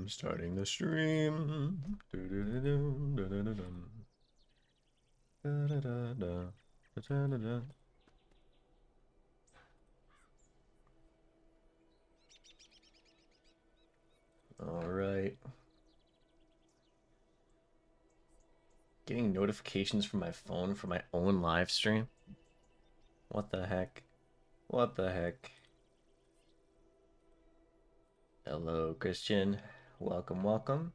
Starting the stream. All right. Getting notifications from my phone for my own live stream? What the heck? What the heck? Hello, Christian. Welcome, welcome.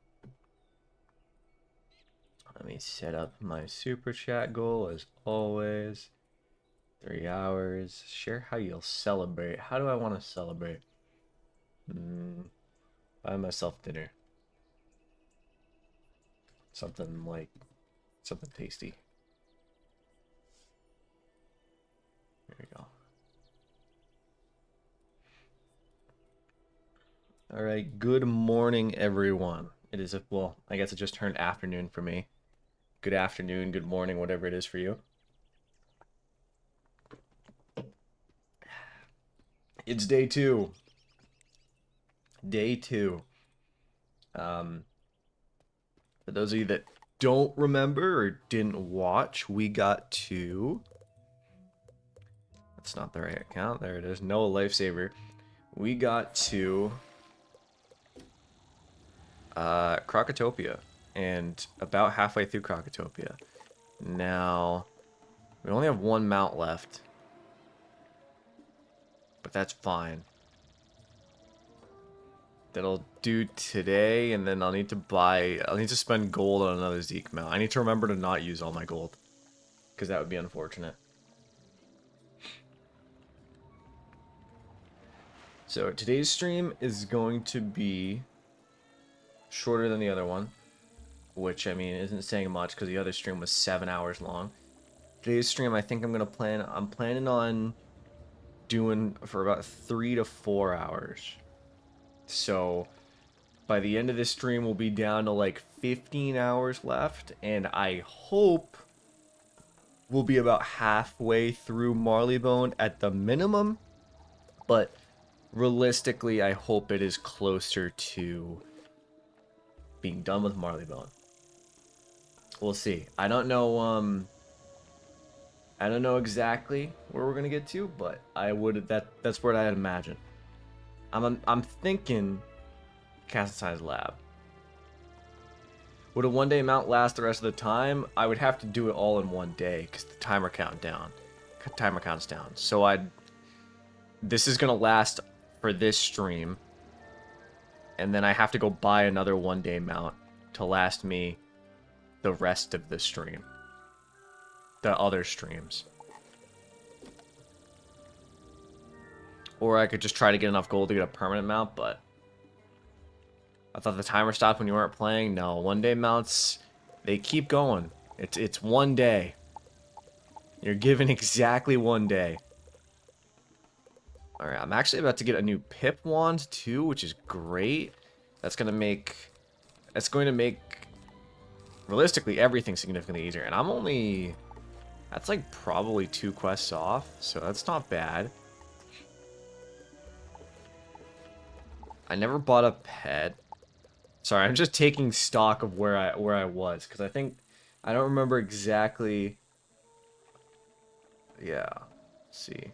Let me set up my super chat goal as always. 3 hours. Share how you'll celebrate. How do I want to celebrate? Buy myself dinner. Something tasty. There we go. All right, good morning, everyone. It is well, I guess it just turned afternoon for me. Good afternoon, good morning, whatever it is for you. It's day 2. Day 2. For those of you that don't remember or didn't watch, we got to... That's not the right account. There it is. No lifesaver. We got to... Crocotopia. And about halfway through Crocotopia. Now, we only have 1 mount left. But that's fine. That'll do today, and then I'll need to spend gold on another Zeke mount. I need to remember to not use all my gold, because that would be unfortunate. So today's stream is going to be shorter than the other one, which, I mean, isn't saying much because the other stream was 7 hours long. Today's stream, I think I'm planning on doing for about 3 to 4 hours. So by the end of this stream, we'll be down to like 15 hours left, and I hope we'll be about halfway through Marleybone at the minimum, but realistically, I hope it is closer to being done with Marleybone. We'll see. I don't know exactly where we're gonna get to, but that's what I'd imagine. I'm thinking Kazan's lab. Would a 1-day mount last the rest of the time? I would have to do it all in 1 day because the timer counts down. So this is gonna last for this stream, and then I have to go buy another 1-day mount to last me the rest of the stream. The other streams. Or I could just try to get enough gold to get a permanent mount, but I thought the timer stopped when you weren't playing. No, 1-day mounts, they keep going. It's 1 day. You're given exactly 1 day. Alright, I'm actually about to get a new pip wand too, which is great. That's going to make realistically everything significantly easier. And that's like probably 2 quests off, so that's not bad. I never bought a pet. Sorry, I'm just taking stock of where I was, because I don't remember exactly. Yeah, let's see.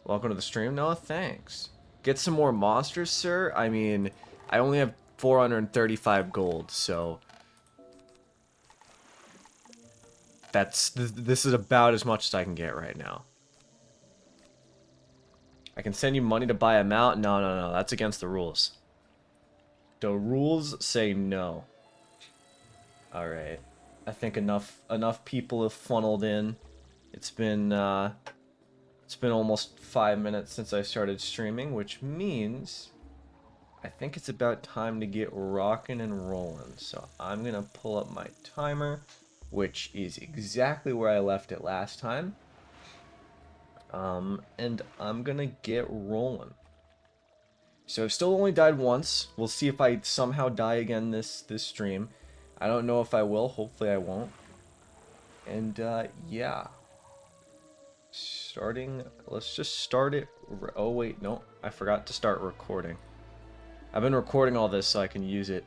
Welcome to the stream. No, thanks. Get some more monsters, sir. I mean, I only have 435 gold, so this is about as much as I can get right now. I can send you money to buy a mount. No, that's against the rules. The rules say no. All right. I think enough people have funneled in. It's been almost 5 minutes since I started streaming, which means I think it's about time to get rocking and rolling. So I'm gonna pull up my timer, which is exactly where I left it last time. And I'm gonna get rolling. So I've still only died once. We'll see if I somehow die again this stream. I don't know if I will. Hopefully I won't. And yeah. Let's just start it. Oh wait, no, I forgot to start recording. I've been recording all this so I can use it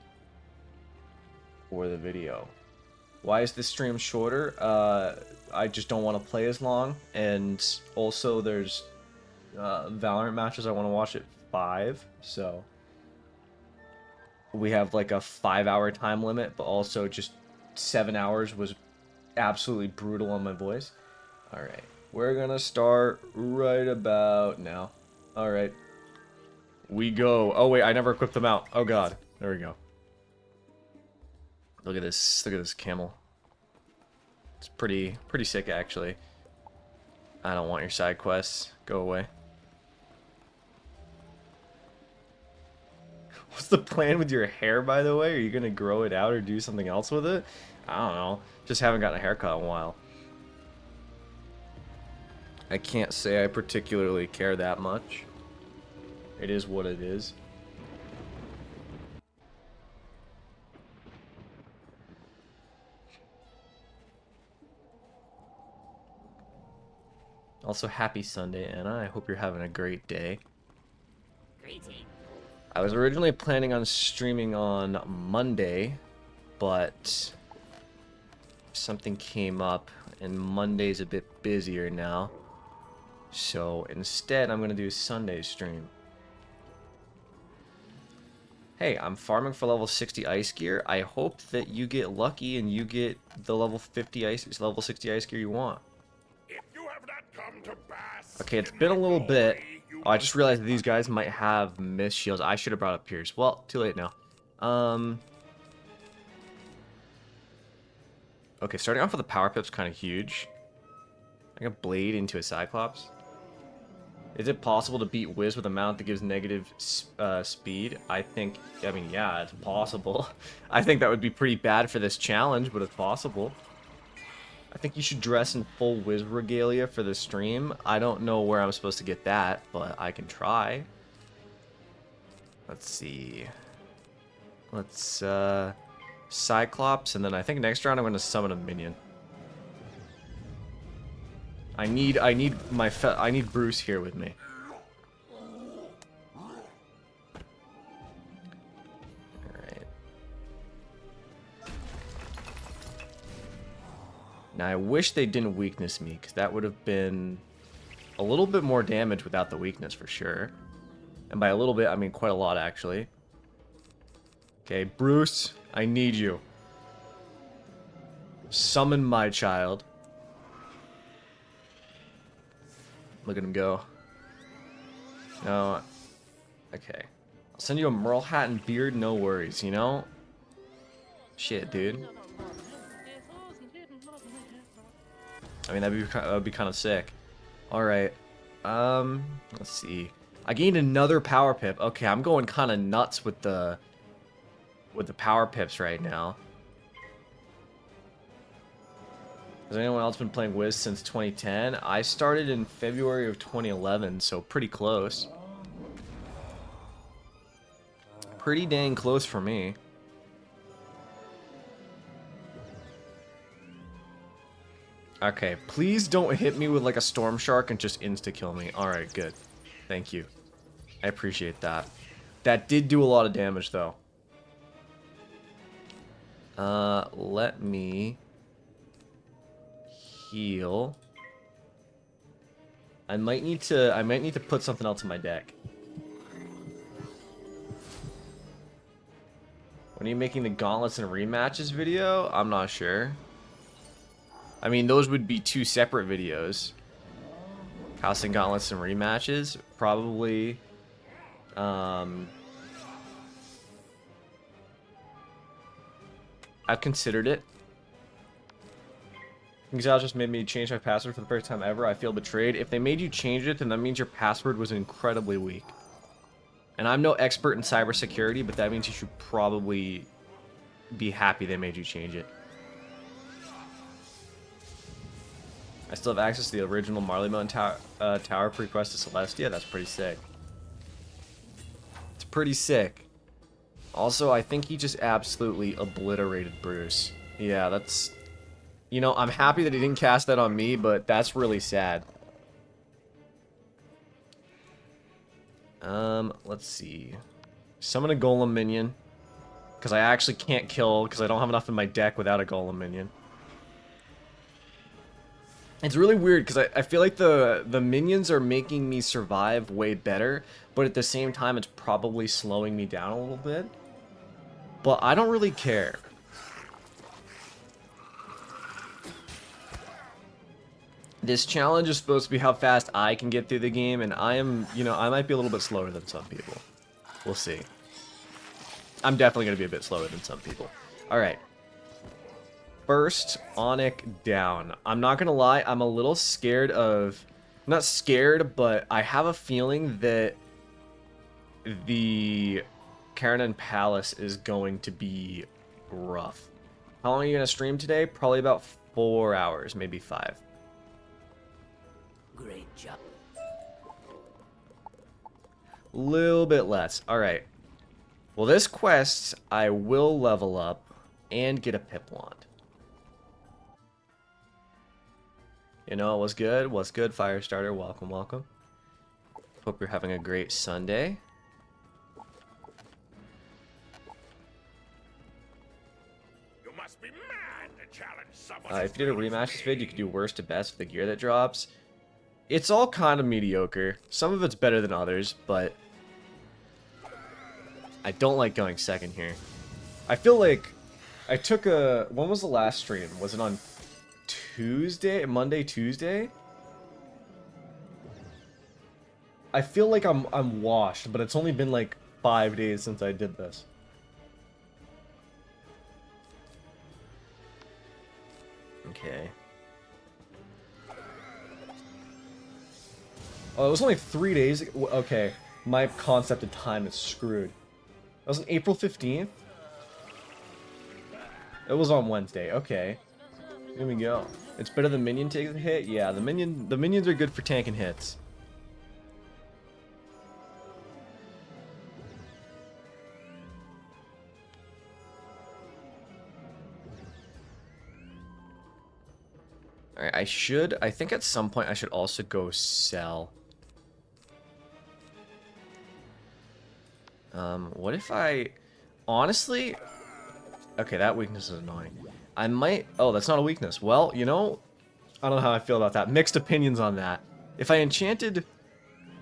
for the video. Why is this stream shorter? I just don't want to play as long, and also there's Valorant matches I want to watch at 5, so we have like a 5-hour time limit, but also just 7 hours was absolutely brutal on my voice. Alright, we're gonna start right about now. Alright. We go. Oh wait, I never equipped them out. Oh god. There we go. Look at this camel. It's pretty sick actually. I don't want your side quests. Go away. What's the plan with your hair, by the way? Are you gonna grow it out or do something else with it? I don't know. Just haven't gotten a haircut in a while. I can't say I particularly care that much. It is what it is. Also, happy Sunday, Anna. I hope you're having a great day. I was originally planning on streaming on Monday, but something came up, and Monday's a bit busier now. So instead, I'm going to do a Sunday stream. Hey, I'm farming for level 60 ice gear. I hope that you get lucky and you get the level 60 ice gear you want. Okay, it's been a little bit. Oh, I just realized that these guys might have mist shields. I should have brought up Pierce. Well, too late now. Okay, starting off with the power pip's kind of huge. I can blade into a Cyclops. Is it possible to beat Wiz with a mount that gives negative speed? I mean, yeah, it's possible. I think that would be pretty bad for this challenge, but it's possible. I think you should dress in full Wiz regalia for the stream. I don't know where I'm supposed to get that, but I can try. Let's see. Let's, Cyclops, and then I think next round I'm going to summon a Minion. I need Bruce here with me. Alright. Now I wish they didn't weakness me, because that would have been a little bit more damage without the weakness for sure. And by a little bit, I mean quite a lot actually. Okay, Bruce, I need you. Summon my child. Look at him go. No. Okay. I'll send you a Merle hat and beard, no worries, you know? Shit, dude. I mean, that would be kind of sick. Alright. Let's see. I gained another power pip. Okay, I'm going kind of nuts with the power pips right now. Has anyone else been playing Wiz since 2010? I started in February of 2011, so pretty close. Pretty dang close for me. Okay, please don't hit me with like a storm shark and just insta-kill me. Alright, good. Thank you. I appreciate that. That did do a lot of damage, though. Let me heal. I might need to put something else in my deck. When are you making the gauntlets and rematches video? I'm not sure. I mean, those would be two separate videos. House and gauntlets and rematches, probably. I've considered it. Exile just made me change my password for the first time ever. I feel betrayed. If they made you change it, then that means your password was incredibly weak. And I'm no expert in cybersecurity, but that means you should probably be happy they made you change it. I still have access to the original Marleybone tower pre-quest to Celestia. That's pretty sick. It's pretty sick. Also, I think he just absolutely obliterated Bruce. Yeah, that's... You know, I'm happy that he didn't cast that on me, but that's really sad. Let's see. Summon a golem minion. Because I actually can't kill, because I don't have enough in my deck without a golem minion. It's really weird, because I feel like the minions are making me survive way better, but at the same time, it's probably slowing me down a little bit. But I don't really care. This challenge is supposed to be how fast I can get through the game, and I am, you know, I might be a little bit slower than some people. We'll see. I'm definitely going to be a bit slower than some people. Alright. First, Onyx down. I'm not going to lie, I'm a little scared of... Not scared, but I have a feeling that the Karanan Palace is going to be rough. How long are you going to stream today? Probably about 4 hours, maybe 5. Great job. Little bit less. Alright. Well, this quest, I will level up and get a pip wand. You know, what's good? What's good, Firestarter? Welcome, welcome. Hope you're having a great Sunday. You must be mad to challenge someone. If you did a rematch this vid, you could do worst to best with the gear that drops. It's all kind of mediocre. Some of it's better than others, but I don't like going second here. I feel like I took a... When was the last stream? Was it on Tuesday? Monday, Tuesday? I feel like I'm washed, but it's only been like 5 days since I did this. Okay. Oh, it was only 3 days ago. Okay, my concept of time is screwed. That was on April 15th? It was on Wednesday, okay. Here we go. It's better than Minion takes a hit? Yeah, the minions are good for tanking hits. Alright, I think at some point I should also go sell. What if I... Honestly... Okay, that weakness is annoying. I might... Oh, that's not a weakness. Well, you know... I don't know how I feel about that. Mixed opinions on that. If I enchanted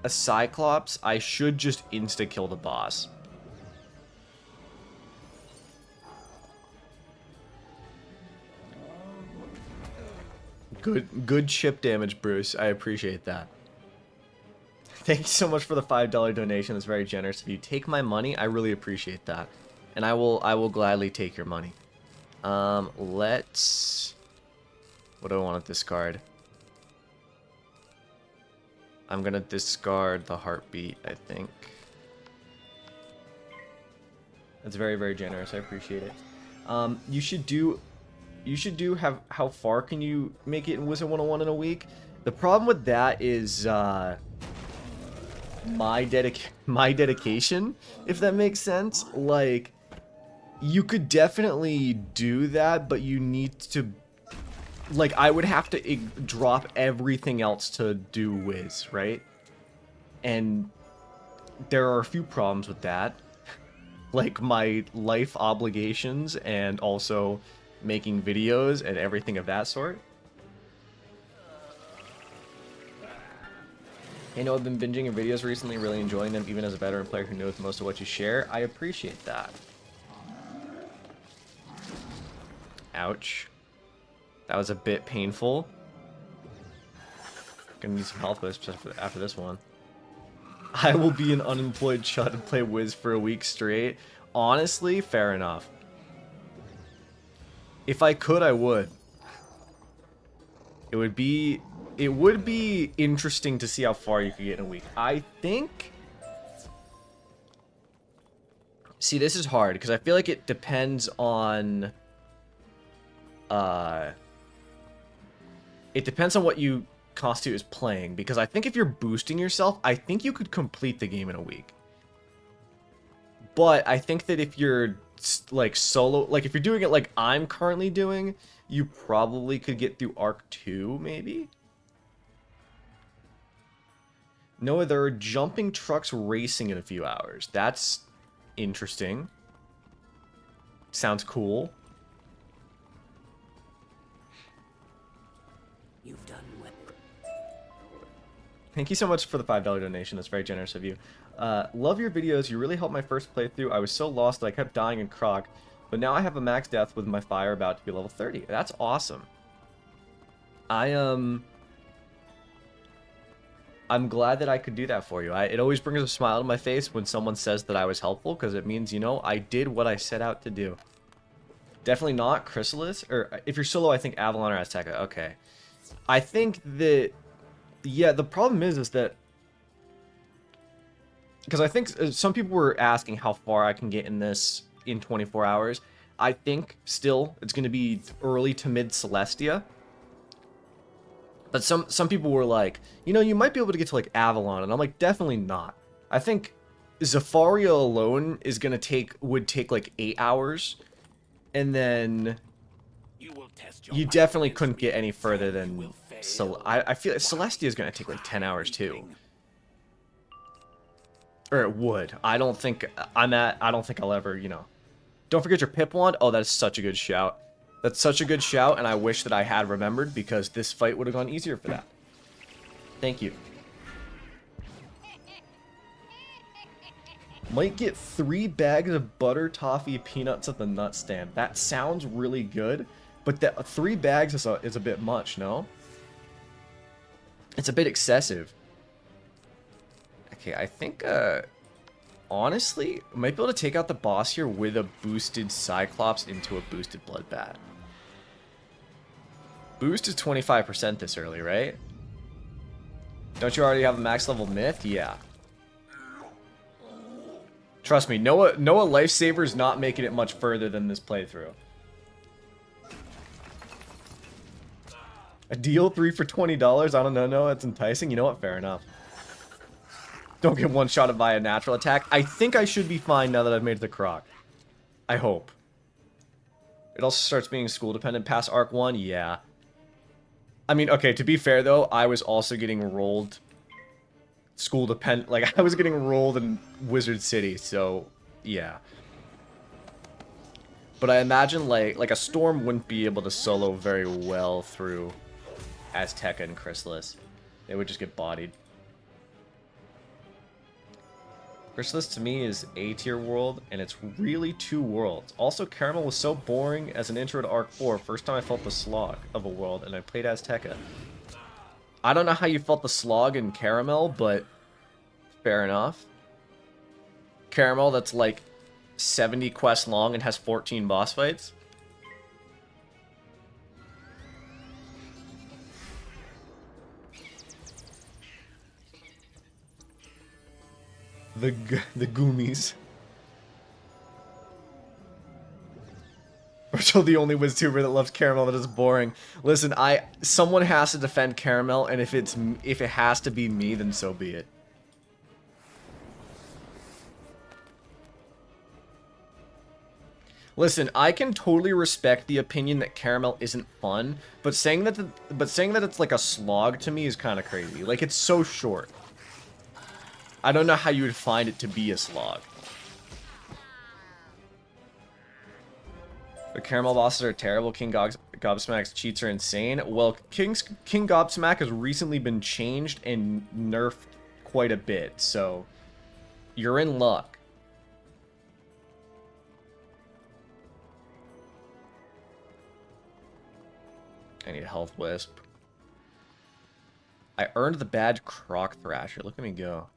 a Cyclops, I should just insta-kill the boss. Good chip damage, Bruce. I appreciate that. Thank you so much for the $5 donation. That's very generous of you. Take my money. I really appreciate that. And I will gladly take your money. Let's... What do I want to discard? I'm gonna discard the heartbeat, I think. That's very, very generous. I appreciate it. You should do how far can you make it in Wizard101 in a week? The problem with that is my dedication, if that makes sense. Like, you could definitely do that, but you need to, like, I would have to drop everything else to do Wiz, right? And there are a few problems with that. Like my life obligations and also making videos and everything of that sort. I know I've been binging your videos recently, really enjoying them, even as a veteran player who knows most of what you share. I appreciate that. Ouch. That was a bit painful. Gonna need some health boosts after this one. I will be an unemployed chud and play Wiz for a week straight. Honestly, fair enough. If I could, I would. It would be interesting to see how far you could get in a week. I think... See, this is hard, because I feel like it depends on... It depends on what you constitute as playing, because I think if you're boosting yourself, I think you could complete the game in a week. But I think that if you're like solo, like if you're doing it like I'm currently doing, you probably could get through Arc 2, maybe? Noah, there are jumping trucks racing in a few hours. That's interesting. Sounds cool. You've done well. Thank you so much for the $5 donation. That's very generous of you. Love your videos. You really helped my first playthrough. I was so lost that I kept dying in Croc, but now I have a max death with my fire about to be level 30. That's awesome. I'm glad that I could do that for you. It always brings a smile to my face when someone says that I was helpful, because it means, you know, I did what I set out to do. Definitely not Chrysalis, or if you're solo, I think Avalon or Azteca. Okay. I think that, yeah, the problem is that, because I think some people were asking how far I can get in this in 24 hours. I think still it's going to be early to mid Celestia. But some people were like, you know, you might be able to get to like Avalon, and I'm like, definitely not. I think Zafaria alone is going to would take like 8 hours, and then you definitely couldn't get any further than I feel like Celestia is going to take like 10 hours too. Or it would. I don't think I'll ever, you know. Don't forget your Pip Wand. Oh, that's such a good shout. That's such a good shout, and I wish that I had remembered, because this fight would have gone easier for that. Thank you. Might get 3 bags of butter, toffee, peanuts at the nut stand. That sounds really good, but that 3 bags is a bit much, no? It's a bit excessive. Okay, I think, honestly, I might be able to take out the boss here with a boosted Cyclops into a boosted Bloodbath. Boost is 25% this early, right? Don't you already have a max level myth? Yeah. Trust me, Noah Lifesaver's not making it much further than this playthrough. A deal 3 for $20? I don't know, Noah, it's enticing. You know what? Fair enough. Don't get one-shotted by a natural attack. I think I should be fine now that I've made the Croc. I hope. It also starts being school-dependent past Arc 1? Yeah. I mean, okay, to be fair, though, I was also getting rolled school-dependent. Like, I was getting rolled in Wizard City, so, yeah. But I imagine, like a Storm wouldn't be able to solo very well through Azteca and Chrysalis. They would just get bodied. Chrysalis to me is A tier world, and it's really 2 worlds. Also, Caramel was so boring as an intro to Arc 4. First time I felt the slog of a world, and I played Azteca. I don't know how you felt the slog in Caramel, but fair enough. Caramel that's like 70 quests long and has 14 boss fights. The Goomies. Virtual the only WizTuber that loves Caramel that is boring. Listen, someone has to defend Caramel, and if it has to be me, then so be it. Listen, I can totally respect the opinion that Caramel isn't fun, but saying that it's like a slog to me is kind of crazy. Like, it's so short. I don't know how you would find it to be a slog. The Caramel bosses are terrible. King Gobsmack's cheats are insane. Well, King Gobsmack has recently been changed and nerfed quite a bit, so you're in luck. I need a health wisp. I earned the badge Croc Thrasher. Look at me go.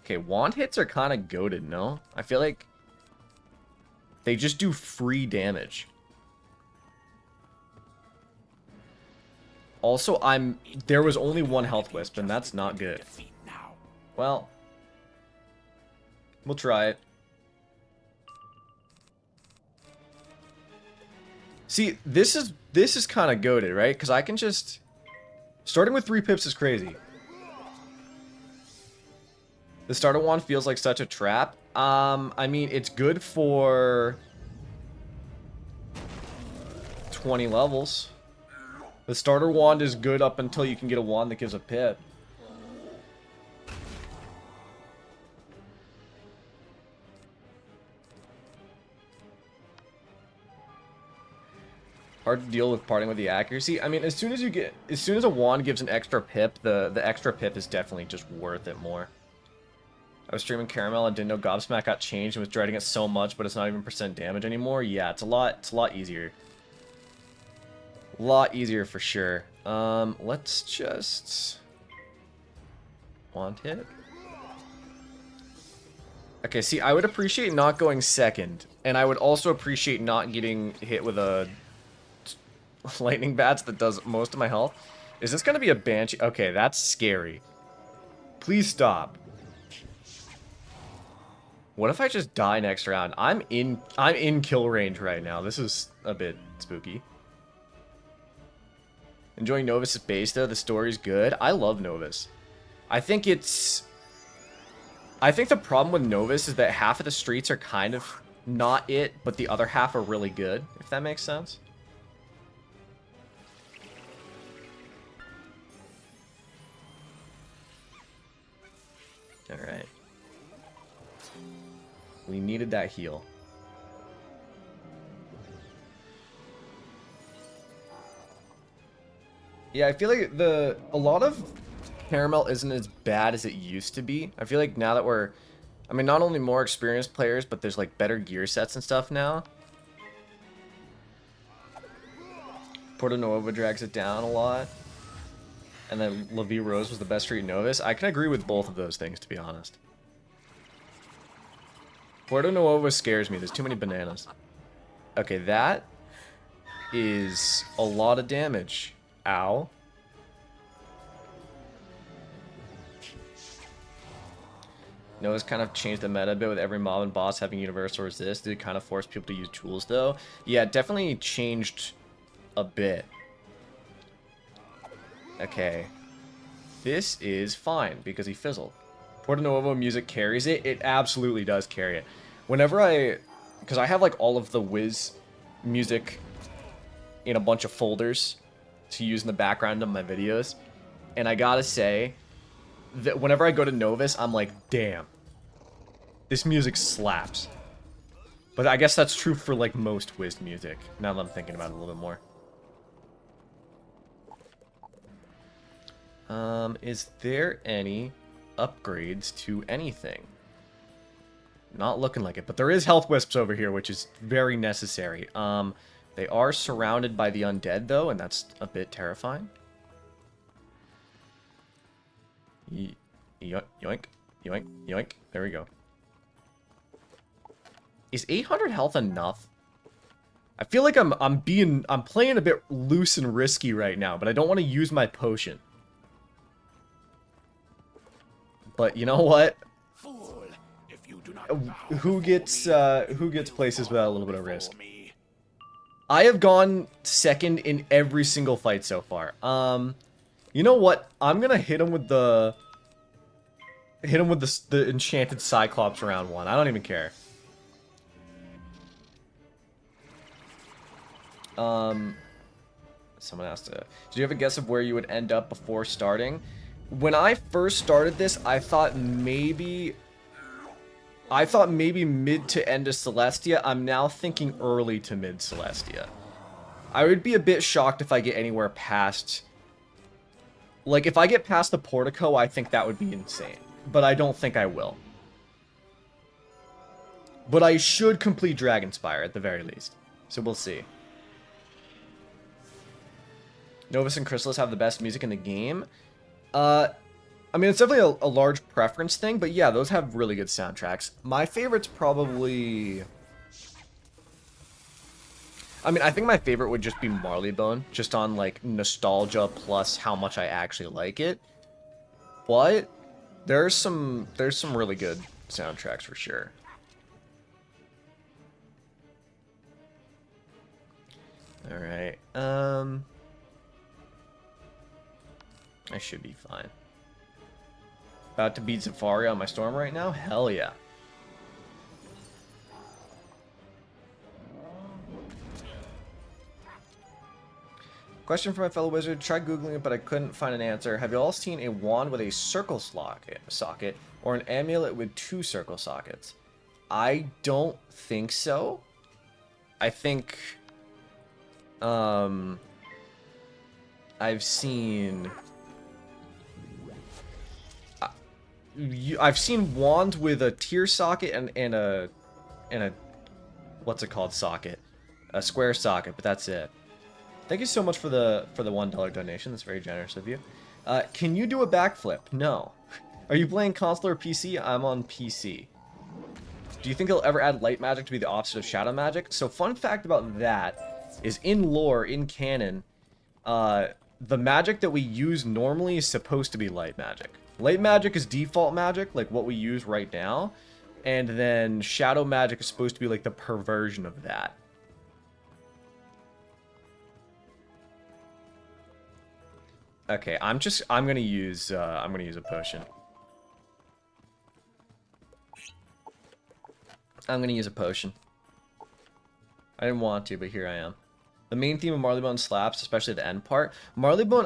Okay, wand hits are kind of goated, no? I feel like they just do free damage. Also, there was only 1 health wisp, and that's not good. Well, we'll try it. See, this is kind of goated, right? Because I can just... Starting with 3 pips is crazy. The starter wand feels like such a trap. I mean, it's good for 20 levels. The starter wand is good up until you can get a wand that gives a pip. Hard to deal with parting with the accuracy. I mean, as soon as a wand gives an extra pip, the extra pip is definitely just worth it more. I was streaming Caramel and didn't know Gobsmack got changed and was dreading it so much, but it's not even percent damage anymore. Yeah, it's a lot easier. A lot easier for sure. Let's just wand hit. Okay, see, I would appreciate not going second, and I would also appreciate not getting hit with a lightning bats that does most of my health. Is this gonna be a banshee? Okay, that's scary. Please stop. What if I just die next round? I'm in kill range right now. This is a bit spooky. Enjoying Novus' base though. The story's good. I love Novus. I think the problem with Novus is that half of the streets are kind of not it, but the other half are really good, if that makes sense. Alright. We needed that heal. Yeah, I feel like a lot of Caramel isn't as bad as it used to be. I feel like now that I mean, not only more experienced players, but there's like better gear sets and stuff now. Porto Nova drags it down a lot. And then La Vie Rose was the best street in Novus. I can agree with both of those things, to be honest. Puerto Nuevo scares me. There's too many bananas. Okay, that is a lot of damage. Ow. Noah's kind of changed the meta a bit with every mob and boss having universal resist. Did it kind of force people to use tools, though? Yeah, it definitely changed a bit. Okay. This is fine, because he fizzled. Porto Nuevo music carries it. It absolutely does carry it. Whenever because I have like all of the Wiz music in a bunch of folders to use in the background of my videos. And I gotta say that whenever I go to Novus, I'm like, damn. This music slaps. But I guess that's true for like most Wiz music, now that I'm thinking about it a little bit more. Is there any upgrades to anything? Not looking like it, but there is health wisps over here, which is very necessary. They are surrounded by the undead, though, and that's a bit terrifying. Yoink, yoink, yoink, yoink. There we go. Is 800 health enough? I feel like I'm playing a bit loose and risky right now, but I don't want to use my potion. But you know what? Fool, if you do not who gets places without a little bit of risk? I have gone second in every single fight so far. You know what? I'm gonna hit him with the enchanted Cyclops round one. I don't even care. Someone asked, "Do you have a guess of where you would end up before starting?" When I first started this, I thought maybe mid to end of Celestia. I'm now thinking early to mid Celestia. I would be a bit shocked if I get anywhere past... Like, if I get past the Portico, I think that would be insane. But I don't think I will. But I should complete Dragonspire at the very least. So we'll see. Novus and Chrysalis have the best music in the game. I mean, it's definitely a large preference thing, but yeah, those have really good soundtracks. My favorite's probably... I mean, I think my favorite would just be Marleybone, just on, like, nostalgia plus how much I actually like it. But there's some really good soundtracks for sure. Alright, I should be fine. About to beat Safari on my storm right now? Hell yeah. Question for my fellow wizard. Tried googling it, but I couldn't find an answer. Have you all seen a wand with a circle socket or an amulet with 2 circle sockets? I don't think so. I think I've seen wands with a tier socket and a what's it called socket, a square socket, but that's it. Thank you so much for the $1 donation. That's very generous of you. Can you do a backflip? No. Are you playing console or PC? I'm on PC. Do you think they'll ever add light magic to be the opposite of shadow magic? So fun fact about that is in lore, in canon, the magic that we use normally is supposed to be light magic. Light magic is default magic, like what we use right now. And then shadow magic is supposed to be like the perversion of that. Okay, I'm gonna use a potion. I'm gonna use a potion. I didn't want to, but here I am. The main theme of Marleybone slaps, especially the end part. Marleybone,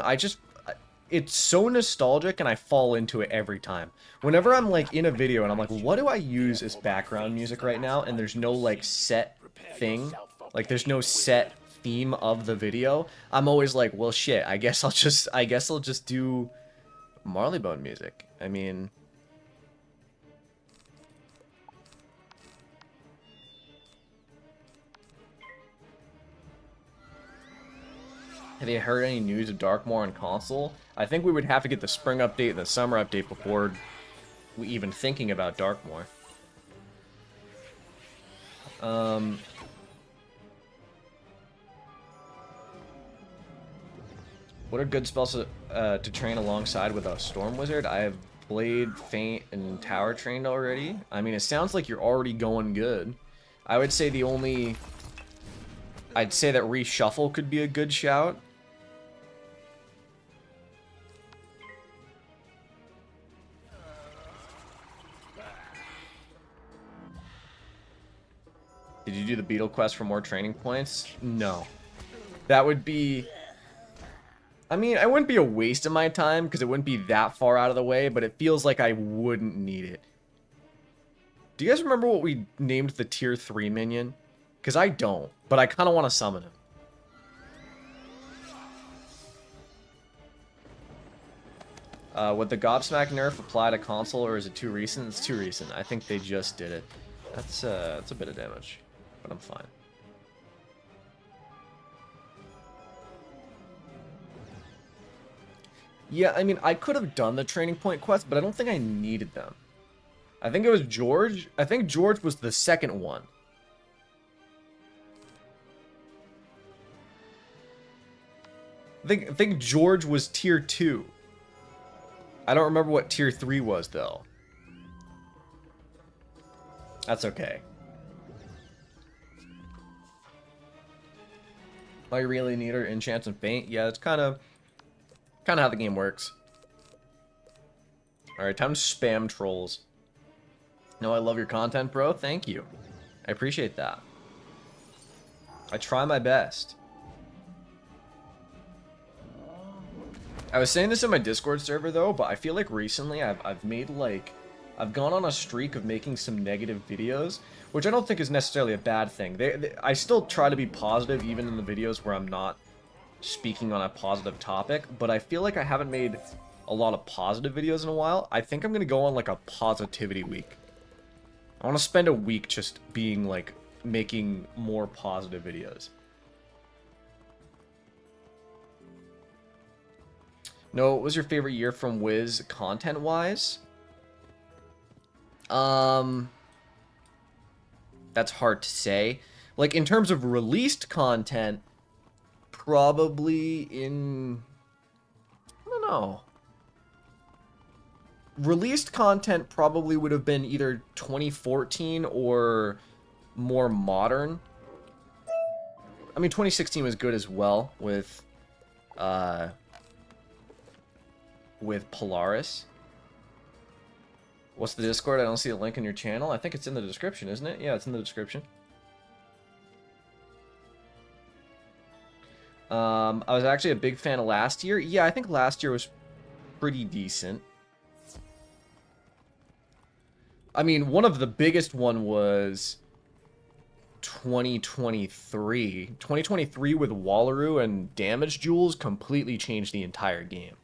it's so nostalgic and I fall into it every time. Whenever I'm like in a video and I'm like, what do I use as background music right now? And there's no like set thing, like there's no set theme of the video. I'm always like, well shit, I guess I'll just do Marleybone music. I mean, have you heard any news of Darkmoor on console? I think we would have to get the spring update and the summer update before we even thinking about Darkmoor. What are good spells to train alongside with a Storm Wizard? I have Blade, Feint, and Tower trained already. I mean, it sounds like you're already going good. I would say I'd say that Reshuffle could be a good shout. Did you do the Beetle quest for more training points? No. That would be... I mean, it wouldn't be a waste of my time, because it wouldn't be that far out of the way, but it feels like I wouldn't need it. Do you guys remember what we named the tier 3 minion? Because I don't, but I kind of want to summon him. Would the Gobsmack nerf apply to console, or is it too recent? It's too recent. I think they just did it. That's a bit of damage, but I'm fine. Yeah, I mean, I could have done the training point quest, but I don't think I needed them. I think it was George. I think George was the second one. I think George was tier 2. I don't remember what tier 3 was, though. That's okay. All you really need are enchants and feint. Yeah, it's kind of how the game works. All right, time to spam trolls. No, I love your content, bro. Thank you. I appreciate that. I try my best. I was saying this in my Discord server though, but I feel like recently I've made like I've gone on a streak of making some negative videos, which I don't think is necessarily a bad thing. I still try to be positive even in the videos where I'm not speaking on a positive topic, but I feel like I haven't made a lot of positive videos in a while. I think I'm gonna go on like a positivity week. I want to spend a week just being like making more positive videos. No, what was your favorite year from Wiz content wise? That's hard to say. Like in terms of released content, probably in, I don't know. Released content probably would have been either 2014 or more modern. I mean, 2016 was good as well with Polaris. What's the Discord? I don't see a link in your channel. I think it's in the description, isn't it? Yeah, it's in the description. I was actually a big fan of last year. Yeah, I think last year was pretty decent. I mean, one of the biggest one was 2023. 2023 with Wallaroo and Damage Jewels completely changed the entire game.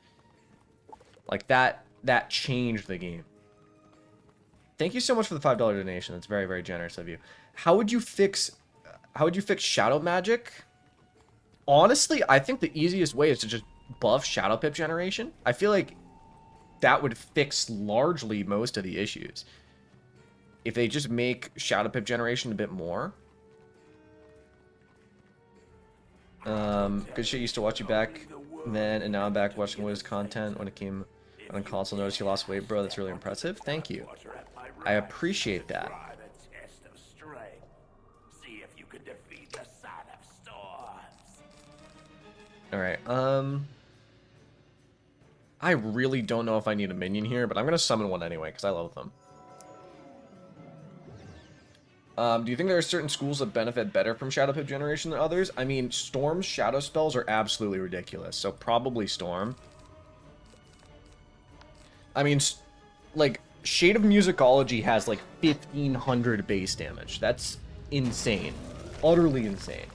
Like, that changed the game. Thank you so much for the $5 donation. That's very, very generous of you. How would you fix Shadow Magic? Honestly, I think the easiest way is to just buff Shadow Pip generation. I feel like that would fix largely most of the issues. If they just make Shadow Pip generation a bit more. Good shit, used to watch you back then, and now I'm back watching Wiz content when it came on console. Notice you lost weight, bro. That's really impressive. Thank you. I appreciate that. Alright, I really don't know if I need a minion here, but I'm gonna summon one anyway, because I love them. Do you think there are certain schools that benefit better from Shadow Pip generation than others? I mean, Storm's shadow spells are absolutely ridiculous, so probably Storm. I mean, like, Shade of Musicology has like 1,500 base damage. That's insane. Utterly insane.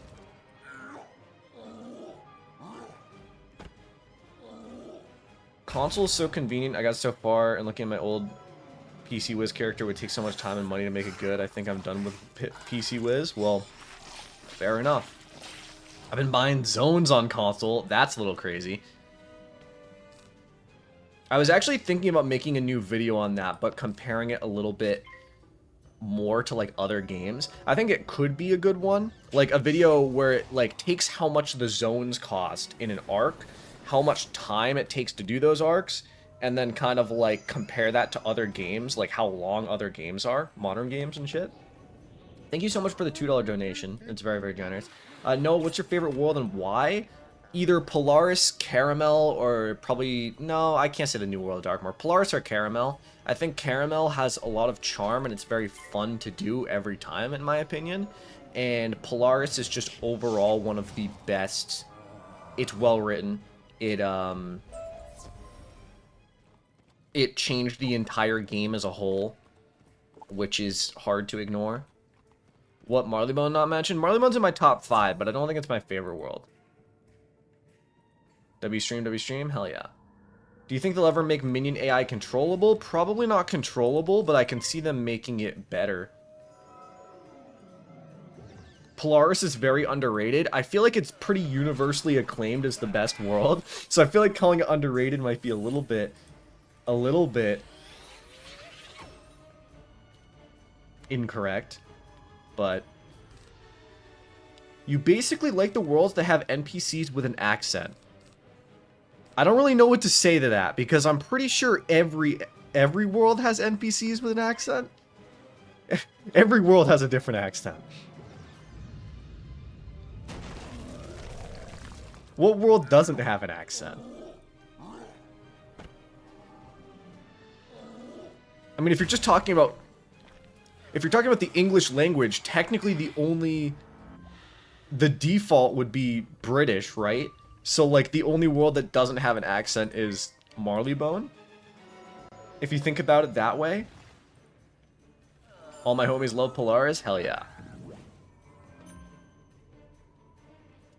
Console is so convenient. I got so far, and looking at my old PC Wiz character would take so much time and money to make it good. I think I'm done with PC Wiz. Well, fair enough. I've been buying zones on console. That's a little crazy. I was actually thinking about making a new video on that, but comparing it a little bit more to like other games. I think it could be a good one. Like a video where it like takes how much the zones cost in an arc, how much time it takes to do those arcs, and then kind of like compare that to other games, like how long other games are, modern games and shit. Thank you so much for the $2 donation. It's very, very generous. Noah, what's your favorite world and why? Either Polaris, Caramel, or probably... No, I can't say the New World of Darkmoor. Polaris or Caramel. I think Caramel has a lot of charm and it's very fun to do every time, in my opinion. And Polaris is just overall one of the best. It's well written. It changed the entire game as a whole, which is hard to ignore. What, Marleybone not mentioned? Marleybone's in my top 5, but I don't think it's my favorite world. W stream, hell yeah. Do you think they'll ever make Minion AI controllable? Probably not controllable, but I can see them making it better. Polaris is very underrated. I feel like it's pretty universally acclaimed as the best world, so I feel like calling it underrated might be a little bit incorrect, but you basically like the worlds that have NPCs with an accent. I don't really know what to say to that, because I'm pretty sure every world has NPCs with an accent. Every world has a different accent. What world doesn't have an accent? I mean, if you're talking about the English language, technically the default would be British, right? So, like, the only world that doesn't have an accent is Marleybone. If you think about it that way. All my homies love Polaris? Hell yeah.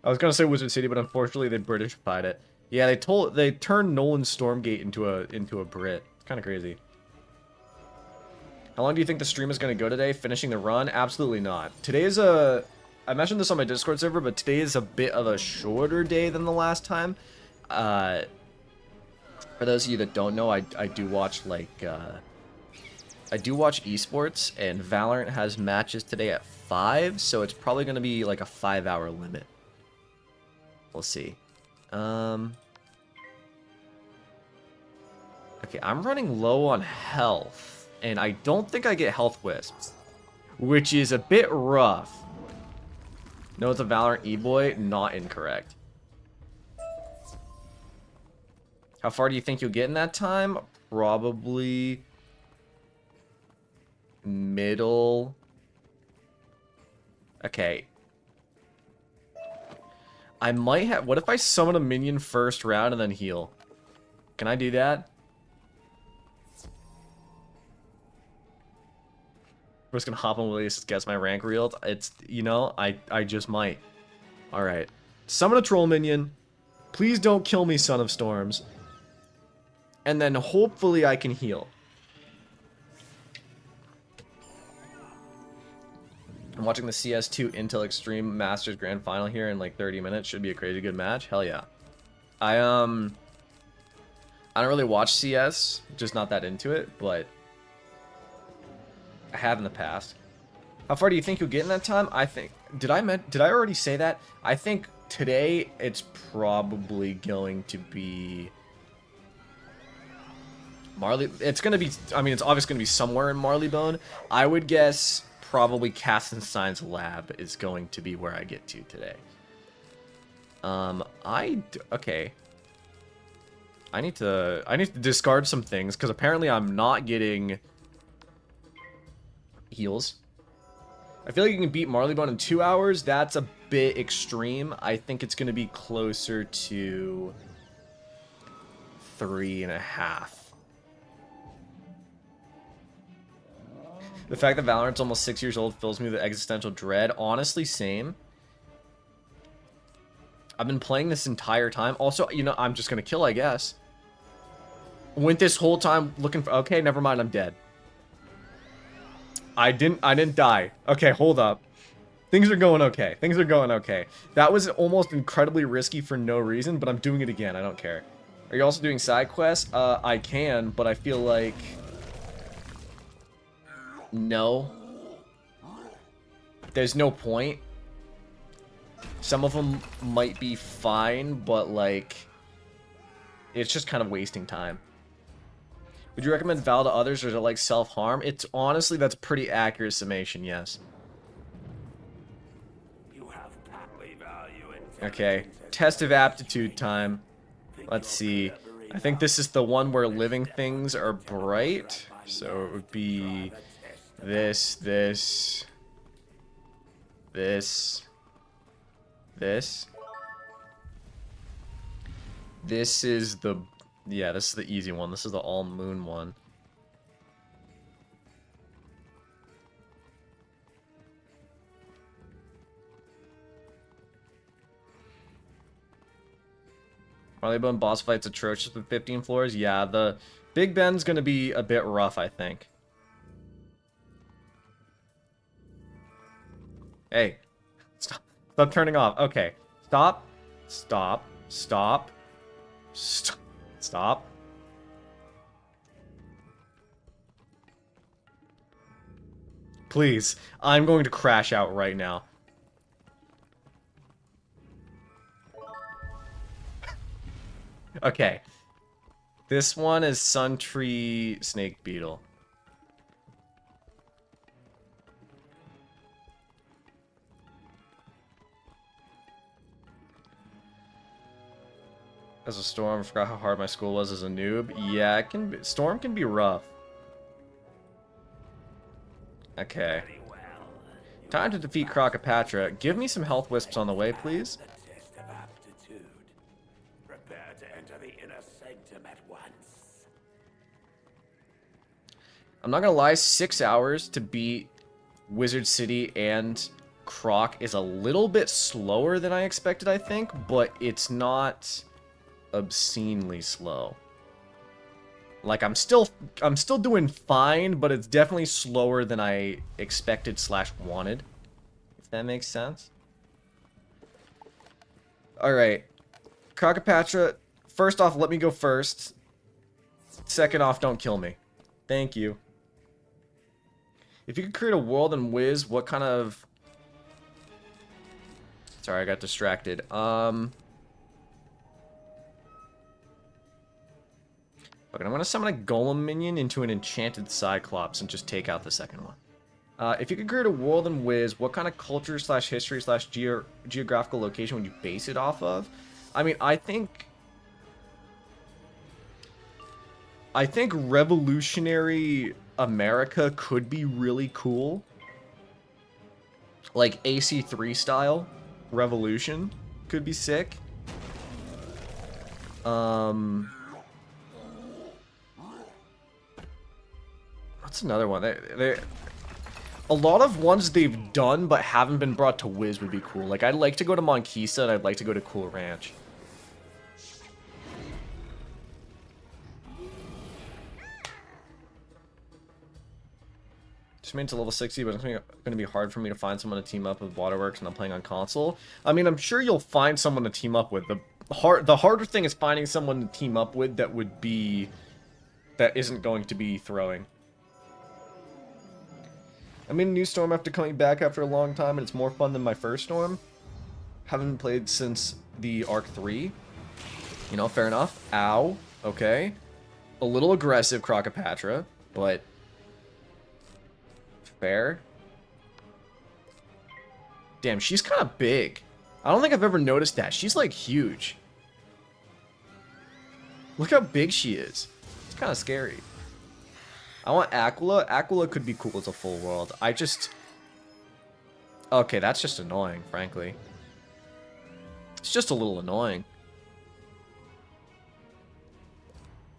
I was gonna say Wizard City, but unfortunately they Britishfied it. Yeah, they turned Nolan Stormgate into a Brit. It's kind of crazy. How long do you think the stream is gonna go today? Finishing the run? Absolutely not. Today is I mentioned this on my Discord server, but today is a bit of a shorter day than the last time. For those of you that don't know, I do watch I do watch esports, and Valorant has matches today at 5, so it's probably gonna be like a 5-hour limit. We'll see. Okay, I'm running low on health, and I don't think I get health wisps, which is a bit rough. No, it's a Valorant E-boy. Not incorrect. How far do you think you'll get in that time? Probably middle. Okay. I might have... What if I summon a minion first round and then heal? Can I do that? I'm just gonna hop on Willius, gets my rank reeled. It's, you know, I just might. Alright. Summon a troll minion. Please don't kill me, Son of Storms. And then hopefully I can heal. I'm watching the CS2 Intel Extreme Masters Grand Final here in like 30 minutes. Should be a crazy good match. Hell yeah. I don't really watch CS, just not that into it, but I have in the past. How far do you think you'll get in that time? I think... Did I already say that? I think today it's probably going to be... It's going to be... I mean, it's obviously going to be somewhere in Marleybone. I would guess probably Kastenstein's lab is going to be where I get to today. Okay. I need to discard some things, because apparently I'm not getting... heals. I feel like you can beat Marleybone in 2 hours. That's a bit extreme. I think it's going to be closer to 3.5. The fact that Valorant's almost 6 years old fills me with existential dread. Honestly, same. I've been playing this entire time. Also, you know, I'm just going to kill, I guess. Went this whole time looking for... Okay, never mind, I'm dead. I didn't die. Okay, hold up. Things are going okay. Things are going okay. That was almost incredibly risky for no reason, but I'm doing it again. I don't care. Are you also doing side quests? I can, but I feel like... No. There's no point. Some of them might be fine, but, like... It's just kind of wasting time. Would you recommend Val to others, or is it like self-harm? It's honestly, that's pretty accurate summation, yes. Okay, test of aptitude time. Let's see. I think this is the one where living things are bright. So it would be this. This is the... Yeah, this is the easy one. This is the all-moon one. Marleybone boss fight's atrocious with 15 floors. Yeah, the Big Ben's gonna be a bit rough, I think. Hey. Stop. Stop turning off. Okay. Stop. Stop. Stop. Stop. Stop. Please. I'm going to crash out right now. Okay. This one is Sun Tree Snake Beetle. As a Storm, I forgot how hard my school was as a noob. Yeah, it can be, Storm can be rough. Okay. Time to defeat Krokopatra. Give me some health wisps on the way, please. I'm not gonna lie, 6 hours to beat Wizard City and Croc is a little bit slower than I expected, I think, but it's not obscenely slow. Like, I'm still doing fine, but it's definitely slower than I expected / wanted, if that makes sense. Alright. Krokopatra, first off, let me go first. Second off, don't kill me. Thank you. If you could create a world in Wiz, what kind of... Sorry, I got distracted. Okay, I'm going to summon a Golem minion into an enchanted Cyclops and just take out the second one. If you could create a world in Wiz, what kind of culture / history / geographical location would you base it off of? I mean, I think revolutionary America could be really cool. Like AC3 style revolution. could be sick. What's another one? A lot of ones they've done but haven't been brought to Wiz would be cool. Like, I'd like to go to Monkisa and I'd like to go to Cool Ranch. Just made it to level 60, but it's going to be hard for me to find someone to team up with Waterworks and I'm playing on console. I mean, I'm sure you'll find someone to team up with. The harder thing is finding someone to team up with that isn't going to be throwing. I made a new storm after coming back after a long time, and it's more fun than my first storm. Haven't played since the Arc 3. You know, fair enough. Ow. Okay. A little aggressive, Krokopatra, but fair. Damn, she's kind of big. I don't think I've ever noticed that. She's, like, huge. Look how big she is. It's kind of scary. I want Aquila. Aquila could be cool as a full world. Okay, that's just annoying, frankly. It's just a little annoying.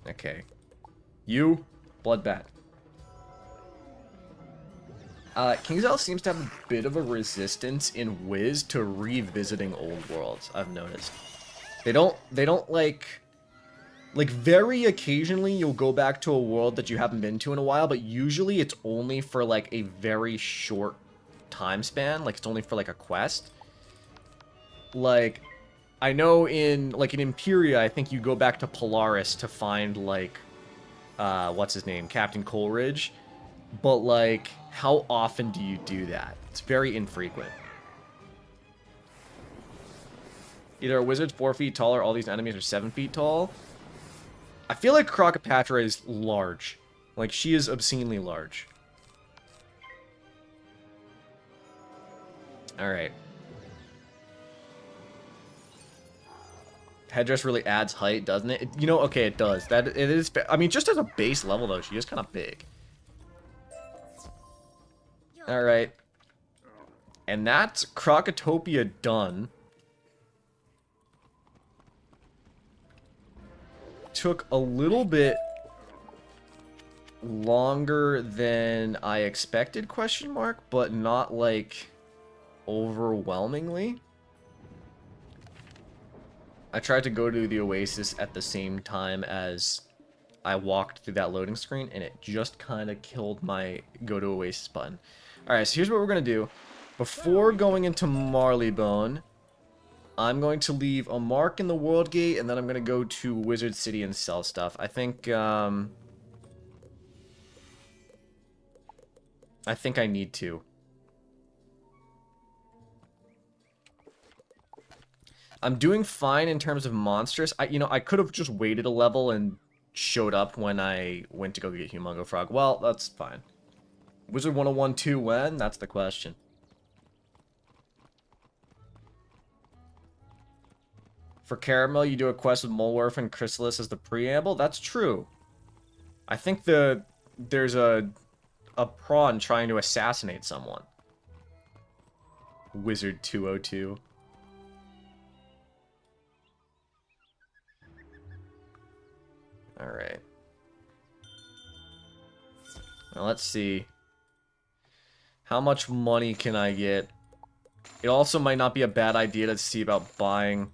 Okay. You, Bloodbat. Kingsale seems to have a bit of a resistance in Wiz to revisiting old worlds, I've noticed. They don't like very occasionally you'll go back to a world that you haven't been to in a while, but usually it's only for like a very short time span, like it's only for like a quest. Like, I know in Imperia, I think you go back to Polaris to find like, what's his name, Captain Coleridge, but like, how often do you do that? It's very infrequent. Either a wizard's 4 feet tall or all these enemies are 7 feet tall. I feel like Krokopatra is large. Like, she is obscenely large. Alright. Headdress really adds height, doesn't it? You know, okay, it does. It is. I mean, just as a base level, though, she is kind of big. Alright. And that's Crocotopia done. Took a little bit longer than I expected, question mark, but not like overwhelmingly. I tried to go to the Oasis at the same time as I walked through that loading screen, and it just kind of killed my go to Oasis button. Alright, so here's what we're going to do. Before going into Marleybone, I'm going to leave a mark in the World Gate, and then I'm going to go to Wizard City and sell stuff. I think I need to. I'm doing fine in terms of monstrous. I could have just waited a level and showed up when I went to go get Humongo Frog. Well, that's fine. Wizard101 2 when? That's the question. For Caramel, you do a quest with Moleworth and Chrysalis as the preamble? That's true. I think there's a prawn trying to assassinate someone. Wizard202. Alright. Now let's see. How much money can I get? It also might not be a bad idea to see about buying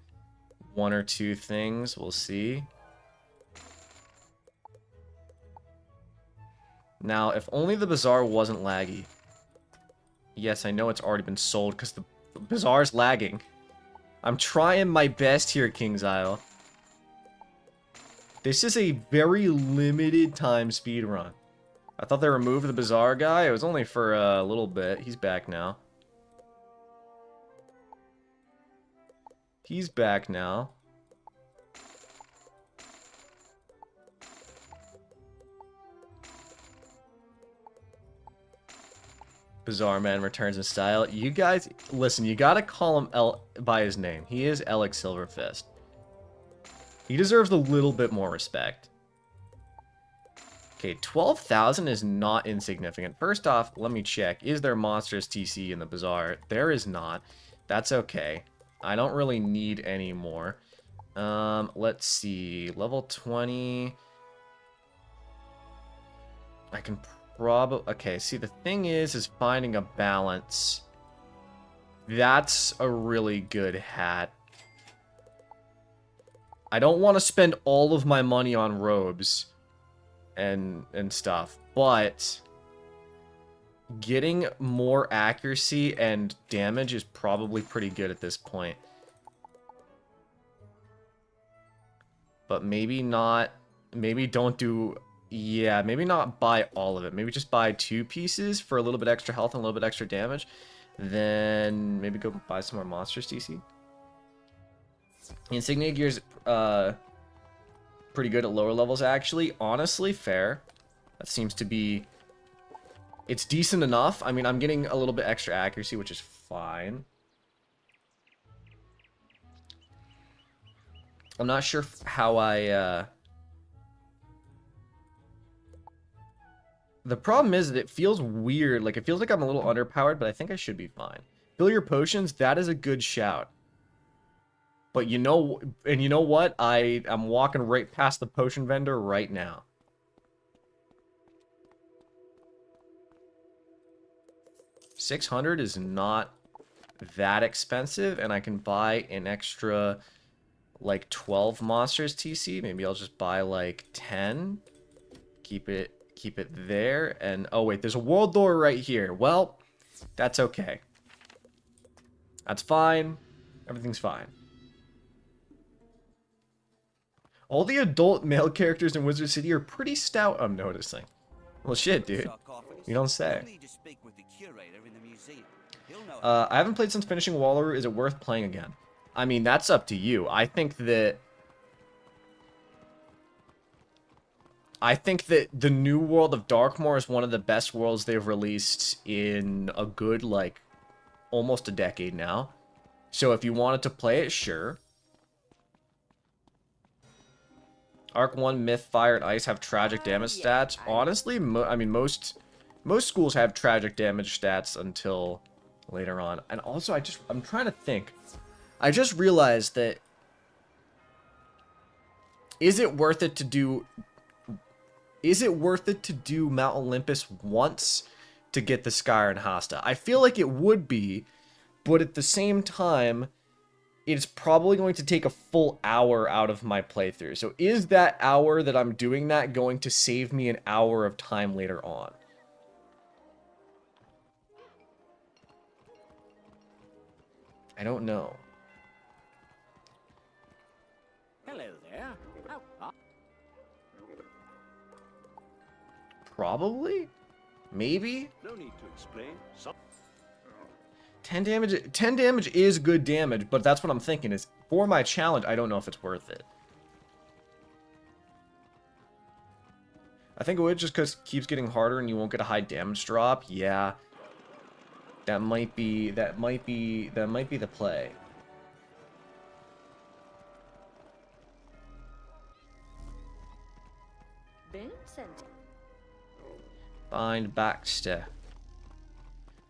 one or two things. We'll see. Now, if only the Bazaar wasn't laggy. Yes, I know it's already been sold because the Bazaar's lagging. I'm trying my best here, King's Isle. This is a very limited time speedrun. I thought they removed the Bazaar guy. It was only for a little bit. He's back now. He's back now. Bazaar Man returns in style. You guys, listen, you gotta call him by his name. He is Alex Silverfist. He deserves a little bit more respect. Okay, 12,000 is not insignificant. First off, let me check. Is there monstrous TC in the Bazaar? There is not. That's okay. I don't really need any more. Let's see. Level 20. I can probably... Okay, see, the thing is finding a balance. That's a really good hat. I don't want to spend all of my money on robes and stuff, but getting more accuracy and damage is probably pretty good at this point. But maybe not, maybe don't do, yeah, maybe not buy all of it. Maybe just buy 2 pieces for a little bit extra health and a little bit extra damage. Then maybe go buy some more monsters, TC. Insignia gear's pretty good at lower levels, actually. Honestly, fair. That seems to be... It's decent enough. I mean, I'm getting a little bit extra accuracy, which is fine. I'm not sure how I... The problem is that it feels weird. Like, it feels like I'm a little underpowered, but I think I should be fine. Fill your potions. That is a good shout. But you know, and you know what? I'm walking right past the potion vendor right now. $600 is not that expensive, and I can buy an extra, like, 12 monsters TC. Maybe I'll just buy, like, 10. Keep it there. And, oh, wait, there's a world door right here. Well, that's okay. That's fine. Everything's fine. All the adult male characters in Wizard City are pretty stout, I'm noticing. Well, shit, dude. You don't say. I haven't played since finishing Wallaroo. Is it worth playing again? I mean, that's up to you. I think that the new world of Darkmoor is one of the best worlds they've released in a good, like, almost a decade now. So if you wanted to play it, sure. Arc 1, Myth, Fire, and Ice have tragic damage stats. Honestly, I mean, most schools have tragic damage stats until later on. And also, I'm trying to think. I just realized that... Is it worth it to do Mount Olympus once to get the Skyr and Hasta? I feel like it would be, but at the same time, it's probably going to take a full hour out of my playthrough. So is that hour that I'm doing that going to save me an hour of time later on? I don't know. Hello there. Oh. Probably? Maybe? No need to explain. 10 damage is good damage, but that's what I'm thinking is, for my challenge, I don't know if it's worth it. I think it would just because it keeps getting harder and you won't get a high damage drop. Yeah. That might be the play. Find Baxter.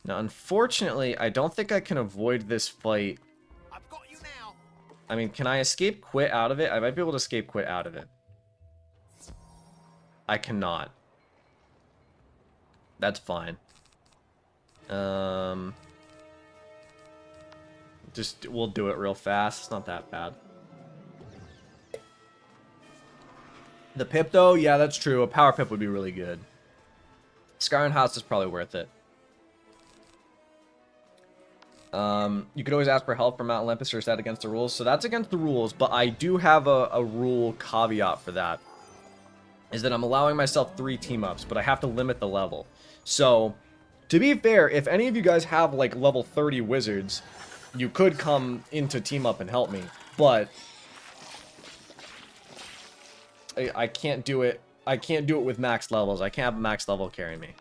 Now, unfortunately, I don't think I can avoid this fight. I've got you now. I mean, can I escape quit out of it? I might be able to escape quit out of it. I cannot. That's fine. We'll do it real fast. It's not that bad. The pip, though, yeah, that's true. A power pip would be really good. Skyrim House is probably worth it. You could always ask for help from Mount Olympus, or is that against the rules? So that's against the rules, but I do have a rule caveat for that. Is that I'm allowing myself 3 team-ups, but I have to limit the level. So, to be fair, if any of you guys have, like, level 30 wizards, you could come into team-up and help me. But I can't do it. I can't do it with max levels. I can't have a max level carry me,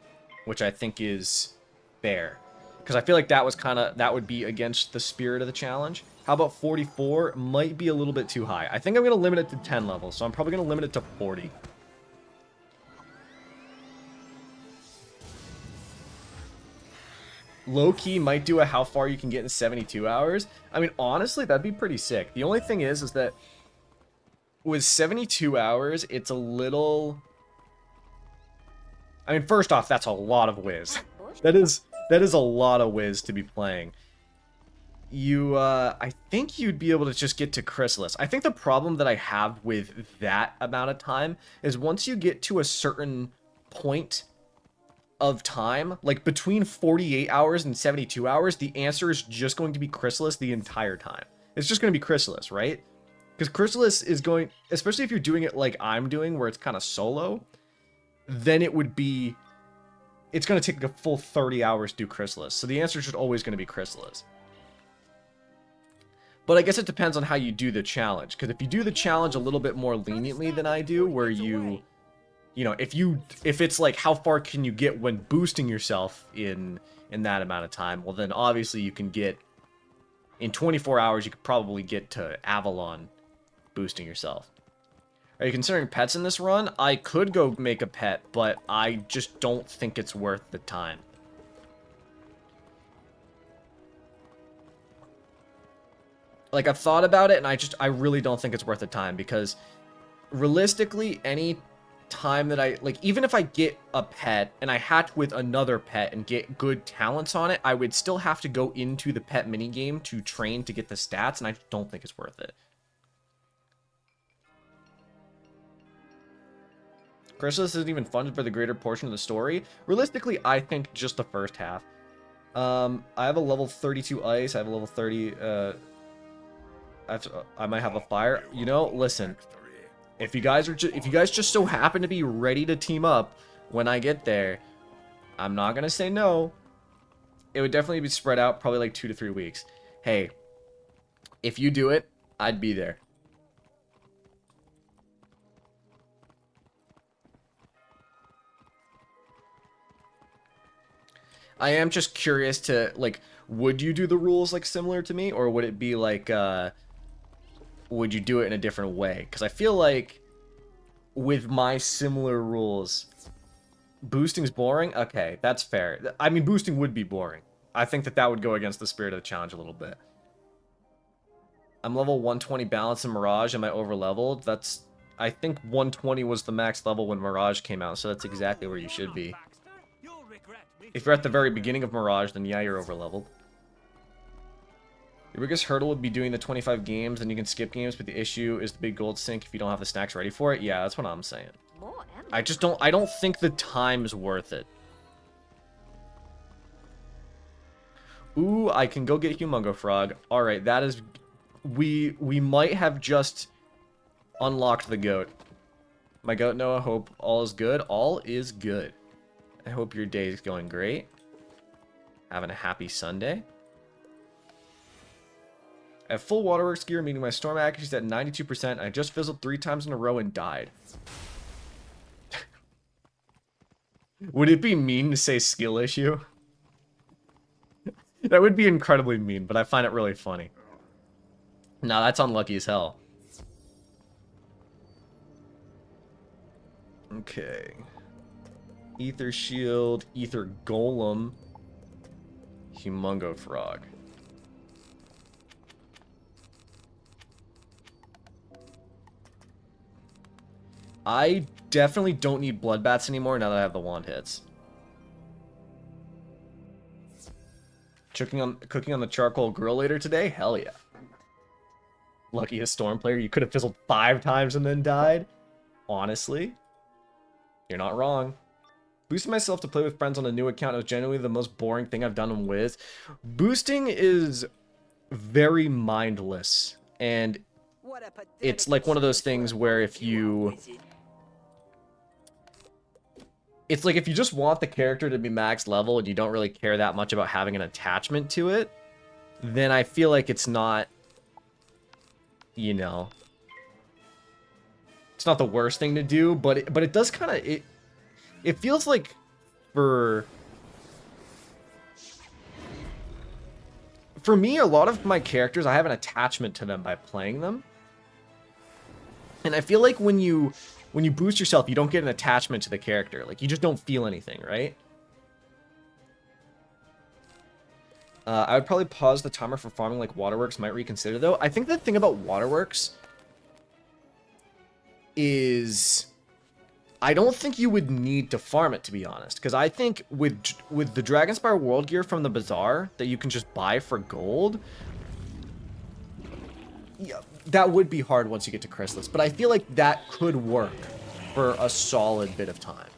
which I think is fair. Because I feel like that would be against the spirit of the challenge. How about 44? Might be a little bit too high. I think I'm going to limit it to 10 levels, so I'm probably going to limit it to 40. low-key might do a how far you can get in 72 hours. I mean, honestly, that'd be pretty sick. The only thing is that with 72 hours, it's a little... I mean, first off, that's a lot of Wiz. That is a lot of Wiz to be playing. You, I think you'd be able to just get to Chrysalis. I think the problem that I have with that amount of time is once you get to a certain point of time, like between 48 hours and 72 hours, the answer is just going to be Chrysalis the entire time. It's just going to be Chrysalis, right? Because Chrysalis is going, especially if you're doing it like I'm doing, where it's kind of solo, then it would be, it's going to take like a full 30 hours to do Chrysalis. So the answer is just always going to be Chrysalis. But I guess it depends on how you do the challenge. Because if you do the challenge a little bit more leniently than I do, where you know, if it's like how far can you get when boosting yourself in that amount of time, well then obviously you can get, in 24 hours you could probably get to Avalon boosting yourself. Are you considering pets in this run? I could go make a pet, but I just don't think it's worth the time. Like, I've thought about it, and I really don't think it's worth the time, because realistically, any time that I, like, even if I get a pet, and I hatch with another pet and get good talents on it, I would still have to go into the pet minigame to train to get the stats, and I just don't think it's worth it. Chrysalis isn't even funded for the greater portion of the story. Realistically, I think just the first half. I have a level 32 ice, I have a level 30, I might have a fire. You know, listen. If you guys just so happen to be ready to team up when I get there, I'm not gonna say no. It would definitely be spread out, probably like 2 to 3 weeks. Hey, if you do it, I'd be there. I am just curious to, like, would you do the rules like similar to me, or would it be like, would you do it in a different way? Because I feel like with my similar rules, boosting's boring. Okay, that's fair. I mean, boosting would be boring. I think that would go against the spirit of the challenge a little bit. I'm level 120 balance in Mirage. Am I over leveled? That's, I think 120 was the max level when Mirage came out, so that's exactly where you should be. If you're at the very beginning of Mirage, then yeah, you're over leveled. Your biggest hurdle would be doing the 25 games, and you can skip games, but the issue is the big gold sink if you don't have the snacks ready for it. Yeah, that's what I'm saying. I don't think the time's worth it. Ooh, I can go get Humungo Frog. Alright, that is... We might have just unlocked the goat. My goat Noah, hope all is good. All is good. I hope your day is going great. Having a happy Sunday. I have full waterworks gear, meaning my storm accuracy is at 92%. I just fizzled 3 times in a row and died. Would it be mean to say skill issue? That would be incredibly mean, but I find it really funny. Nah, that's unlucky as hell. Okay. Ether Shield, Ether Golem, Humungo Frog. I definitely don't need Bloodbats anymore now that I have the wand hits. Cooking on the charcoal grill later today? Hell yeah. Luckiest Storm player. You could have fizzled 5 times and then died. Honestly, you're not wrong. Boosting myself to play with friends on a new account is genuinely the most boring thing I've done on Wiz. Boosting is very mindless, and it's like one of those things where if you... It's like if you just want the character to be max level and you don't really care that much about having an attachment to it, then I feel like it's not, you know, it's not the worst thing to do, but it does kind of, it feels like for me, a lot of my characters, I have an attachment to them by playing them. And I feel like when you boost yourself, you don't get an attachment to the character. Like, you just don't feel anything, right? I would probably pause the timer for farming like Waterworks might reconsider, though. I think the thing about Waterworks is I don't think you would need to farm it, to be honest. Because I think with the Dragonspire World Gear from the Bazaar that you can just buy for gold, yeah, that would be hard once you get to Chrysalis. But I feel like that could work for a solid bit of time.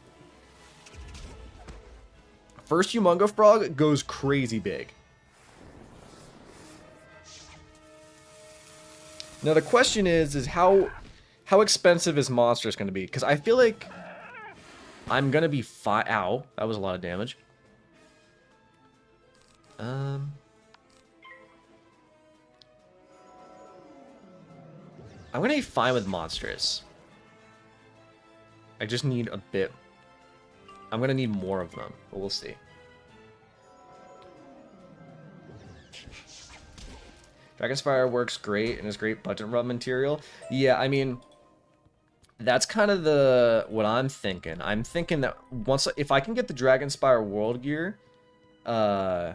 First Humongo Frog goes crazy big. Now the question is how expensive is monstrous going to be? Because I feel like I'm going to be fine. Ow, that was a lot of damage. I'm going to be fine with monstrous. I just need a bit. I'm going to need more of them, but we'll see. Dragonspire works great and is great budget rub material. Yeah, I mean, that's kind of what I'm thinking. I'm thinking that if I can get the Dragonspire World Gear, I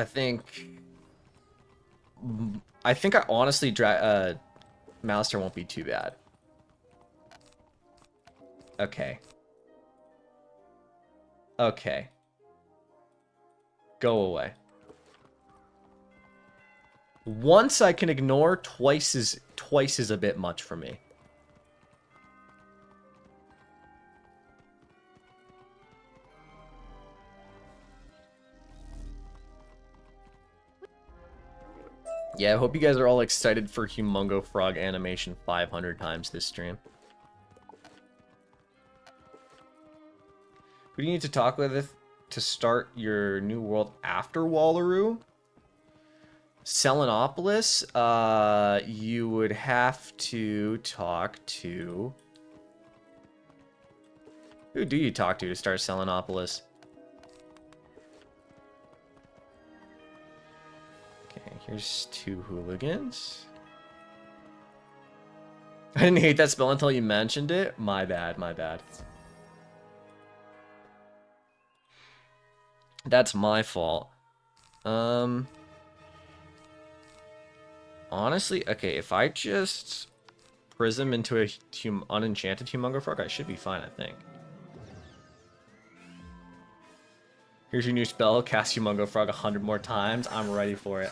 think I honestly Malister won't be too bad. Okay. Okay. Go away. Once I can ignore, twice is a bit much for me. Yeah, I hope you guys are all excited for Humongo Frog animation 500 times this stream. Who do you need to talk with to start your new world after Wallaroo? Selenopolis, you would have to talk to... Who do you talk to start Selenopolis? Okay, here's 2 hooligans. I didn't hate that spell until you mentioned it. My bad, my bad. That's my fault. Honestly, okay, if I just prism into a unenchanted Humongo Frog, I should be fine, I think. Here's your new spell, cast Humongo Frog 100 more times. I'm ready for it.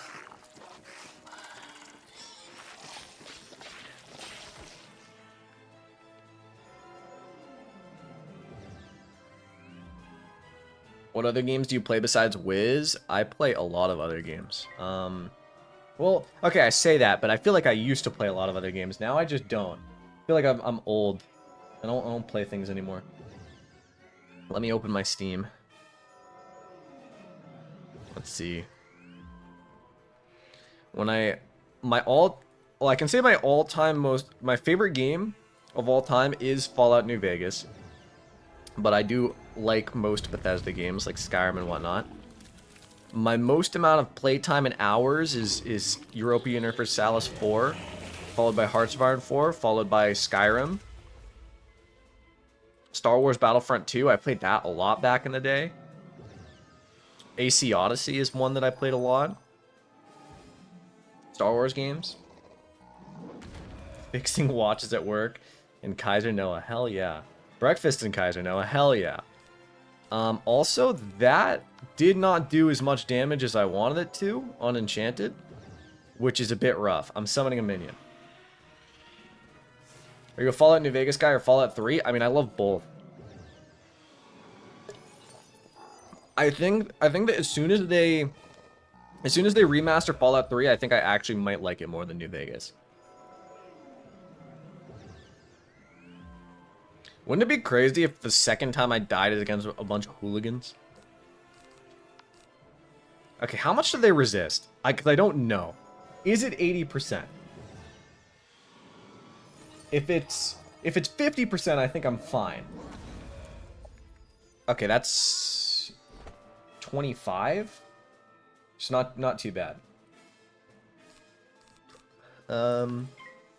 What other games do you play besides Wiz? I play a lot of other games. Well, okay, I say that, but I feel like I used to play a lot of other games. Now I just don't. I feel like I'm old. I don't play things anymore. Let me open my Steam. Let's see. I can say my favorite game of all time is Fallout New Vegas. But I do like most Bethesda games like Skyrim and whatnot. My most amount of playtime in hours is Europa Universalis 4, followed by Hearts of Iron 4, followed by Skyrim. Star Wars Battlefront 2, I played that a lot back in the day. AC Odyssey is one that I played a lot. Star Wars games. Fixing watches at work. And Kaiser Noah, hell yeah. Breakfast in Kaiser Noah, hell yeah. Also, that did not do as much damage as I wanted it to on Enchanted, which is a bit rough. I'm summoning a minion. Are you a Fallout New Vegas guy or Fallout 3? I mean, I love both. I think that as soon as they remaster Fallout 3, I think I actually might like it more than New Vegas. Wouldn't it be crazy if the second time I died is against a bunch of hooligans? Okay, how much do they resist? Because I don't know. Is it 80%? If it's 50%, I think I'm fine. Okay, that's 25. It's not too bad. Yeah,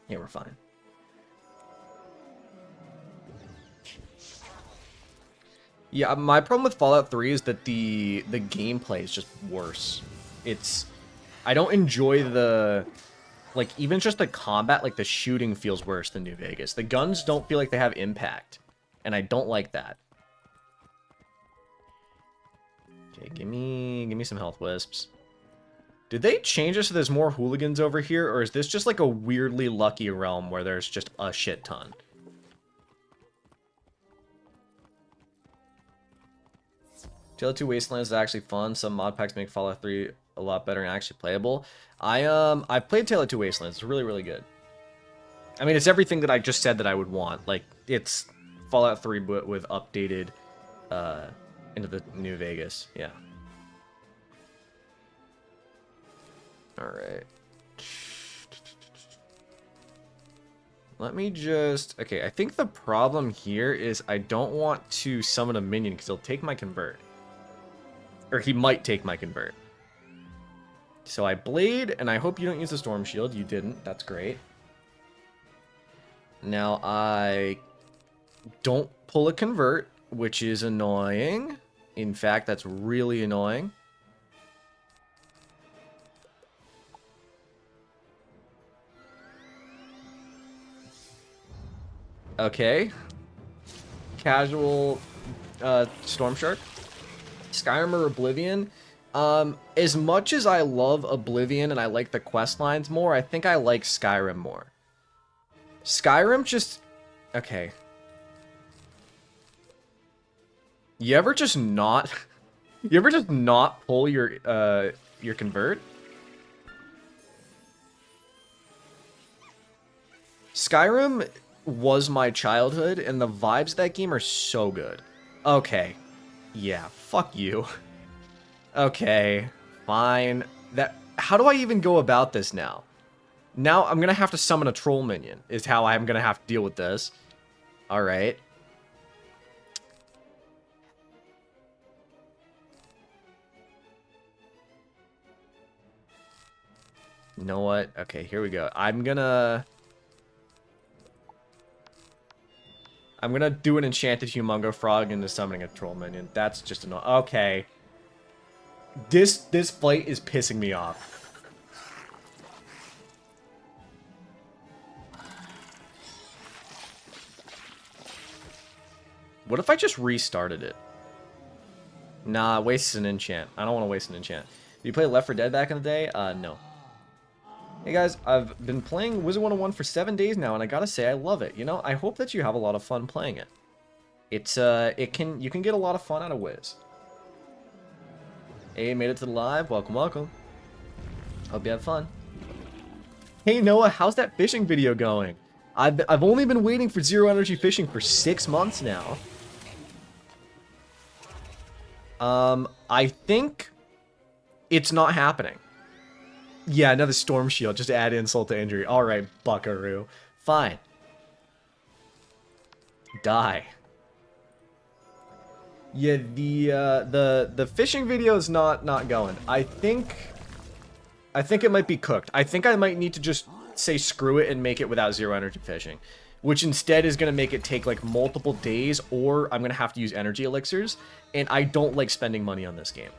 we're fine. Yeah, my problem with Fallout 3 is that the gameplay is just worse. I don't enjoy the, like, even just the combat, like the shooting feels worse than New Vegas. The guns don't feel like they have impact, and I don't like that. Okay, give me some health wisps. Did they change this so there's more hooligans over here, or is this just like a weirdly lucky realm where there's just a shit ton? Tale of Two Wastelands is actually fun. Some mod packs make Fallout 3 a lot better and actually playable. I played Tale of Two Wastelands. It's really, really good. I mean, it's everything that I just said that I would want. Like, it's Fallout 3 but with updated into the New Vegas. Yeah. Alright. Let me just... Okay, I think the problem here is I don't want to summon a minion because he'll take my convert. Or he might take my convert. So I blade, and I hope you don't use the storm shield. You didn't. That's great. Now I don't pull a convert, which is annoying. In fact, that's really annoying. Okay. Casual Storm Shark. Skyrim or Oblivion? As much as I love Oblivion and I like the quest lines more, I think I like Skyrim more. Skyrim just... Okay. You ever just not... You ever just not pull your convert? Skyrim was my childhood, and the vibes of that game are so good. Okay. Yeah, fuck you. Okay, fine. How do I even go about this now? Now I'm gonna have to summon a troll minion, is how I'm gonna have to deal with this. Alright. You know what? Okay, here we go. I'm gonna do an enchanted Humongo Frog into summoning a troll minion. That's just annoying. Okay. This fight is pissing me off. What if I just restarted it? Nah, wastes an enchant. I don't want to waste an enchant. Did you play Left 4 Dead back in the day? No. Hey guys, I've been playing Wizard101 for 7 days now, and I gotta say I love it. You know, I hope that you have a lot of fun playing it. You can get a lot of fun out of Wiz. Hey, made it to the live. Welcome, welcome. Hope you have fun. Hey Noah, how's that fishing video going? I've only been waiting for zero energy fishing for 6 months now. I think it's not happening. Yeah, another storm shield. Just add insult to injury. Alright, buckaroo. Fine. Die. Yeah, the fishing video is not going. I think it might be cooked. I think I might need to just say screw it and make it without zero energy fishing, which instead is going to make it take like multiple days, or I'm going to have to use energy elixirs, and I don't like spending money on this game.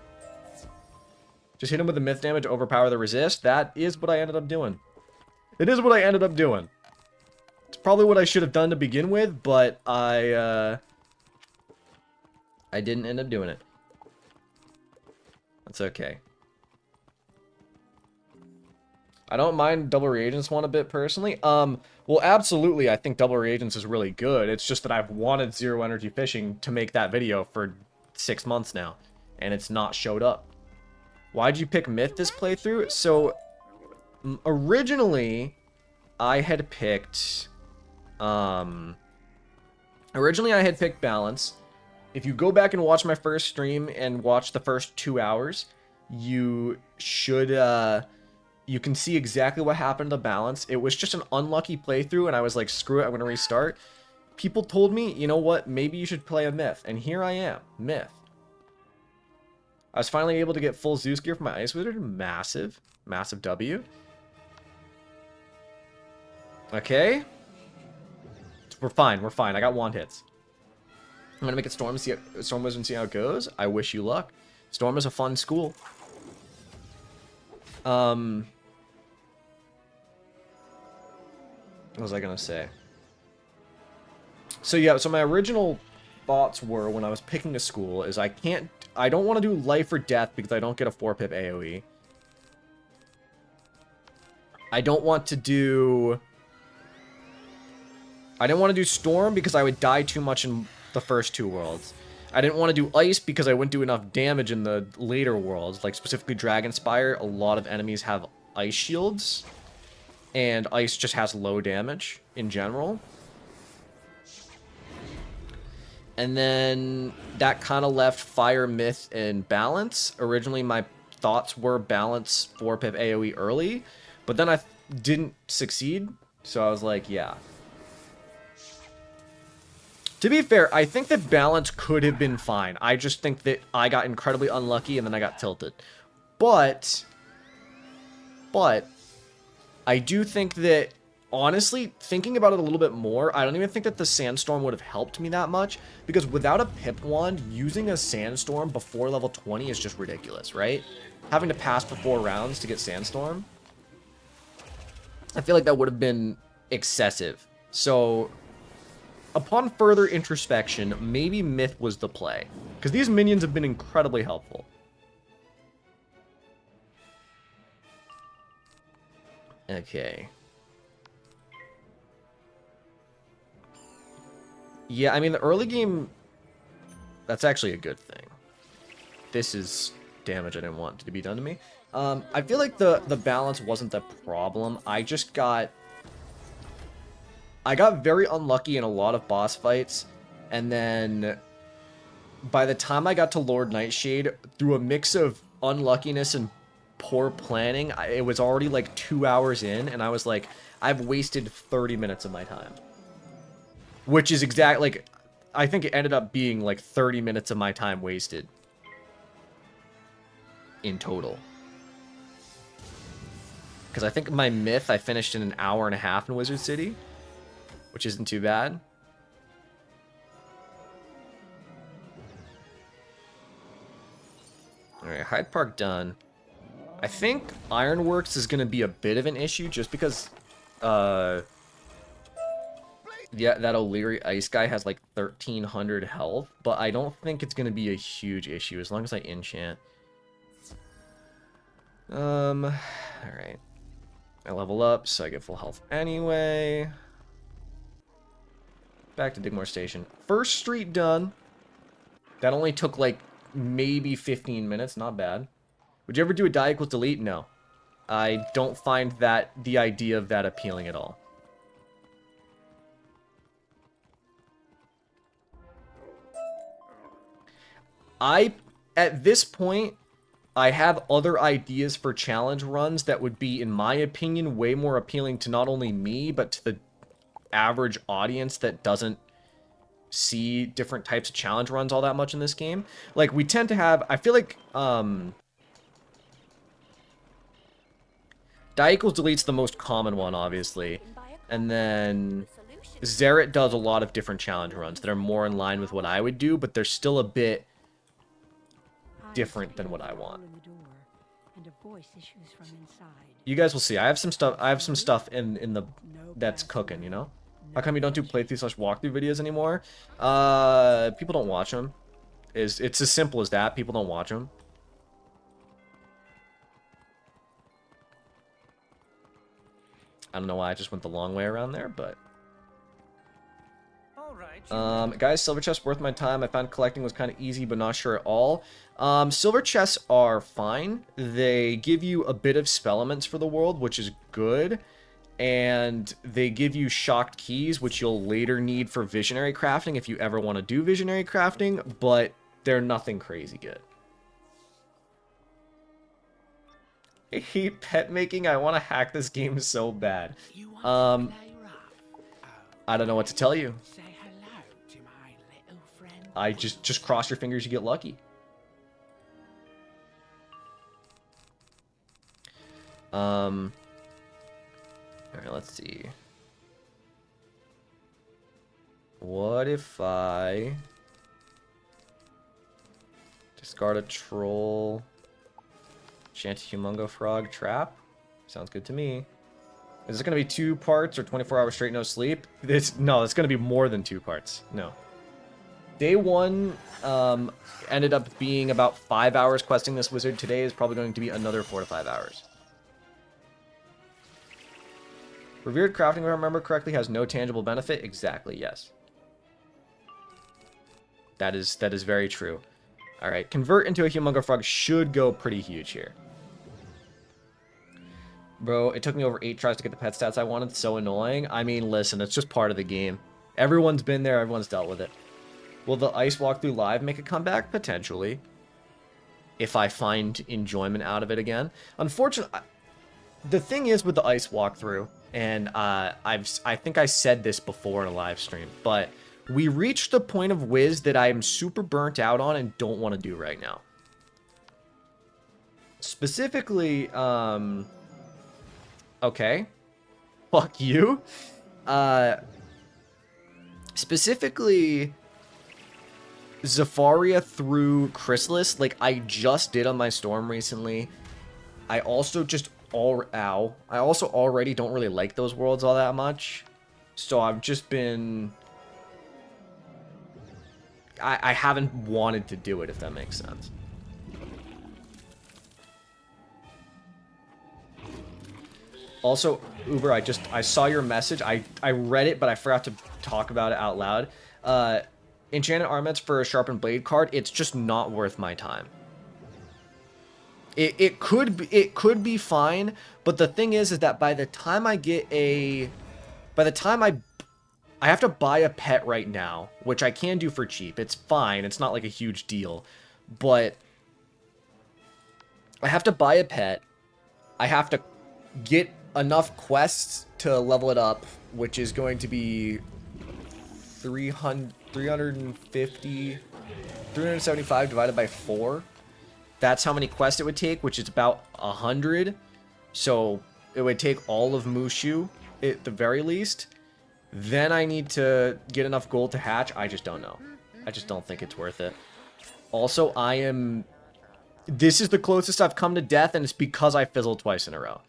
Just hit him with the myth damage to overpower the resist. That is what I ended up doing. It is what I ended up doing. It's probably what I should have done to begin with, but I didn't end up doing it. That's okay. I don't mind double reagents one a bit personally. Well, absolutely, I think double reagents is really good. It's just that I've wanted zero energy fishing to make that video for 6 months now, and it's not showed up. Why'd you pick Myth this playthrough? So, originally, I had picked, Balance. If you go back and watch my first stream and watch the first 2 hours, you should, you can see exactly what happened to Balance. It was just an unlucky playthrough, and I was like, screw it, I'm gonna restart. People told me, you know what, maybe you should play a Myth, and here I am, Myth. I was finally able to get full Zeus gear for my Ice Wizard. Massive. Massive W. Okay. We're fine. We're fine. I got wand hits. I'm gonna make it Storm, Storm Wizard and see how it goes. I wish you luck. Storm is a fun school. What was I gonna say? So yeah, so my original thoughts were when I was picking a school is I don't want to do life or death because I don't get a 4-pip AoE. I didn't want to do Storm because I would die too much in the first 2 worlds. I didn't want to do Ice because I wouldn't do enough damage in the later worlds, like specifically Dragonspire. A lot of enemies have Ice shields, and Ice just has low damage in general. And then that kind of left Fire, Myth, and Balance. Originally, my thoughts were Balance 4-pip AoE early, but then I didn't succeed, so I was like, yeah. To be fair, I think that Balance could have been fine. I just think that I got incredibly unlucky and then I got tilted. But I do think that, honestly, thinking about it a little bit more, I don't even think that the Sandstorm would have helped me that much. Because without a Pip Wand, using a Sandstorm before level 20 is just ridiculous, right? Having to pass for 4 rounds to get Sandstorm, I feel like that would have been excessive. So upon further introspection, maybe Myth was the play. Because these minions have been incredibly helpful. Okay. Yeah, I mean, the early game, that's actually a good thing. This is damage I didn't want to be done to me. I feel like the balance wasn't the problem. I got very unlucky in a lot of boss fights, and then by the time I got to Lord Nightshade, through a mix of unluckiness and poor planning, it was already like 2 hours in, and I was like, I've wasted 30 minutes of my time. Which is like, I think it ended up being like 30 minutes of my time wasted in total. Because I think my Myth I finished in an hour and a half in Wizard City, which isn't too bad. Alright, Hyde Park done. I think Ironworks is going to be a bit of an issue just because, yeah, that O'Leary Ice guy has like 1,300 health, but I don't think it's going to be a huge issue as long as I enchant. Alright. I level up, so I get full health anyway. Back to Digmore Station. First street done. That only took like maybe 15 minutes, not bad. Would you ever do a die equals delete? No. I don't find that the idea of that appealing at all. At this point, I have other ideas for challenge runs that would be, in my opinion, way more appealing to not only me, but to the average audience that doesn't see different types of challenge runs all that much in this game. Like, we tend to have, I feel like, die equals delete's the most common one, obviously. And then Zerit does a lot of different challenge runs that are more in line with what I would do, but they're still a bit different than what I want. You guys will see. I have some stuff in the that's cooking, you know? How come you don't do playthrough/walkthrough videos anymore? People don't watch them. It's as simple as that. People don't watch them. I don't know why I just went the long way around there, but guys, silver chests worth my time. I found collecting was kind of easy, but not sure at all. Silver chests are fine. They give you a bit of spell elements for the world, which is good. And they give you shocked keys, which you'll later need for visionary crafting if you ever want to do visionary crafting, but they're nothing crazy good. I hate pet making. I want to hack this game so bad. I don't know what to tell you. I just cross your fingers, you get lucky. Alright, let's see. What if I Discard a troll. Chant a humongo frog trap. Sounds good to me. Is this going to be 2 parts or 24 hours straight no sleep? No, it's going to be more than 2 parts. No. Day 1 ended up being about 5 hours questing this wizard. Today is probably going to be another 4 to 5 hours. Revered crafting, if I remember correctly, has no tangible benefit. Exactly, yes. That is very true. Alright, convert into a humongo frog should go pretty huge here. Bro, it took me over 8 tries to get the pet stats I wanted. So annoying. I mean, listen, it's just part of the game. Everyone's been there. Everyone's dealt with it. Will the ice walkthrough live make a comeback? Potentially. If I find enjoyment out of it again. Unfortunately, the thing is with the ice walkthrough, and I think I said this before in a live stream, but we reached the point of Wiz that I'm super burnt out on and don't want to do right now. Specifically, okay. Fuck you. Specifically, Zafaria through Chrysalis, like I just did on my Storm recently. I also just I also already don't really like those worlds all that much. So I've just been... I haven't wanted to do it, if that makes sense. Also, Uber, I saw your message. I read it, but I forgot to talk about it out loud. Enchanted Armaments for a Sharpened Blade card, it's just not worth my time. It could be fine, but the thing is that by the time I get a... By the time I have to buy a pet right now, which I can do for cheap. It's fine. It's not like a huge deal. But I have to buy a pet. I have to get enough quests to level it up, which is going to be 375 divided by 4. That's how many quests it would take, which is about 100. So it would take all of Mushu at the very least. Then I need to get enough gold to hatch. I just don't know. I just don't think it's worth it. Also, this is the closest I've come to death, and it's because I fizzled twice in a row.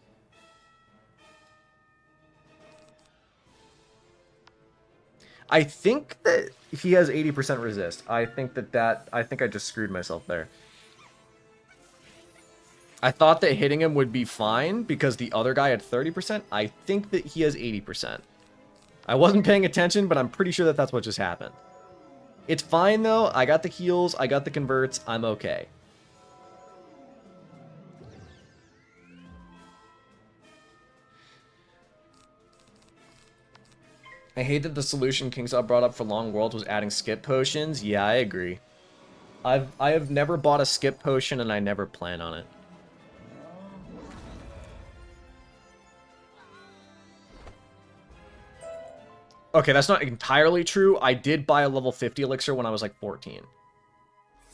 I think that he has 80% resist. I think I think I just screwed myself there. I thought that hitting him would be fine because the other guy had 30%. I think that he has 80%. I wasn't paying attention, but I'm pretty sure that that's what just happened. It's fine, though. I got the heals. I got the converts. I'm okay. I hate that the solution Kingsaw brought up for Long Worlds was adding skip potions. Yeah, I agree. I have never bought a skip potion, and I never plan on it. Okay, that's not entirely true. I did buy a level 50 elixir when I was like 14.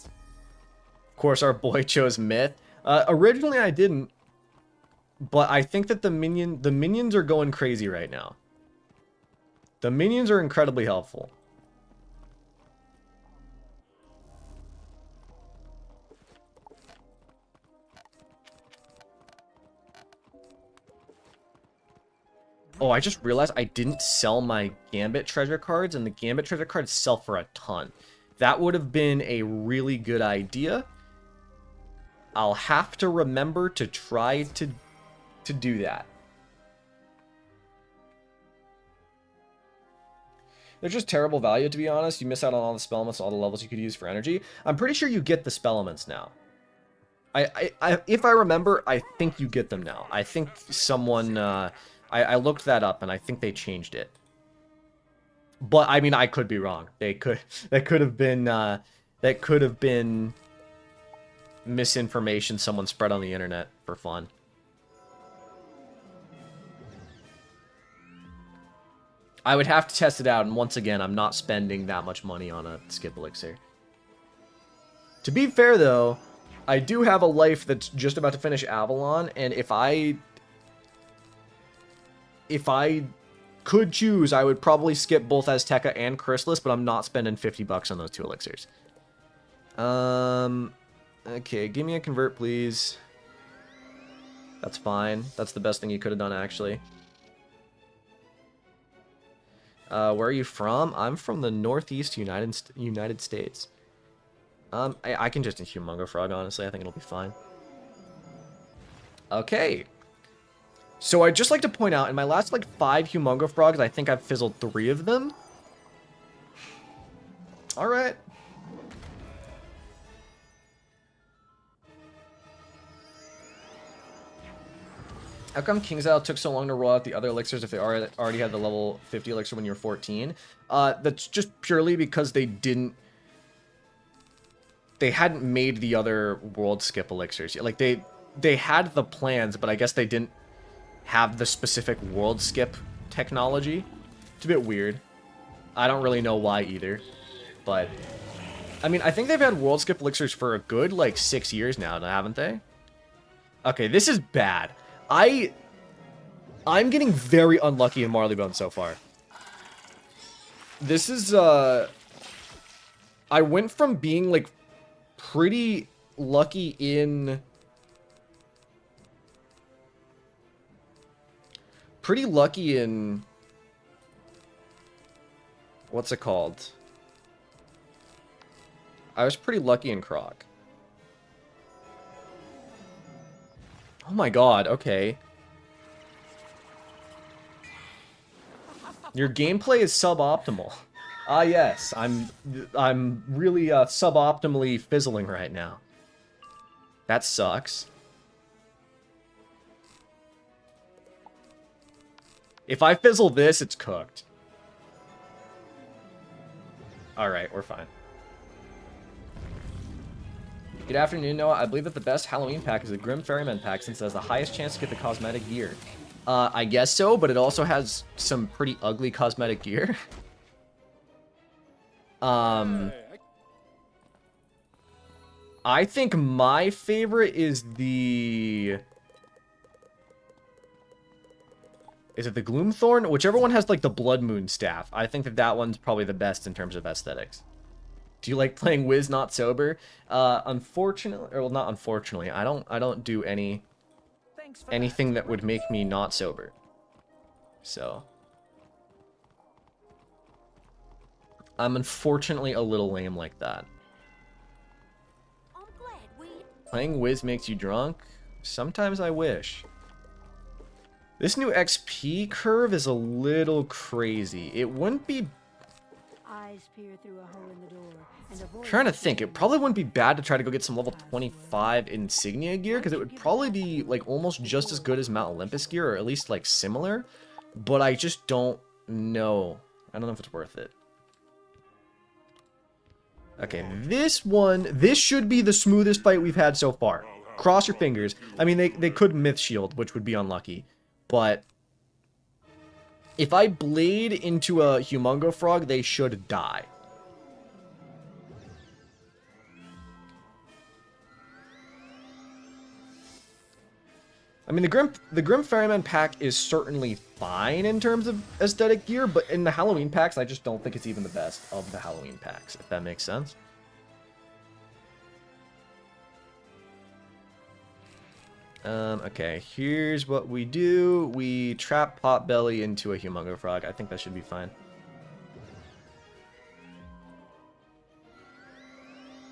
Of course, our boy chose Myth. Originally, I didn't. But I think that the minions are going crazy right now. The minions are incredibly helpful. Oh, I just realized I didn't sell my Gambit treasure cards, and the Gambit treasure cards sell for a ton. That would have been a really good idea. I'll have to remember to try to do that. They're just terrible value, to be honest. You miss out on all the spell elements, all the levels you could use for energy. I'm pretty sure you get the spell elements now. If I remember, I think you get them now. I think someone... I looked that up, and I think they changed it. But, I mean, I could be wrong. That could have been misinformation someone spread on the internet for fun. I would have to test it out, and once again, I'm not spending that much money on a skip elixir. To be fair, though, I do have a life that's just about to finish Avalon, and if I could choose, I would probably skip both Azteca and Chrysalis, but I'm not spending $50 on those 2 elixirs. Okay, give me a convert, please. That's fine. That's the best thing you could have done, actually. Where are you from? I'm from the Northeast United States. I can just Humongo Frog, honestly. I think it'll be fine. Okay. So I'd just like to point out, in my last, like, 5 Humongo Frogs, I think I've fizzled 3 of them. Alright. How come King's Isle took so long to roll out the other elixirs if they already had the level 50 elixir when you were 14? That's just purely because they hadn't made the other world skip elixirs yet. Like, they had the plans, but I guess they didn't have the specific world skip technology. It's a bit weird. I don't really know why either. But, I mean, I think they've had world skip elixirs for a good, like, 6 years now, haven't they? Okay, this is bad. I'm getting very unlucky in Marleybone so far. This is, I went from being, like, pretty lucky in... What's it called? I was pretty lucky in Croc. Oh my god, okay. Your gameplay is suboptimal. Ah, yes, I'm really suboptimally fizzling right now. That sucks. If I fizzle this, it's cooked. Alright, we're fine. Good afternoon, Noah. I believe that the best Halloween pack is the Grim Ferryman pack since it has the highest chance to get the cosmetic gear. I guess so, but it also has some pretty ugly cosmetic gear. I think my favorite is the... Is it the Gloomthorn? Whichever one has, like, the Blood Moon staff. I think that that one's probably the best in terms of aesthetics. Do you like playing Wiz not sober? Unfortunately, or well, not unfortunately, I don't do anything that would make me not sober. So I'm unfortunately a little lame like that. Playing Wiz makes you drunk? Sometimes I wish. This new XP curve is a little crazy. It wouldn't be... Eyes peer through a hole in the door, and a voice... I'm trying to think. It probably wouldn't be bad to try to go get some level 25 insignia gear, because it would probably be, like, almost just as good as Mount Olympus gear, or at least, like, similar. But I just don't know. I don't know if it's worth it. Okay, this should be the smoothest fight we've had so far. Cross your fingers. I mean, they could Myth Shield, which would be unlucky. But if I blade into a Humongo Frog, they should die. I mean, the Grim Ferryman pack is certainly fine in terms of aesthetic gear, but in the Halloween packs, I just don't think it's even the best of the Halloween packs, if that makes sense. Okay, here's what we do. We trap Potbelly into a Humongo Frog. I think that should be fine.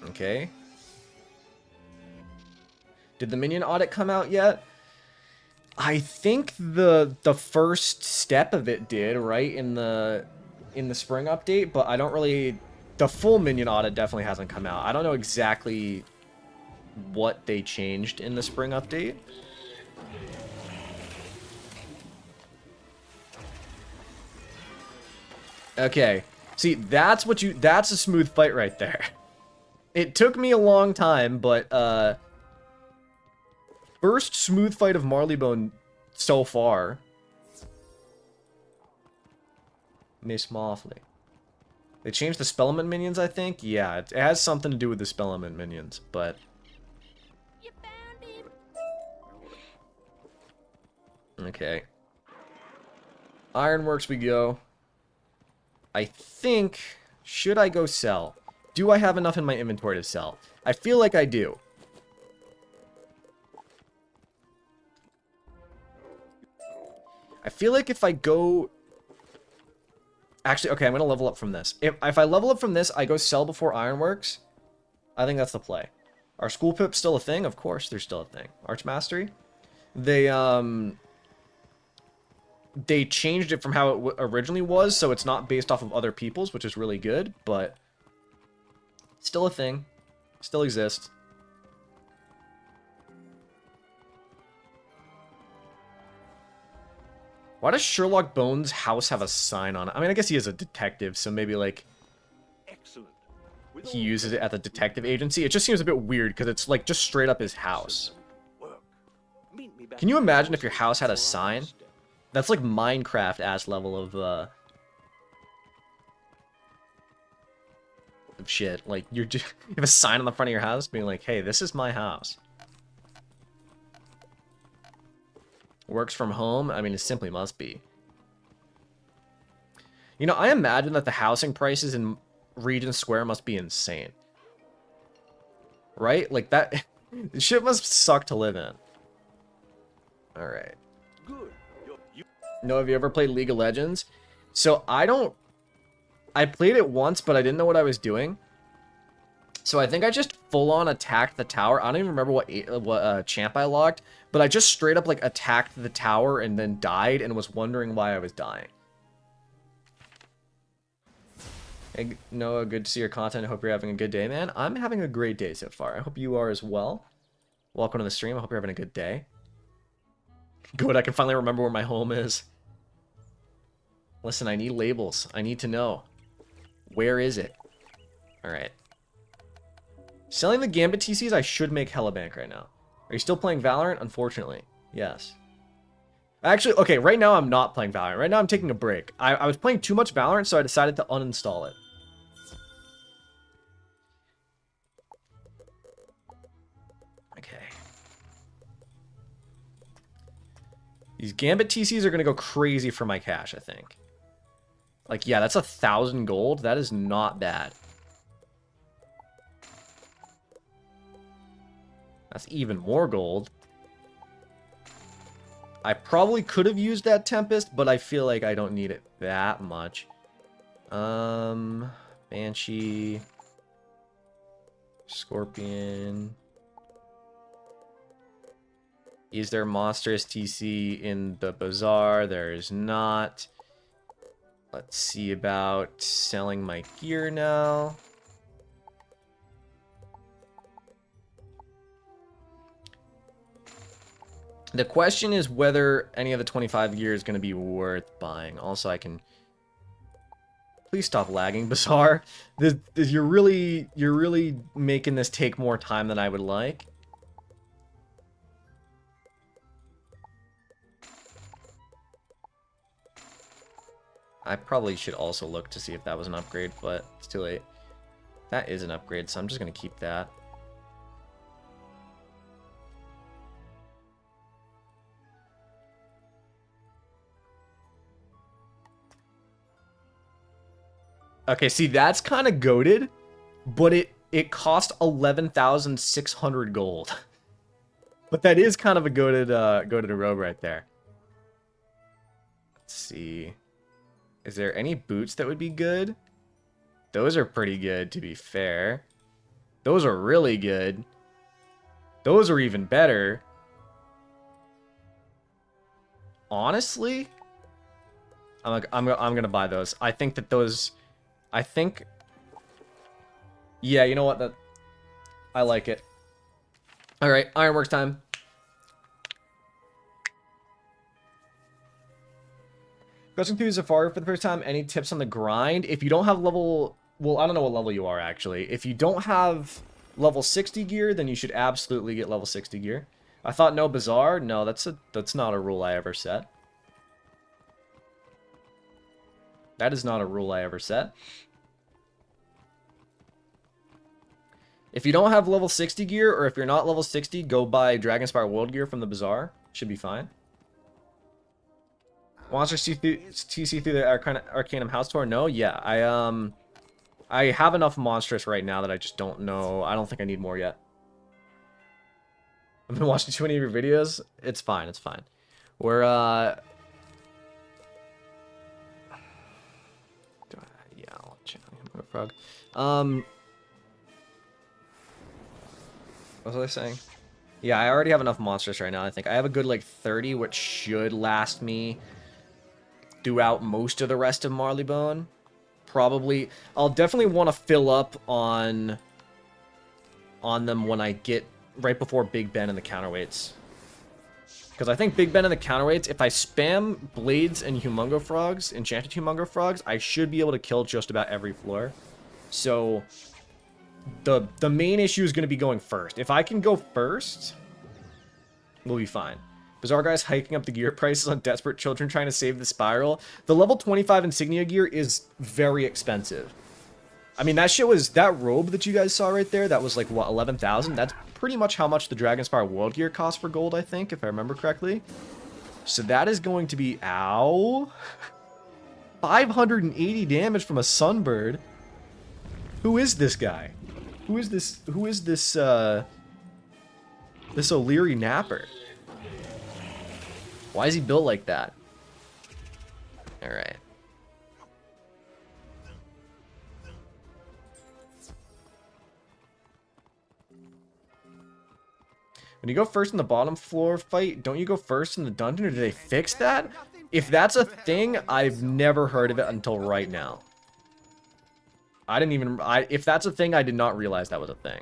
Okay. Did the Minion audit come out yet? I think the first step of it did, right, in the spring update, but I don't really... The full Minion audit definitely hasn't come out. I don't know exactly what they changed in the spring update. Okay. See, that's a smooth fight right there. It took me a long time, but first smooth fight of Marleybone so far. Miss Moffley. They changed the Spellman minions, I think? Yeah, it has something to do with the Spellman minions, but... You found him. Okay. Ironworks we go. I think... Should I go sell? Do I have enough in my inventory to sell? I feel like I do. I feel like if I go... Actually, okay, I'm going to level up from this. If I level up from this, I go sell before Ironworks. I think that's the play. Are school pips still a thing? Of course, they're still a thing. Arch Mastery? They changed it from how it originally was, so it's not based off of other people's, which is really good, but still a thing. Still exists. Why does Sherlock Bones' house have a sign on it? I mean, I guess he is a detective, so maybe, like, he uses it at the detective agency. It just seems a bit weird, because it's, like, just straight up his house. Can you imagine if your house had a sign? That's, like, Minecraft-ass level of shit. Like, you have a sign on the front of your house being like, hey, this is my house. Works from home? I mean, it simply must be. You know, I imagine that the housing prices in Regent Square must be insane. Right? Like, that... shit must suck to live in. Alright. No, have you ever played League of Legends? So, I played it once, but I didn't know what I was doing. So I think I just full-on attacked the tower. I don't even remember what champ I logged, but I just straight up, like, attacked the tower and then died and was wondering why I was dying. Hey, Noah, good to see your content. I hope you're having a good day, man. I'm having a great day so far. I hope you are as well. Welcome to the stream. I hope you're having a good day. Good, I can finally remember where my home is. Listen, I need labels. I need to know. Where is it? Alright. Selling the Gambit TCs, I should make hella bank right now. Are you still playing Valorant? Unfortunately. Yes. Actually, okay, right now I'm not playing Valorant. Right now I'm taking a break. I was playing too much Valorant, so I decided to uninstall it. Okay. These Gambit TCs are going to go crazy for my cash, I think. Like, yeah, that's 1,000 gold. That is not bad. That's even more gold. I probably could have used that Tempest, but I feel like I don't need it that much. Banshee. Scorpion. Is there monstrous TC in the Bazaar? There is not. Let's see about selling my gear now. The question is whether any of the 25 gear is going to be worth buying. Also, I can... Please stop lagging, Bazaar. You're really making this take more time than I would like. I probably should also look to see if that was an upgrade, but it's too late. That is an upgrade, so I'm just going to keep that. Okay, see, that's kind of goated, but it cost 11,600 gold. But that is kind of a goated robe right there. Let's see. Is there any boots that would be good? Those are pretty good, to be fair. Those are really good. Those are even better. Honestly, I'm gonna buy those. I think that those... Yeah, you know what? I like it. Alright, Ironworks time. Going through Safari for the first time, any tips on the grind? If you don't have level... Well, I don't know what level you are, actually. If you don't have level 60 gear, then you should absolutely get level 60 gear. I thought no Bazaar? No, that's not a rule I ever set. That is not a rule I ever set. If you don't have level 60 gear, or if you're not level 60, go buy Dragonspire World gear from the Bazaar. Should be fine. Monsters TC through the Arcanum House Tour? No? Yeah. I have enough Monstrous right now that I just don't know. I don't think I need more yet. I've been watching too many of your videos. It's fine. It's fine. We're frog. What was I saying? Yeah, I already have enough monsters right now, I think. I have a good, like, 30, which should last me throughout most of the rest of Marleybone. Probably. I'll definitely want to fill up on them when I get right before Big Ben and the counterweights. Because I think Big Ben and the counterweights, if I spam Blades and Humongo Frogs, Enchanted Humongo Frogs, I should be able to kill just about every floor. So, the main issue is going to be going first. If I can go first, we'll be fine. Bazaar guys hiking up the gear prices on desperate children trying to save the spiral. The level 25 insignia gear is very expensive. I mean, that shit was, that robe that you guys saw right there, that was like, what, 11,000? That's pretty much how much the Dragonspire World Gear costs for gold, I think, if I remember correctly. So that is going to be, ow, 580 damage from a Sunbird. Who is this guy? Who is this, this O'Leary Napper? Why is he built like that? Alright. When you go first in the bottom floor fight, don't you go first in the dungeon, or did they fix that? If that's a thing, I've never heard of it until right now. I didn't even... if that's a thing, I did not realize that was a thing.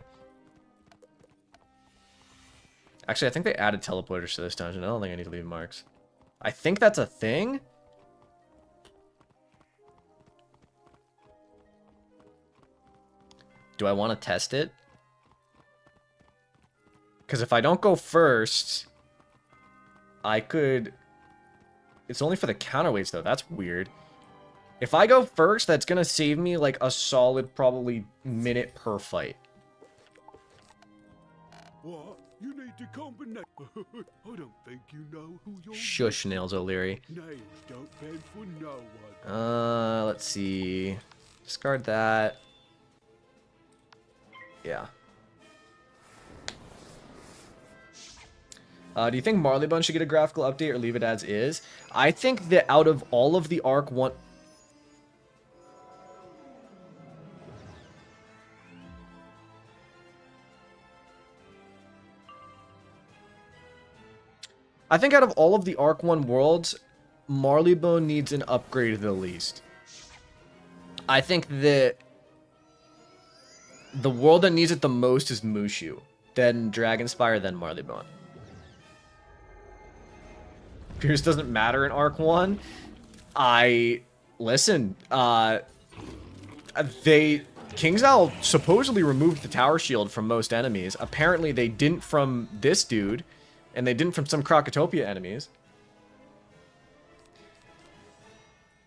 Actually, I think they added teleporters to this dungeon. I don't think I need to leave marks. I think that's a thing? Do I want to test it? Because if I don't go first, I could... It's only for the counterweights, though. That's weird. If I go first, that's going to save me, like, a solid, probably, minute per fight. What? You need to combine. I don't think you know who you're... Shush, Nails O'Leary. Nails don't bend for no one. Let's see. Discard that. Yeah. Do you think Marleybone should get a graphical update or leave it as is? I think that out of all of the Arc 1... I think out of all of the Arc 1 worlds, Marleybone needs an upgrade at the least. I think that the world that needs it the most is Mushu, then Dragonspire, then Marleybone. Pierce doesn't matter in Arc 1. Listen, King's Owl supposedly removed the tower shield from most enemies. Apparently they didn't from this dude, and they didn't from some Crocotopia enemies.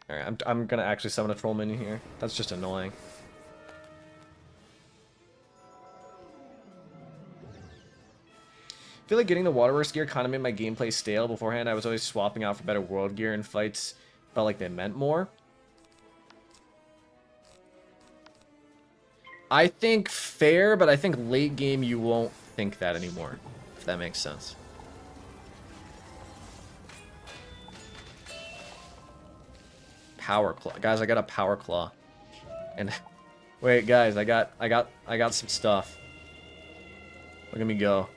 Alright, I'm gonna actually summon a troll minion here. That's just annoying. I feel like getting the Waterworks gear kind of made my gameplay stale. Beforehand, I was always swapping out for better world gear, and fights felt like they meant more. I think fair, but I think late game you won't think that anymore, if that makes sense. Power Claw. Guys, I got a Power Claw. And wait, guys, I got some stuff. Look at me go.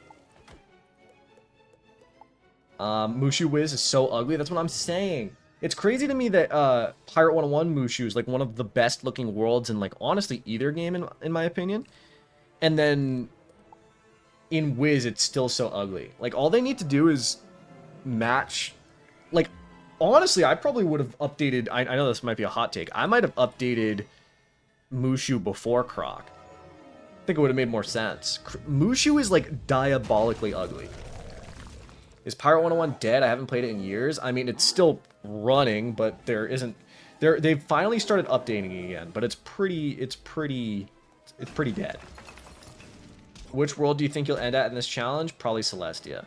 Mushu Wiz is so ugly. That's what I'm saying. It's crazy to me that Pirate 101 Mushu is like one of the best looking worlds in like honestly either game in my opinion. And then in Wiz it's still so ugly. Like all they need to do is match. Like honestly, I probably would have updated. I know this might be a hot take. I might have updated Mushu before Croc. I think it would have made more sense. Mushu is like diabolically ugly. Is Pirate 101 dead? I haven't played it in years. I mean, it's still running, but there isn't... They've finally started updating it again, but it's pretty dead. Which world do you think you'll end at in this challenge? Probably Celestia.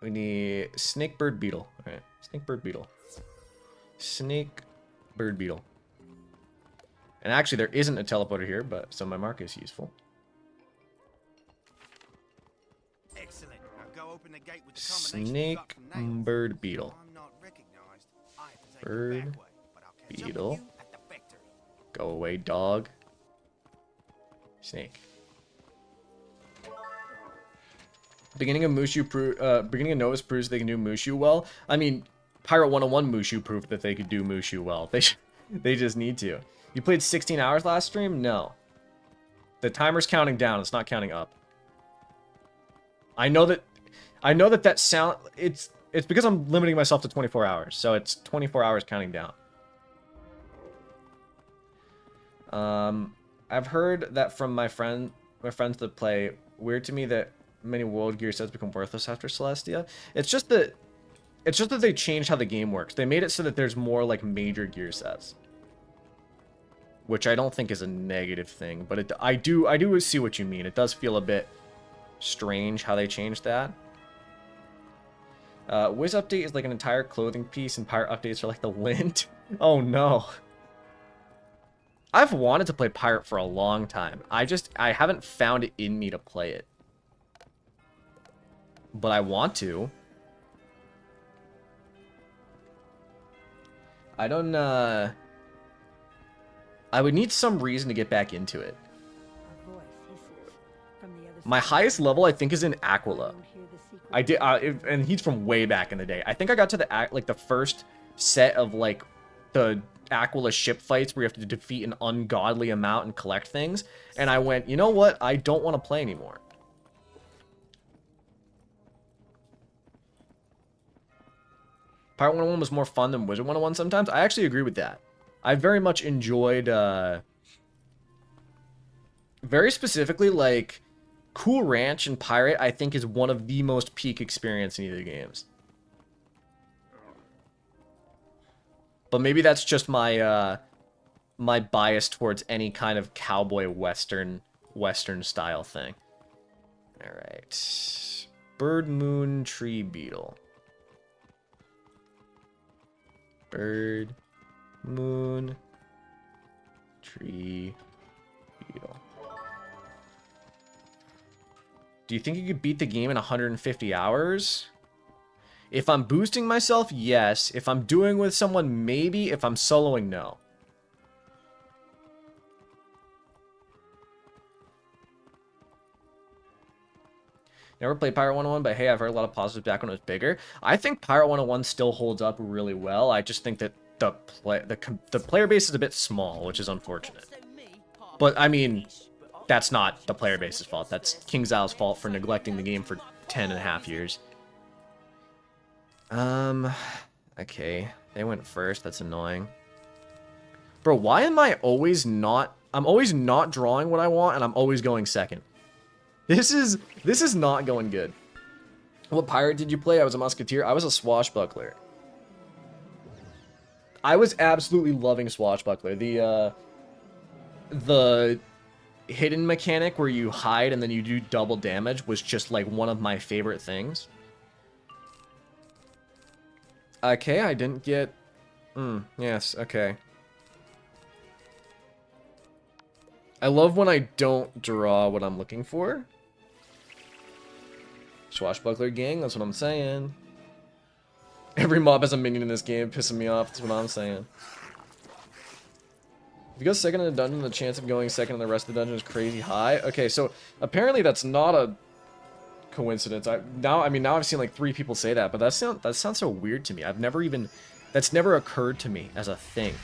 We need Snake Bird Beetle. Alright, Snake Bird Beetle. Snake Bird Beetle. And actually, there isn't a teleporter here, but so my mark is useful. Excellent. Now go open the gate with the Snake Bird Beetle. I'm not recognized. Bird. Beetle. Go away, dog. Snake. Beginning of Novus proves they can do Mushu well. I mean, Pirate 101 Mushu proved that they could do Mushu well. They just need to. You played 16 hours last stream? No. The timer's counting down. It's not counting up. I know that sound. It's because I'm limiting myself to 24 hours. So it's 24 hours counting down. I've heard that from my friends that play. Weird to me that many world gear sets become worthless after Celestia. It's just that they changed how the game works. They made it so that there's more like major gear sets, which I don't think is a negative thing, but I do see what you mean. It does feel a bit strange how they changed that. Wiz update is like an entire clothing piece, and Pirate updates are like the lint. Oh no. I've wanted to play Pirate for a long time. I haven't found it in me to play it. But I want to. I don't, I would need some reason to get back into it. My highest level, I think, is in Aquila. And he's from way back in the day. I think I got to the first set of, like, the Aquila ship fights where you have to defeat an ungodly amount and collect things. And I went, you know what? I don't want to play anymore. Pirate 101 was more fun than Wizard 101 sometimes. I actually agree with that. I very much enjoyed, very specifically, like, Cool Ranch and Pirate, I think, is one of the most peak experience in either games. But maybe that's just my, my bias towards any kind of cowboy western style thing. Alright. Bird, Moon, Tree, Beetle. Bird, Moon, Tree, Beetle. Do you think you could beat the game in 150 hours? If I'm boosting myself, yes. If I'm doing with someone, maybe. If I'm soloing, no. Never played Pirate 101, but hey, I've heard a lot of positives back when it was bigger. I think Pirate 101 still holds up really well. I just think that the player base is a bit small, which is unfortunate. But, I mean, that's not the player base's fault. That's King Zal's fault for neglecting the game for 10.5 years. Okay. They went first. That's annoying. Bro, why am I always not... I'm always not drawing what I want, and I'm always going second. This is not going good. What pirate did you play? I was a musketeer. I was a swashbuckler. I was absolutely loving swashbuckler. The hidden mechanic where you hide and then you do double damage was just like one of my favorite things. Okay, I didn't get... yes, okay. I love when I don't draw what I'm looking for. Swashbuckler gang, that's what I'm saying. Every mob has a minion in this game, pissing me off, that's what I'm saying. If you go second in a dungeon, the chance of going second in the rest of the dungeon is crazy high. Okay, so apparently that's not a coincidence. Now I've seen like 3 people say that, but that sounds so weird to me. That's never occurred to me as a thing.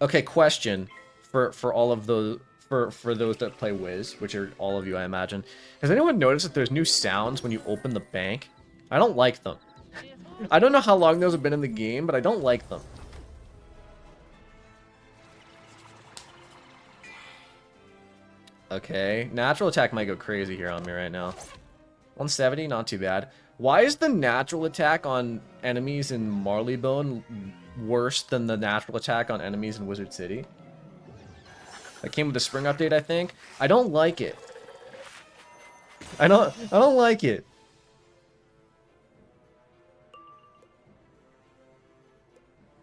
Okay, question for all of those for those that play Wiz, which are all of you, I imagine. Has anyone noticed that there's new sounds when you open the bank? I don't like them. I don't know how long those have been in the game, but I don't like them. Okay, natural attack might go crazy here on me right now. 170, not too bad. Why is the natural attack on enemies in Marleybone worse than the natural attack on enemies in Wizard City? That came with the spring update, I think. I don't like it. I don't like it.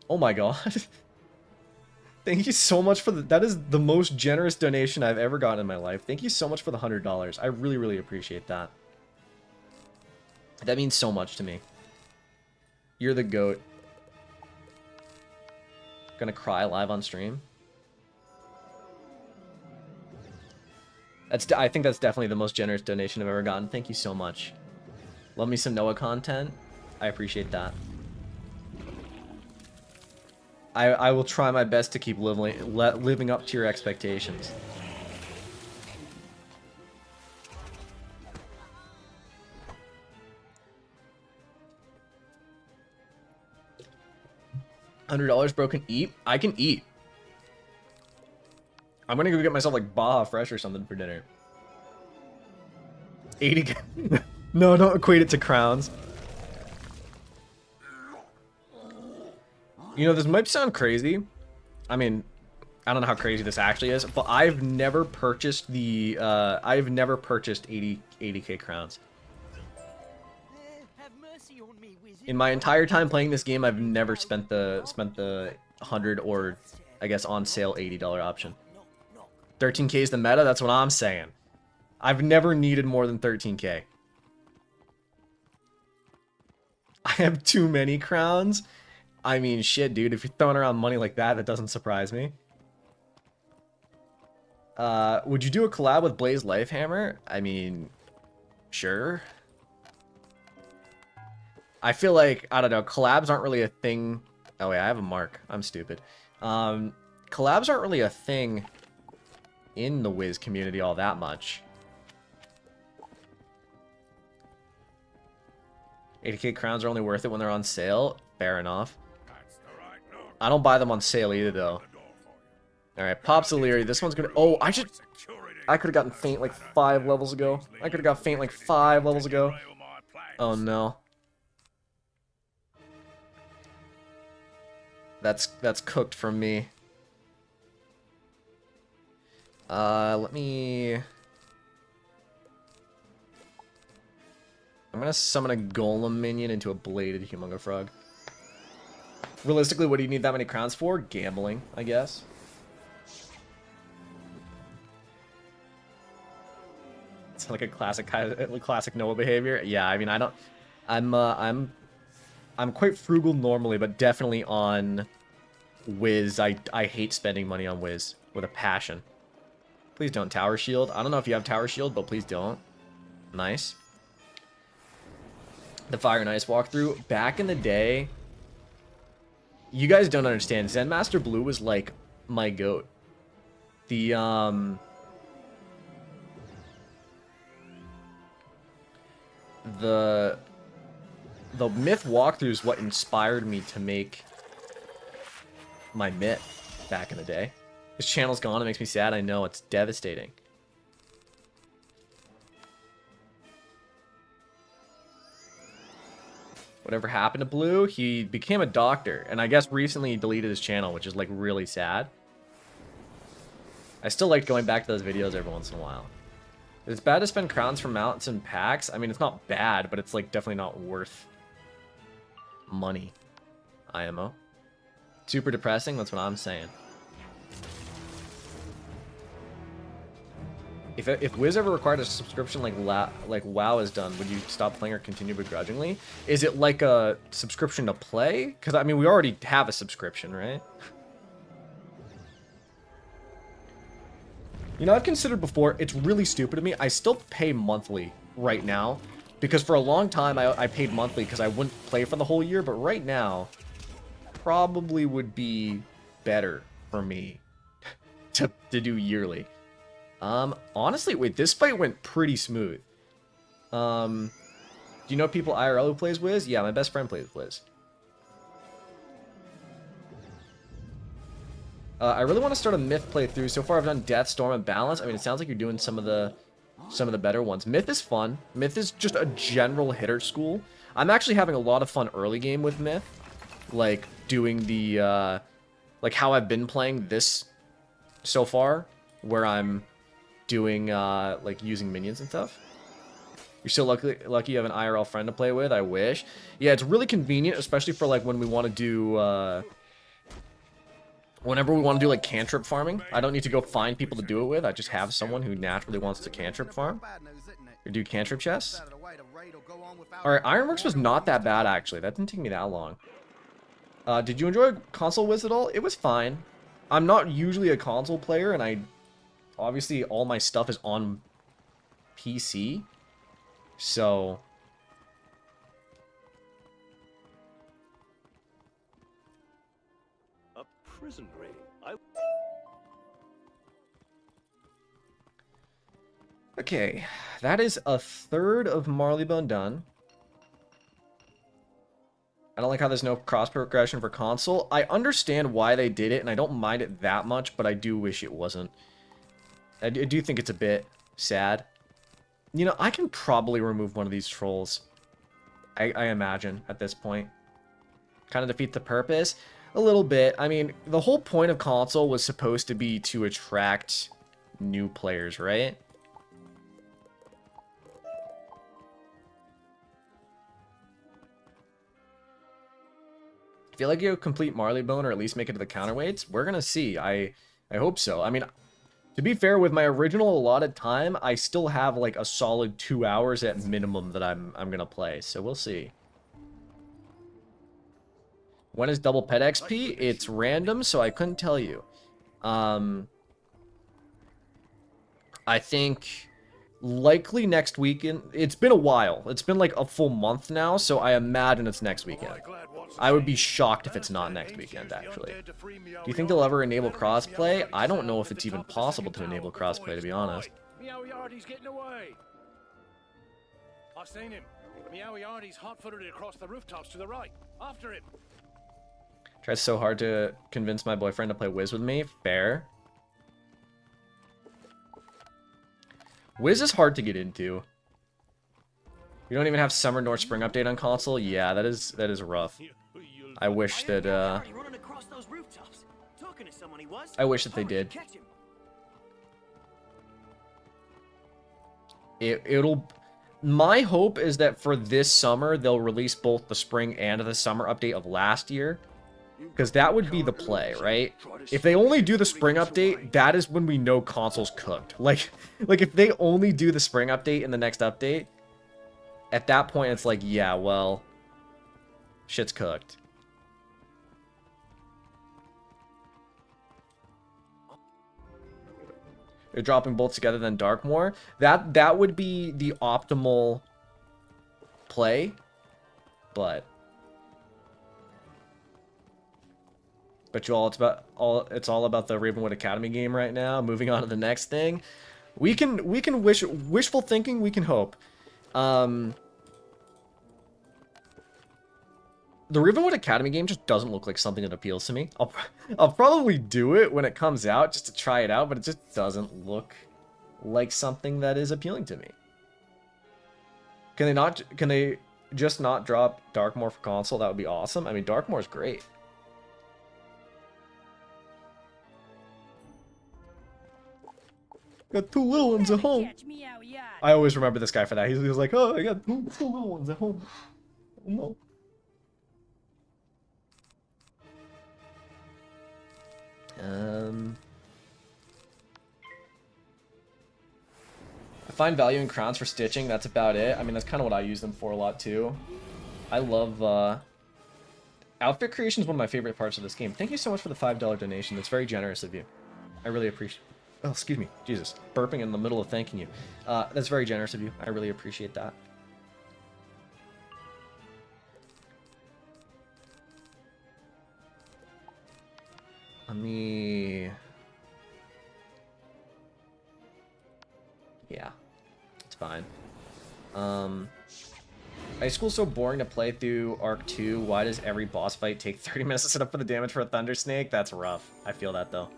Oh my god. Thank you so much for that is the most generous donation I've ever gotten in my life. Thank you so much for the $100. I really, really appreciate that. That means so much to me. You're the GOAT. Gonna cry live on stream. I think that's definitely the most generous donation I've ever gotten. Thank you so much. Love me some Noah content. I appreciate that. I will try my best to keep living up to your expectations. $100 bro can eat? I can eat. I'm gonna go get myself like Baja Fresh or something for dinner. 80. No, don't equate it to crowns. You know, this might sound crazy. I mean, I don't know how crazy this actually is, but I've never purchased the I've never purchased 80k crowns. In my entire time playing this game, I've never spent the 100 or I guess on sale $80 option. 13k is the meta, that's what I'm saying. I've never needed more than 13k. I have too many crowns. I mean, shit, dude. If you're throwing around money like that, that doesn't surprise me. Would you do a collab with Blaze Lifehammer? I mean, sure. I feel like, I don't know, collabs aren't really a thing. Oh, wait, I have a mark. I'm stupid. Collabs aren't really a thing in the Wiz community all that much. 80k crowns are only worth it when they're on sale. Fair enough. I don't buy them on sale either, though. Alright, Pops O'Leary. This one's gonna... Oh, I could have gotten faint like 5 levels ago. I could have got faint like 5 levels ago. Oh, no. That's cooked from me. Let me... I'm gonna summon a Golem minion into a bladed Humungo Frog. Realistically, what do you need that many crowns for? Gambling, I guess. It's like a classic Noah behavior. Yeah, I mean, I don't... I'm quite frugal normally, but definitely on Wiz. I hate spending money on Wiz with a passion. Please don't Tower Shield. I don't know if you have Tower Shield, but please don't. Nice. The Fire and Ice walkthrough. Back in the day, you guys don't understand. Zen Master Blue was like my goat. The myth walkthrough is what inspired me to make my myth back in the day. This channel's gone. It makes me sad. I know. It's devastating. Whatever happened to Blue? He became a doctor. And I guess recently he deleted his channel, which is like really sad. I still like going back to those videos every once in a while. It's bad to spend crowns for mounts and packs. I mean, it's not bad, but it's like definitely not worth money. IMO. Super depressing, that's what I'm saying. If Wiz ever required a subscription like WoW has done, would you stop playing or continue begrudgingly? Is it like a subscription to play? Because, I mean, we already have a subscription, right? You know, I've considered before, it's really stupid to me. I still pay monthly right now. Because for a long time, I paid monthly because I wouldn't play for the whole year. But right now, probably would be better for me to do yearly. Honestly, wait, this fight went pretty smooth. Do you know people IRL who plays Wiz? Yeah, my best friend plays Wiz. I really want to start a Myth playthrough. So far, I've done Death, Storm, and Balance. I mean, it sounds like you're doing some of the better ones. Myth is fun. Myth is just a general hitter school. I'm actually having a lot of fun early game with Myth. Like, doing the, like, how I've been playing this so far. Where I'm doing, like, using minions and stuff. You're so lucky you have an IRL friend to play with. I wish. Yeah, it's really convenient, especially for, like, when we want to do, whenever we want to do, like, cantrip farming. I don't need to go find people to do it with. I just have someone who naturally wants to cantrip farm. Or do cantrip chests. Alright, Ironworks was not that bad, actually. That didn't take me that long. Did you enjoy Console Wiz at all? It was fine. I'm not usually a console player, and obviously all my stuff is on PC. So... A prison raid. Okay, that is a third of Marleybone done. I don't like how there's no cross progression for console. I understand why they did it, and I don't mind it that much, but I do wish it wasn't. I do think it's a bit sad. You know, I can probably remove one of these trolls. I imagine, at this point. Kind of defeat the purpose. A little bit. I mean, the whole point of console was supposed to be to attract new players, right? Feel like you'll complete Marleybone or at least make it to the counterweights? We're gonna see. I hope so. I mean, to be fair, with my original allotted time, I still have like a solid 2 hours at minimum that I'm gonna play. So we'll see. When is double pet XP? It's random, so I couldn't tell you. I think likely next weekend. It's been a while. It's been like a full month now, so I imagine it's next weekend. I would be shocked if it's not next weekend, actually. Do you think they'll ever enable crossplay? I don't know if it's even possible to enable crossplay, to be honest. Meowie Artie's getting away. I've seen him. Meowie Artie's hot-footed across the rooftops to the right. After him. Tried so hard to convince my boyfriend to play Wiz with me. Fair. Wiz is hard to get into. You don't even have summer nor spring update on console? Yeah, that is rough. I wish that I wish that they did. My hope is that for this summer they'll release both the spring and the summer update of last year. Because that would be the play, right? If they only do the spring update, that is when we know console's cooked. Like if they only do the spring update in the next update, at that point it's like, yeah, well, shit's cooked. They're dropping both together then Darkmoor. That would be the optimal play, but Joel, it's all about the Ravenwood Academy game right now. Moving on to the next thing. We can wishful thinking, we can hope. The Ravenwood Academy game just doesn't look like something that appeals to me. I'll probably do it when it comes out just to try it out, but it just doesn't look like something that is appealing to me. Can they just not drop Darkmoor for console? That would be awesome. I mean, Darkmoor is great. Got two little ones at home. I always remember this guy for that. He was like, oh, I got two little ones at home. Oh, no. I find value in crowns for stitching. That's about it. I mean, that's kind of what I use them for a lot, too. I love, outfit creation is one of my favorite parts of this game. Thank you so much for the $5 donation. That's very generous of you. I really appreciate it. Oh, excuse me. Jesus. Burping in the middle of thanking you. That's very generous of you. I really appreciate that. Let me... Yeah. It's fine. High school's so boring to play through Arc 2. Why does every boss fight take 30 minutes to set up for the damage for a Thunder Snake? That's rough. I feel that, though.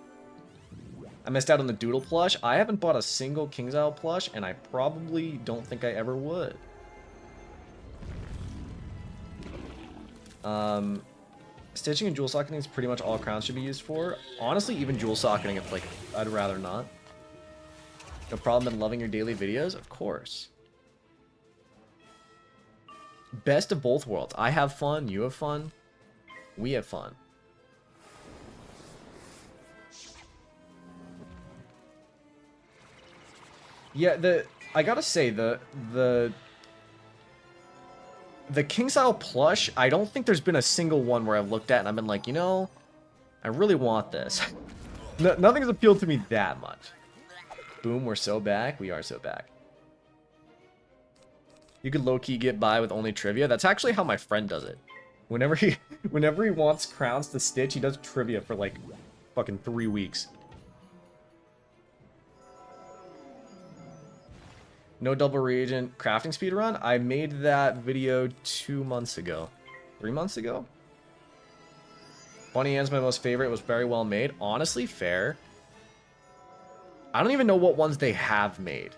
I missed out on the Doodle plush. I haven't bought a single King's Isle plush, and I probably don't think I ever would. Stitching and jewel socketing is pretty much all crowns should be used for. Honestly, even jewel socketing, it's like, I'd rather not. No problem in loving your daily videos? Of course. Best of both worlds. I have fun, you have fun, we have fun. Yeah, I gotta say, the the king style plush, I don't think there's been a single one where I've looked at and I've been like, you know, I really want this. Nothing's appealed to me that much. Boom, we're so back. We are so back. You could low-key get by with only trivia. That's actually how my friend does it. Whenever he wants crowns to stitch, he does trivia for like fucking 3 weeks. No double reagent crafting speed run. I made that video 2 months ago. 3 months ago? Bunny Ann's my most favorite. It was very well made. Honestly, fair. I don't even know what ones they have made.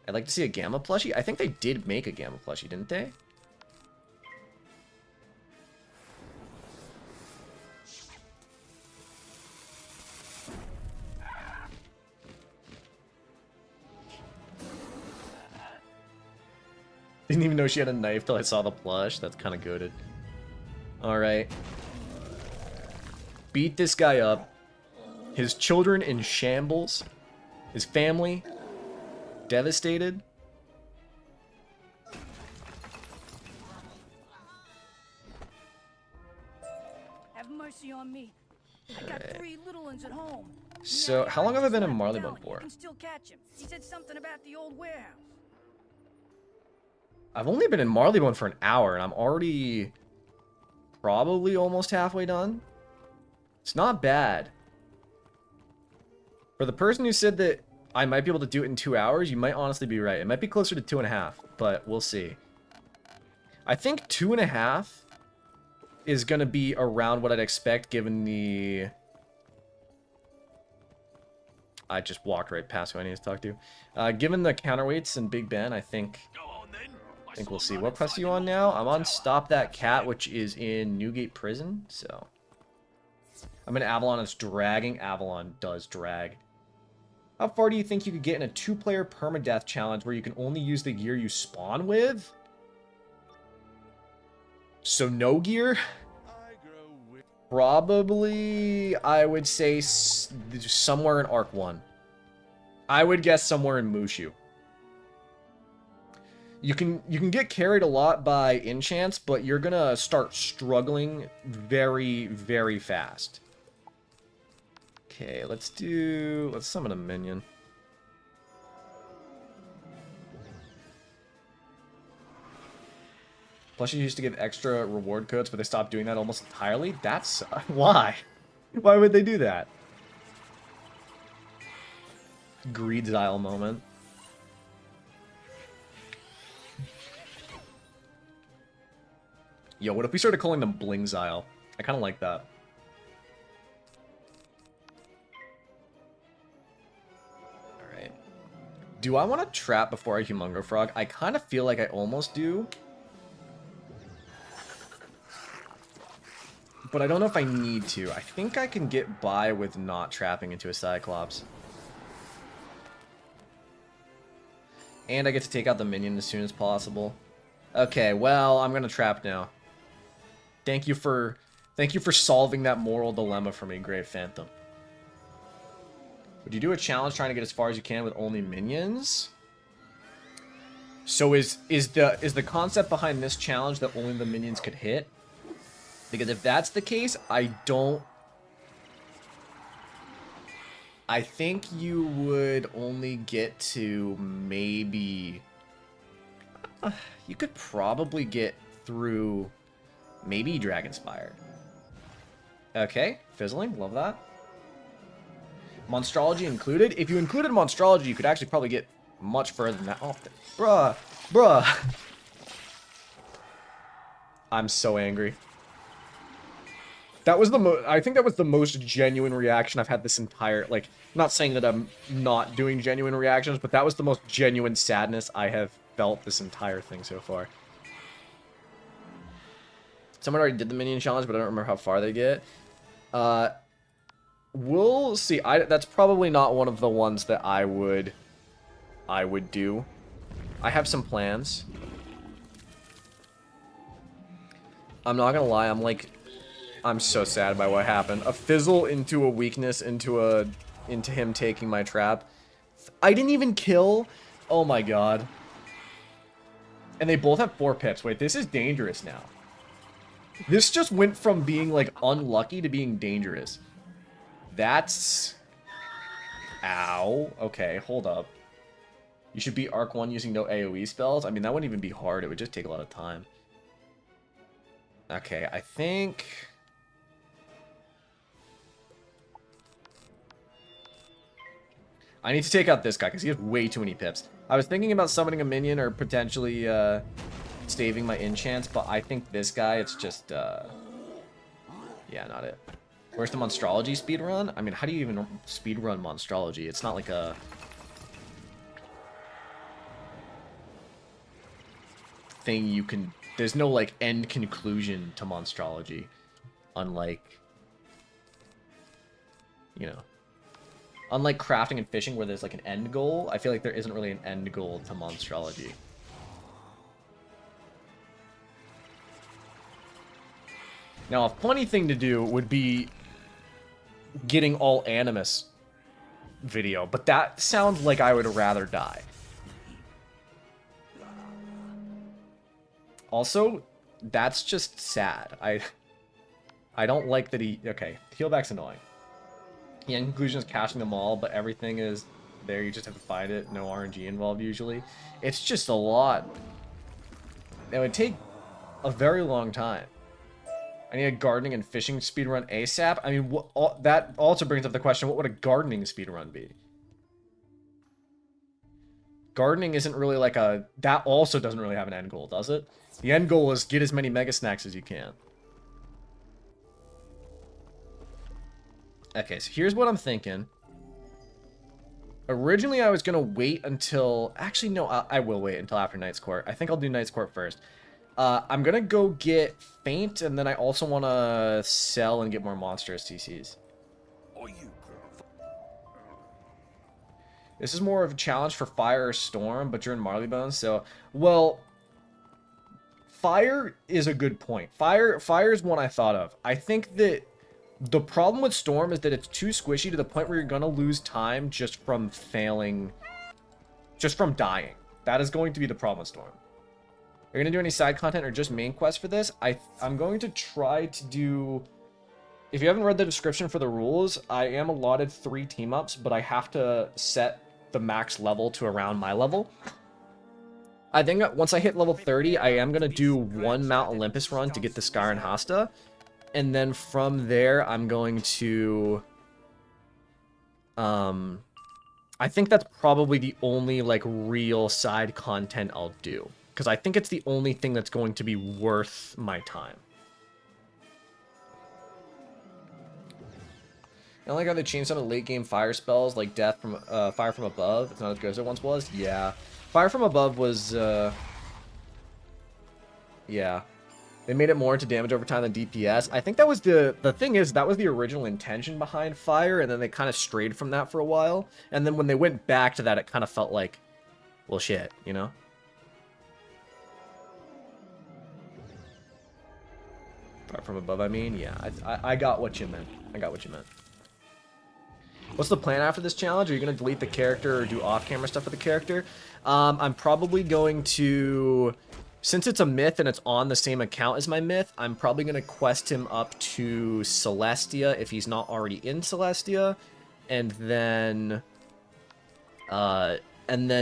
I'd like to see a Gamma plushie. I think they did make a Gamma plushie, didn't they? Didn't even know she had a knife till I saw the plush. That's kind of goated. Alright. Beat this guy up. His children in shambles. His family devastated. Have mercy on me. I got 3 little ones at home. So, how long have I been in Marleybone for? You can still catch him. He said something about the old warehouse. I've only been in Marleybone for an hour, and I'm already probably almost halfway done. It's not bad. For the person who said that I might be able to do it in 2 hours, you might honestly be right. It might be closer to 2.5, but we'll see. I think 2.5 is going to be around what I'd expect given the... I just walked right past who I need to talk to. Given the counterweights and Big Ben, I think we'll see. What quest are you on now? I'm on Stop That Cat, which is in Newgate Prison, so... I'm in Avalon. It's dragging. Avalon does drag. How far do you think you could get in a 2-player permadeath challenge where you can only use the gear you spawn with? So no gear? Probably, I would say somewhere in Arc 1. I would guess somewhere in Mushu. You can get carried a lot by enchants, but you're gonna start struggling very, very fast. Okay, let's summon a minion. Plushies used to give extra reward codes, but they stopped doing that almost entirely. That's why. Why would they do that? Greed style moment. Yo, what if we started calling them Bling Xyle? I kind of like that. Alright. Do I want to trap before I Humungo Frog? I kind of feel like I almost do. But I don't know if I need to. I think I can get by with not trapping into a Cyclops. And I get to take out the minion as soon as possible. Okay, well, I'm gonna trap now. Thank you for solving that moral dilemma for me, Grave Phantom. Would you do a challenge trying to get as far as you can with only minions? So is the concept behind this challenge that only the minions could hit? Because if that's the case, I think you would only get to maybe... you could probably get through maybe Dragonspire. Okay, fizzling, love that. Monstrology included? If you included Monstrology, you could actually probably get much further than that. Oh, bruh. I'm so angry. That was I think that was the most genuine reaction I've had this entire, like, I'm not saying that I'm not doing genuine reactions, but that was the most genuine sadness I have felt this entire thing so far. Someone already did the minion challenge, but I don't remember how far they get. We'll see. That's probably not one of the ones that I would do. I have some plans. I'm not gonna lie, I'm so sad by what happened. A fizzle into a weakness into him taking my trap. I didn't even kill Oh my god. And they both have 4 pips. Wait, this is dangerous now. This just went from being, like, unlucky to being dangerous. That's... Ow. Okay, hold up. You should beat Arc 1 using no AoE spells? I mean, that wouldn't even be hard. It would just take a lot of time. Okay, I think... I need to take out this guy, because he has way too many pips. I was thinking about summoning a minion or potentially staving my enchants, but I think this guy, it's just... Yeah, not it. Where's the Monstrology speedrun? I mean, how do you even speedrun Monstrology? It's not like a... thing you can... There's no, like, end conclusion to Monstrology. Unlike... You know... Unlike crafting and fishing where there's, like, an end goal, I feel like there isn't really an end goal to Monstrology. Now, a funny thing to do would be getting all Animus video, but that sounds like I would rather die. Also, that's just sad. I don't like that he... Okay, healback's annoying. The end conclusion is cashing them all, but everything is there. You just have to find it. No RNG involved usually. It's just a lot. It would take a very long time. I need a gardening and fishing speedrun ASAP. I mean, that also brings up the question, what would a gardening speedrun be? Gardening isn't really like a... That also doesn't really have an end goal, does it? The end goal is get as many mega snacks as you can. Okay, so here's what I'm thinking. Originally, I was going to wait until... Actually, no, I will wait until after Knight's Court. I think I'll do Knight's Court first. I'm going to go get Faint, and then I also want to sell and get more monstrous CCs. This is more of a challenge for Fire or Storm, but you're in Marleybone, so... Well, Fire is a good point. Fire is one I thought of. I think that the problem with Storm is that it's too squishy to the point where you're going to lose time just from failing... Just from dying. That is going to be the problem with Storm. You're going to do any side content or just main quest for this? I'm going to try to do... If you haven't read the description for the rules, I am allotted 3 team-ups, but I have to set the max level to around my level. I think once I hit level 30, I am going to do 1 Mount Olympus run to get the Skyr and Hasta. And then from there, I'm going to... I think that's probably the only, like, real side content I'll do. Because I think it's the only thing that's going to be worth my time. I like how they changed some of the late game fire spells, like Death from Fire from Above. It's not as good as it once was. Yeah, Fire from Above was. Yeah, they made it more into damage over time than DPS. I think that was the thing is that was the original intention behind Fire, and then they kind of strayed from that for a while. And then when they went back to that, it kind of felt like, well, shit, you know. Fire from Above, I mean, yeah, I got what you meant. I got what you meant. What's the plan after this challenge? Are you going to delete the character or do off-camera stuff with the character? I'm probably going to... Since it's a myth and it's on the same account as my myth, I'm probably going to quest him up to Celestia if he's not already in Celestia. And then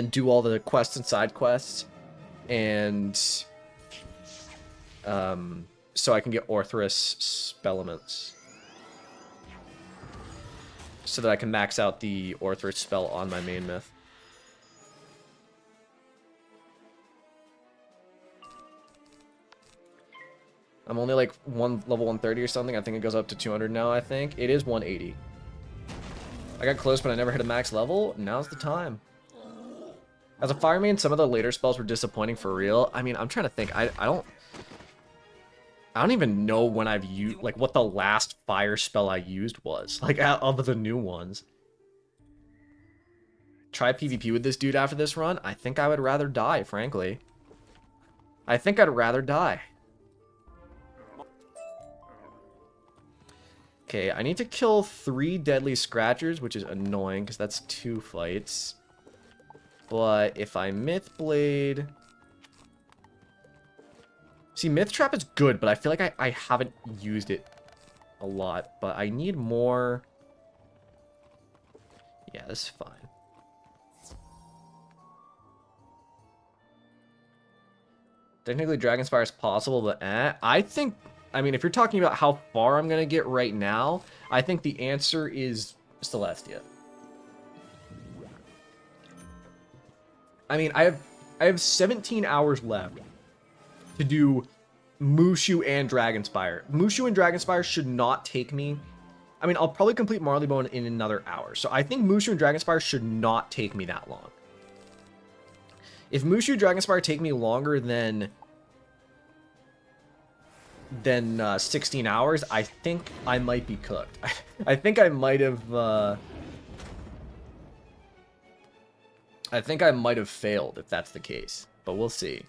do all the quests and side quests. And... so I can get Orthrus Spellaments. So that I can max out the Orthrus spell on my main myth. I'm only like level 130 or something. I think it goes up to 200 now, I think. It is 180. I got close, but I never hit a max level. Now's the time. As a fire main, some of the later spells were disappointing for real. I mean, I'm trying to think. I don't even know when I've used, like, what the last fire spell I used was. Like, out of the new ones. Try PvP with this dude after this run? I think I would rather die, frankly. I think I'd rather die. Okay, I need to kill 3 deadly scratchers, which is annoying, because that's 2 fights. But if I Myth Blade... See, Myth Trap is good, but I feel like I haven't used it a lot. But I need more... Yeah, this is fine. Technically, Dragonspire is possible, but I think... I mean, if you're talking about how far I'm going to get right now, I think the answer is Celestia. I mean, I have 17 hours left to do Mushu and Dragonspire. Mushu and Dragonspire should not take me... I mean, I'll probably complete Marleybone in another hour. So I think Mushu and Dragonspire should not take me that long. If Mushu and Dragonspire take me longer than 16 hours, I think I might be cooked. I think I might have... I think I might have failed if that's the case, but we'll see.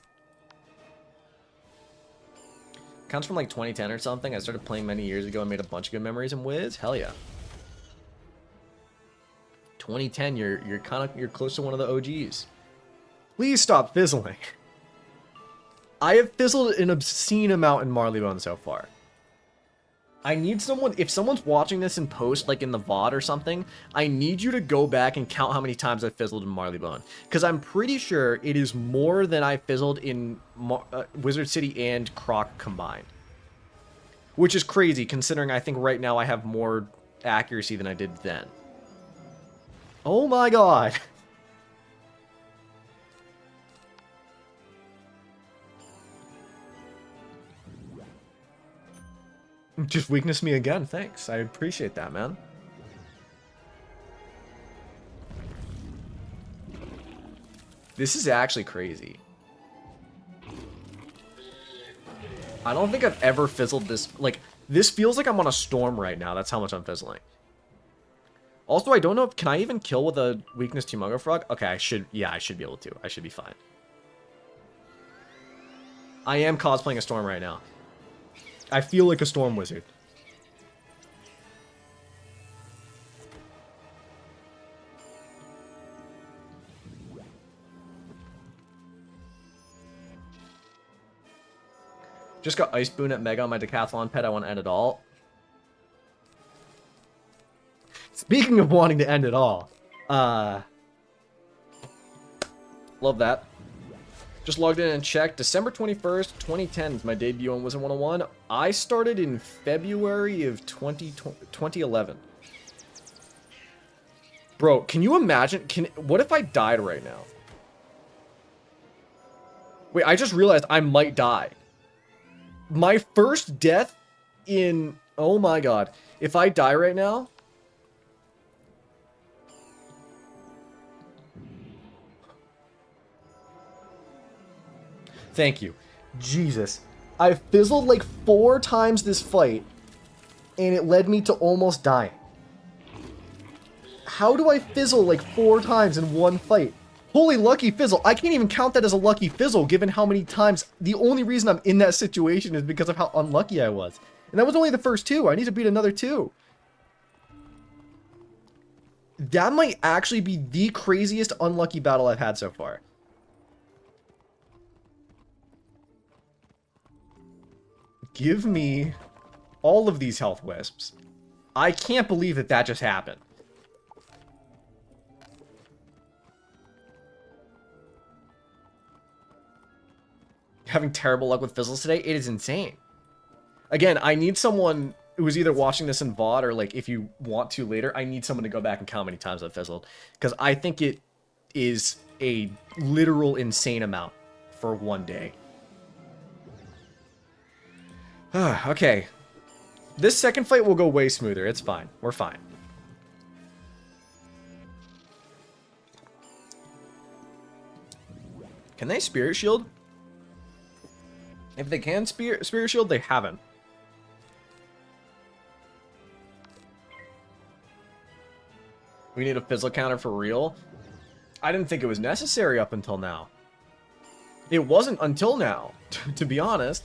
Counts from like 2010 or something. I started playing many years ago and made a bunch of good memories in Wiz. Hell yeah. 2010, you're close to one of the OGs. Please stop fizzling. I have fizzled an obscene amount in Marleybone so far. I need someone, if someone's watching this in post, like in the VOD or something, I need you to go back and count how many times I fizzled in Marleybone. Because I'm pretty sure it is more than I fizzled in Wizard City and Croc combined. Which is crazy, considering I think right now I have more accuracy than I did then. Oh my god! Just weakness me again, thanks. I appreciate that, man. This is actually crazy. I don't think I've ever fizzled this. Like, this feels like I'm on a storm right now. That's how much I'm fizzling. Also, I don't know if... Can I even kill with a weakness Tumungo Frog? Okay, I should... Yeah, I should be able to. I should be fine. I am cosplaying a storm right now. I feel like a storm wizard. Just got Ice Boon at Mega on my Decathlon pet. I want to end it all. Speaking of wanting to end it all. Love that. Just logged in and checked. December 21st, 2010 is my debut on Wizard101. I started in February of 2011. Bro, can you imagine? What if I died right now? Wait, I just realized I might die. My first death in... Oh my god. If I die right now... Thank you. Jesus. I fizzled like 4 times this fight, and it led me to almost dying. How do I fizzle like 4 times in one fight? Holy lucky fizzle. I can't even count that as a lucky fizzle, given how many times... The only reason I'm in that situation is because of how unlucky I was. And that was only the first 2. I need to beat another 2. That might actually be the craziest unlucky battle I've had so far. Give me all of these health wisps. I can't believe that that just happened. Having terrible luck with fizzles today? It is insane. Again, I need someone who's either watching this in VOD or, like, if you want to later, I need someone to go back and count how many times I've fizzled. Because I think it is a literal insane amount for one day. Okay. This second fight will go way smoother. It's fine. We're fine. Can they Spirit Shield? If they can Spirit Shield, they haven't. We need a fizzle counter for real? I didn't think it was necessary up until now. It wasn't until now, to be honest.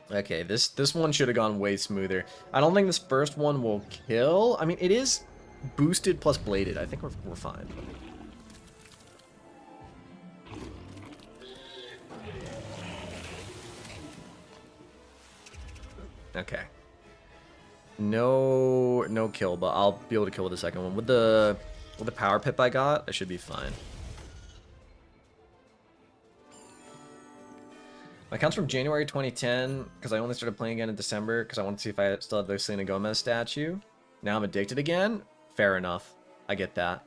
Okay, this one should have gone way smoother. I don't think this first one will kill. I mean, it is boosted plus bladed. I think we're fine. Okay. No kill, but I'll be able to kill with the second one. With the power pip I got, I should be fine. My account's from January 2010, because I only started playing again in December, because I wanted to see if I still had the Selena Gomez statue. Now I'm addicted again? Fair enough. I get that.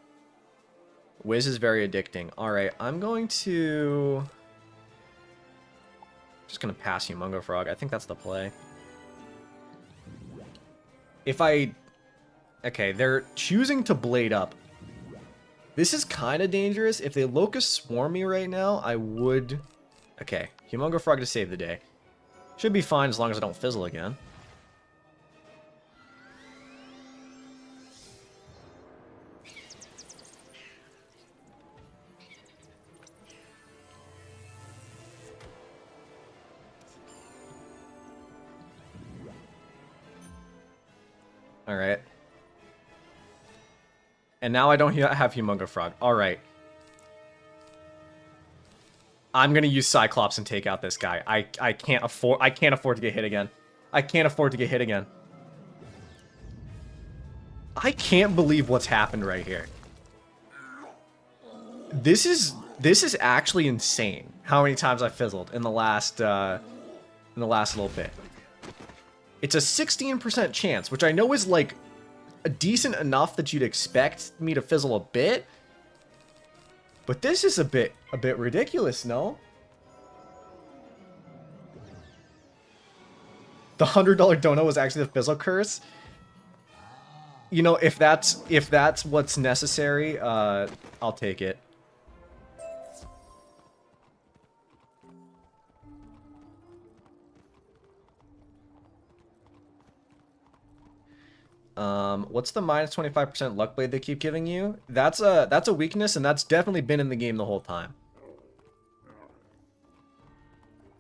Wiz is very addicting. Alright, I'm going to... just going to pass Humongo Frog. I think that's the play. If I... okay, they're choosing to blade up. This is kind of dangerous. If they Locust Swarm me right now, I would... okay, Humongo Frog to save the day. Should be fine as long as I don't fizzle again. Alright. And now I don't have Humongo Frog. Alright. I'm gonna use Cyclops and take out this guy. I can't afford to get hit again. I can't afford to get hit again. I can't believe what's happened right here. This is actually insane. How many times I fizzled in the last little bit. It's a 16% chance, which I know is like decent enough that you'd expect me to fizzle a bit. But this is a bit ridiculous, no? The $100 dono was actually the fizzle curse. You know, if that's what's necessary, I'll take it. What's the minus 25% luck blade they keep giving you? That's a weakness, and that's definitely been in the game the whole time.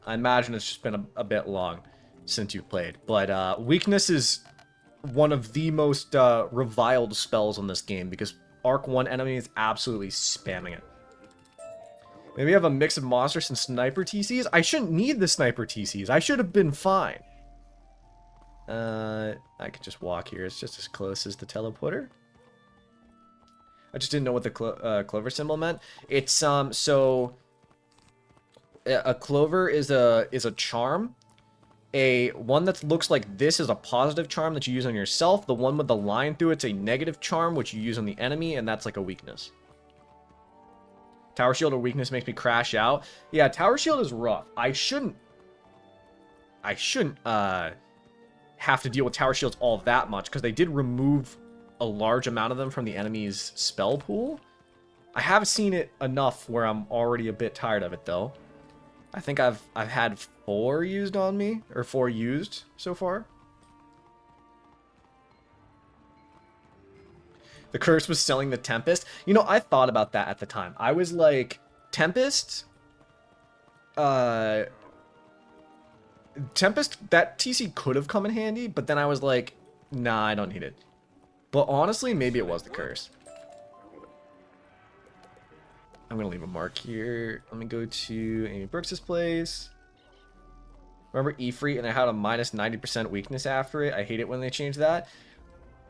I imagine it's just been a bit long since you played, but weakness is one of the most reviled spells on this game because Arc 1 enemy is absolutely spamming it. Maybe we have a mix of monsters and sniper TCs? I shouldn't need the sniper TCs. I should have been fine. I could just walk here. It's just as close as the teleporter. I just didn't know what the clover symbol meant. It's so a clover is a charm. One that looks like this is a positive charm that you use on yourself. The one with the line through it's a negative charm which you use on the enemy, and that's like a weakness. Tower shield or weakness makes me crash out. Yeah, tower shield is rough. I shouldn't have to deal with tower shields all that much because they did remove a large amount of them from the enemy's spell pool. I have seen it enough where I'm already a bit tired of it though. I think I've had 4 used on me, or 4 used so far. The curse was selling the Tempest. You know, I thought about that at the time. I was like, Tempest, that TC could have come in handy, but then I was like, nah, I don't need it. But honestly, maybe it was the curse. I'm going to leave a mark here. Let me go to Amy Brooks's place. Remember Ifrit, and I had a minus 90% weakness after it. I hate it when they change that.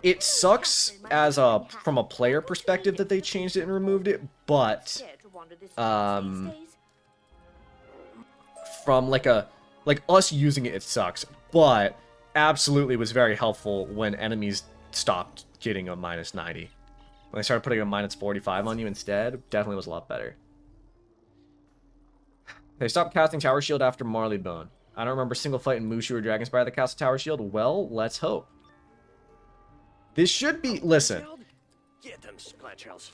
It sucks as from a player perspective that they changed it and removed it, but from like us using it, it sucks. But absolutely was very helpful when enemies stopped getting a minus 90. When they started putting a minus 45 on you instead, definitely was a lot better. They stopped casting Tower Shield after Marleybone. I don't remember a single fight in Mushu or Dragonspire that cast a Tower Shield. Well, let's hope. This should be... Listen. Get them splash shells.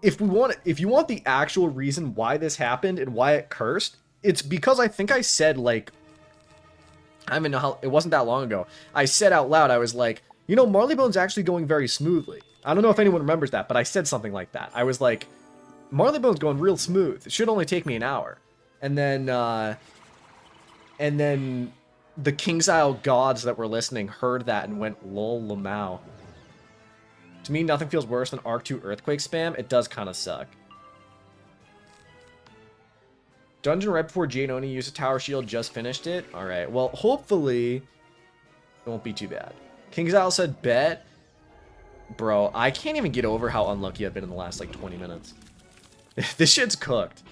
If you want the actual reason why this happened and why it cursed, it's because I think I said, like... I don't even know how... It wasn't that long ago. I said out loud, I was like, you know, Marleybone's actually going very smoothly. I don't know if anyone remembers that, but I said something like that. I was like, Marleybone's going real smooth. It should only take me an hour. And then the King's Isle gods that were listening heard that and went lol lamau. To me, nothing feels worse than Arc 2 Earthquake spam. It does kind of suck. Dungeon right before Jade Oni used a tower shield, just finished it. Alright, well, hopefully it won't be too bad. King's Isle said bet. Bro, I can't even get over how unlucky I've been in the last, like, 20 minutes. This shit's cooked.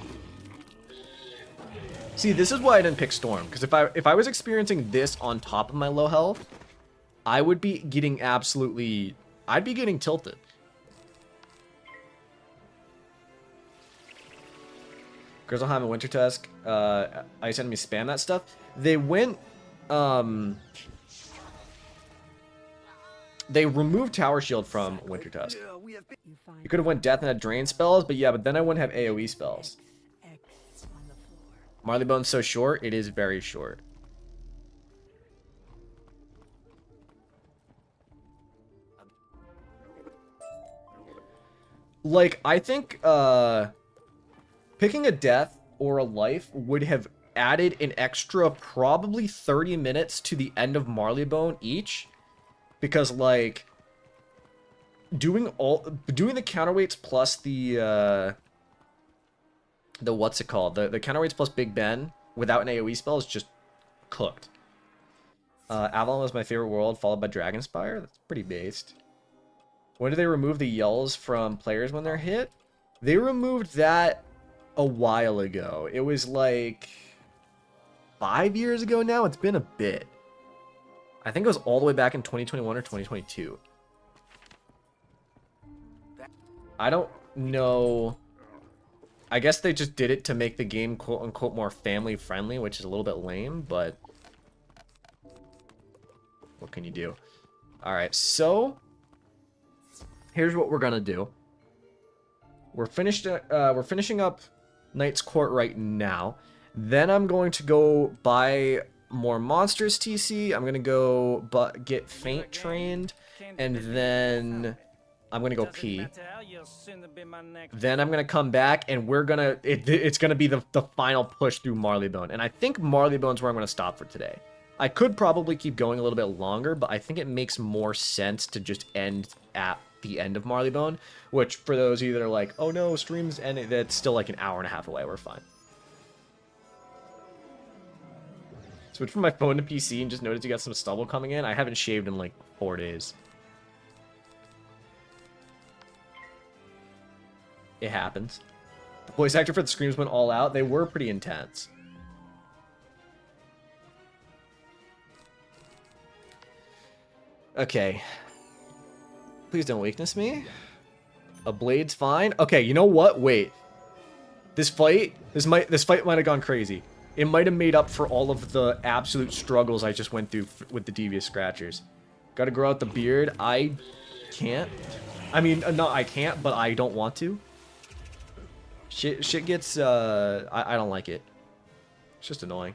See, this is why I didn't pick Storm. Because if I was experiencing this on top of my low health, I would be getting absolutely... I'd be getting tilted. Grizzleheim and Winter Tusk, Ice Enemy spam that stuff. They went, they removed Tower Shield from Winter Tusk. You could have went Death and had Drain spells, but yeah, but then I wouldn't have AoE spells. Marleybone's so short, it is very short. Like, I think, picking a death or a life would have added an extra probably 30 minutes to the end of Marleybone each. Because, like, doing the counterweights plus the what's it called? The counterweights plus Big Ben without an AoE spell is just cooked. Avalon was my favorite world, followed by Dragonspire. That's pretty based. When did they remove the yells from players when they're hit? They removed that a while ago. It was like 5 years ago now. It's been a bit. I think it was all the way back in 2021 or 2022. I don't know. I guess they just did it to make the game quote-unquote more family-friendly, which is a little bit lame, but what can you do? Alright, so here's what we're gonna do. We're finishing up Knight's Court right now. Then I'm going to go buy more monstrous TC. I'm gonna go get Faint trained, and then I'm gonna go pee. Then I'm gonna come back, and we're gonna it's gonna be the final push through Marleybone. And I think Marleybone's where I'm gonna stop for today. I could probably keep going a little bit longer, but I think it makes more sense to just end at the end of Marleybone, which for those of you that are like, oh no, streams ending, that's still like an hour and a half away. We're fine. Switch from my phone to PC and just noticed you got some stubble coming in. I haven't shaved in like 4 days. It happens. The voice actor for the screams went all out. They were pretty intense. Okay. Please don't weakness me. A blade's fine. Okay, you know what? Wait. This fight might have gone crazy. It might have made up for all of the absolute struggles I just went through with the devious scratchers. Gotta grow out the beard. I can't. I mean, no, I can't, but I don't want to. Shit gets, I don't like it. It's just annoying.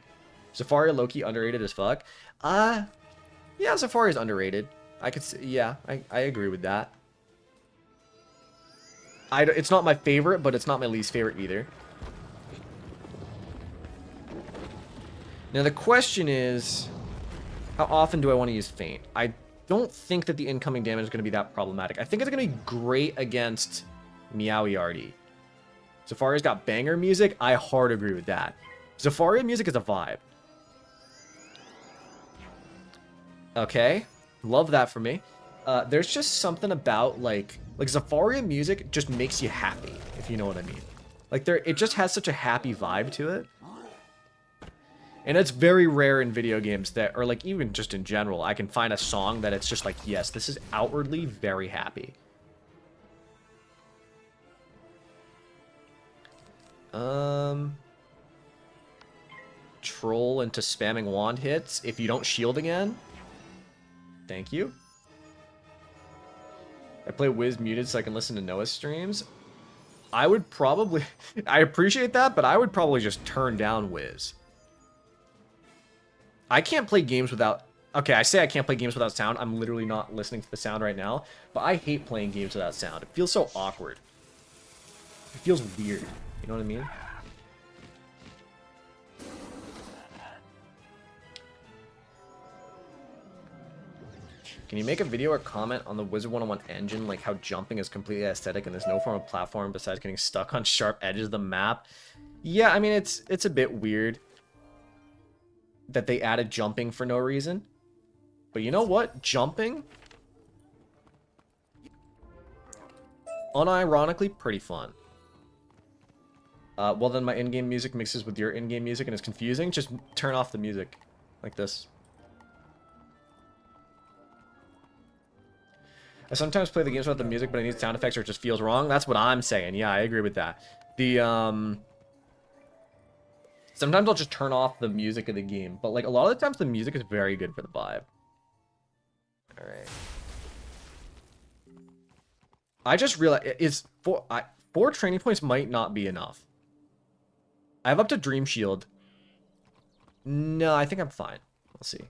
Safari low-key underrated as fuck. Yeah, Safari's underrated. I could say, yeah, I agree with that. It's not my favorite, but it's not my least favorite either. Now the question is, how often do I want to use Faint? I don't think that the incoming damage is going to be that problematic. I think it's going to be great against Meowie RD. Safari's got banger music. I hard agree with that. Safari music is a vibe. Okay, love that for me. There's just something about like Zafaria music just makes you happy, if you know what I mean. Like it just has such a happy vibe to it. And it's very rare in video games that, or like even just in general, I can find a song that it's just like, yes, this is outwardly very happy. Troll into spamming wand hits if you don't shield again. Thank you. I play Wiz muted so I can listen to Noah's streams. I would probably... I appreciate that, but I would probably just turn down Wiz. I can't play games without... Okay, I say I can't play games without sound. I'm literally not listening to the sound right now. But I hate playing games without sound. It feels so awkward. It feels weird. You know what I mean? Can you make a video or comment on the Wizard101 engine, like how jumping is completely aesthetic and there's no form of platform besides getting stuck on sharp edges of the map? Yeah, I mean, it's a bit weird that they added jumping for no reason. But you know what? Jumping, unironically, pretty fun. Well, then my in-game music mixes with your in-game music and it's confusing. Just turn off the music like this. I sometimes play the games without the music, but I need sound effects or it just feels wrong. That's what I'm saying. Yeah, I agree with that. Sometimes I'll just turn off the music of the game, but like a lot of the times the music is very good for the vibe. All right. I just realized four training points might not be enough. I have up to Dream Shield. No, I think I'm fine. We'll see.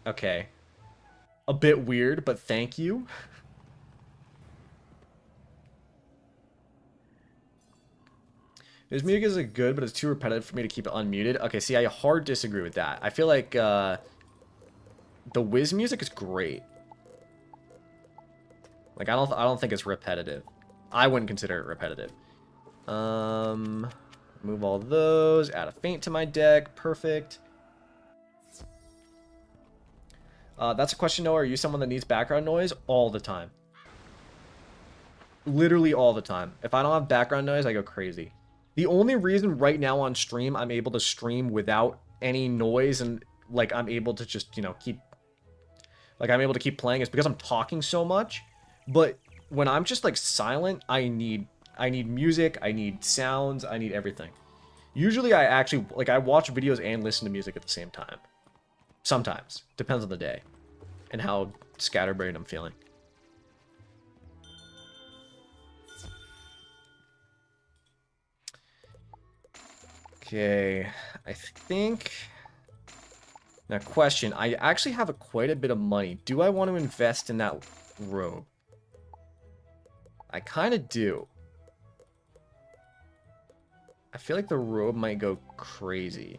Okay. A bit weird, but thank you. His music is good, but it's too repetitive for me to keep it unmuted. Okay, see, I hard disagree with that. I feel like the Wiz music is great. Like I don't think it's repetitive. I wouldn't consider it repetitive. Move all those. Add a feint to my deck. Perfect. That's a question, Noah. Are you someone that needs background noise? All the time. Literally all the time. If I don't have background noise, I go crazy. The only reason right now on stream I'm able to stream without any noise and like I'm able to just, you know, I'm able to keep playing is because I'm talking so much. But when I'm just like silent, I need music, I need sounds, I need everything. Usually I actually I watch videos and listen to music at the same time. Sometimes. Depends on the day and how scatterbrained I'm feeling. Okay, I think... Now, question. I actually have quite a bit of money. Do I want to invest in that robe? I kind of do. I feel like the robe might go crazy.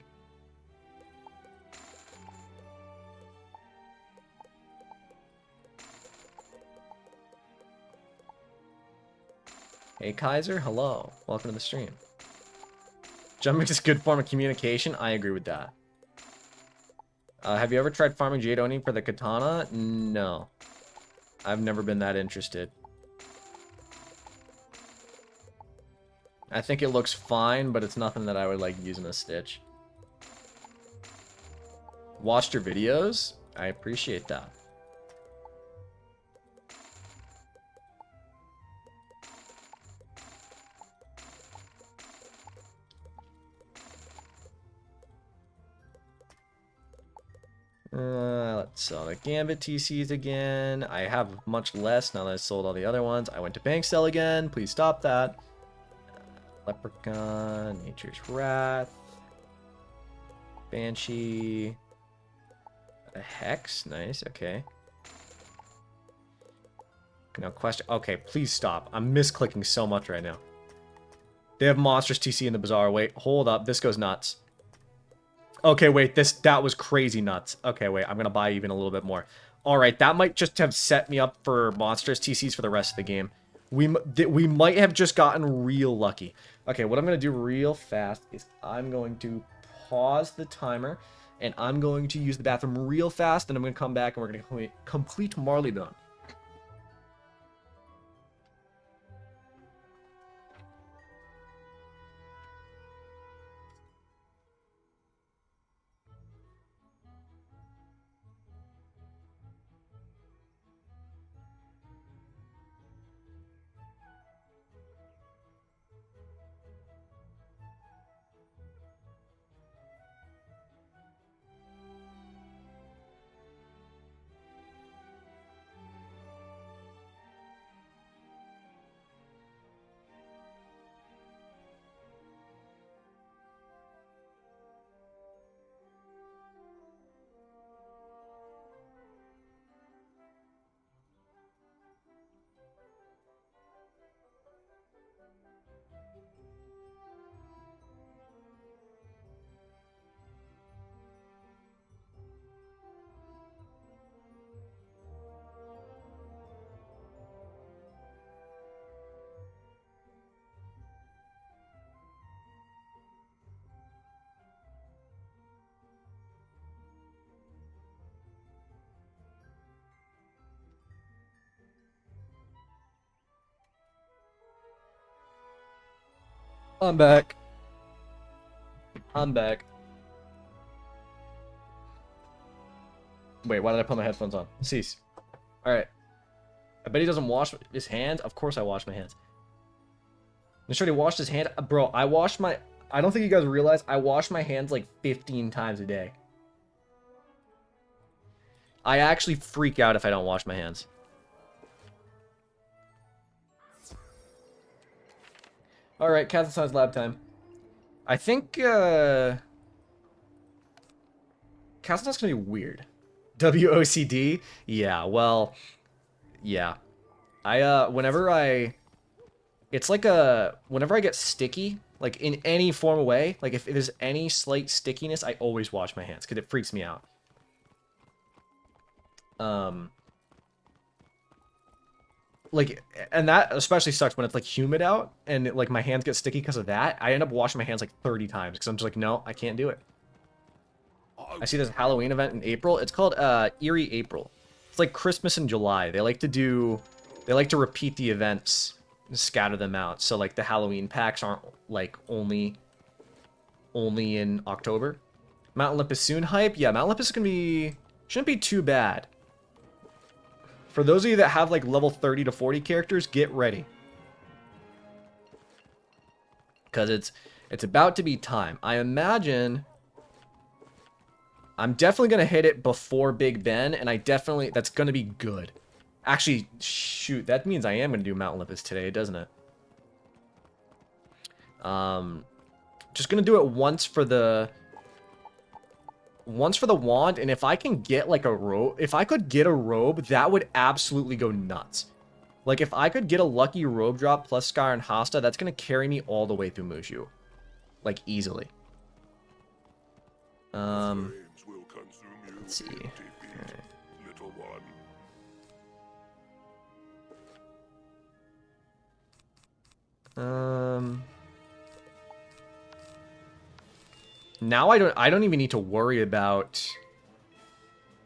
Hey, Kaiser. Hello. Welcome to the stream. Jumping is a good form of communication. I agree with that. Have you ever tried farming Jade Oni for the katana? No. I've never been that interested. I think it looks fine, but it's nothing that I would like using a stitch. Watched your videos? I appreciate that. Let's sell the Gambit TCs again. I have much less now that I sold all the other ones. I went to bank sell again. Please stop that. Leprechaun, Nature's Wrath, Banshee, a Hex. Nice. Okay. Now question. Okay, please stop. I'm misclicking so much right now. They have monstrous TC in the Bazaar. Wait, hold up. This goes nuts. Okay, wait, that was crazy nuts. Okay, wait, I'm gonna buy even a little bit more. All right, that might just have set me up for monstrous TCs for the rest of the game. We might have just gotten real lucky. Okay, what I'm gonna do real fast is I'm going to pause the timer, and I'm going to use the bathroom real fast, and I'm gonna come back and we're gonna complete Marleybone. I'm back. I'm back. Wait, why did I put my headphones on? Cease. Alright. I bet he doesn't wash his hands. Of course I wash my hands. I'm sure he washed his hand. Bro, I wash my... I don't think you guys realize I wash my hands like 15 times a day. I actually freak out if I don't wash my hands. Alright, Kazan's lab time. I think, Kazan's gonna be weird. WOCD? Yeah, well, yeah. It's like whenever I get sticky, like in any form of way, like if there's any slight stickiness, I always wash my hands because it freaks me out. Like, and that especially sucks when it's like humid out and like my hands get sticky because of that. I end up washing my hands like 30 times because I'm just like, no, I can't do it. I see this Halloween event in April. It's called Eerie April. It's like Christmas in July. They like to repeat the events and scatter them out. So like the Halloween packs aren't like only in October. Mount Olympus soon hype. Yeah, Mount Olympus shouldn't be too bad. For those of you that have like level 30 to 40 characters, get ready. Because it's about to be time. I imagine I'm definitely going to hit it before Big Ben, and that's going to be good. Actually, shoot, that means I am going to do Mount Olympus today, doesn't it? Just going to do it once for the wand, and if I can get like a robe, if I could get a robe, that would absolutely go nuts. Like if I could get a lucky robe drop plus Sky and Hasta, that's going to carry me all the way through Mushu. Like easily. Let's see. Now I don't even need to worry about...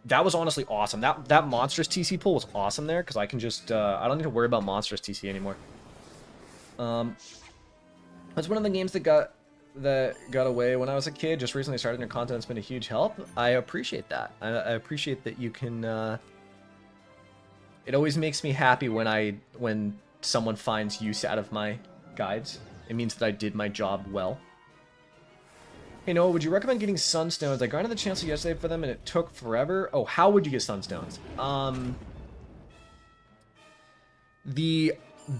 That was honestly awesome. That monstrous TC pull was awesome there, because I can just... I don't need to worry about monstrous TC anymore. That's one of the games that got away when I was a kid. Just recently started your content. It's been a huge help. I appreciate that. I appreciate that you can... It always makes me happy when someone finds use out of my guides. It means that I did my job well. Hey Noah, would you recommend getting sunstones? I grinded the chancellor yesterday for them and it took forever. Oh, how would you get sunstones? The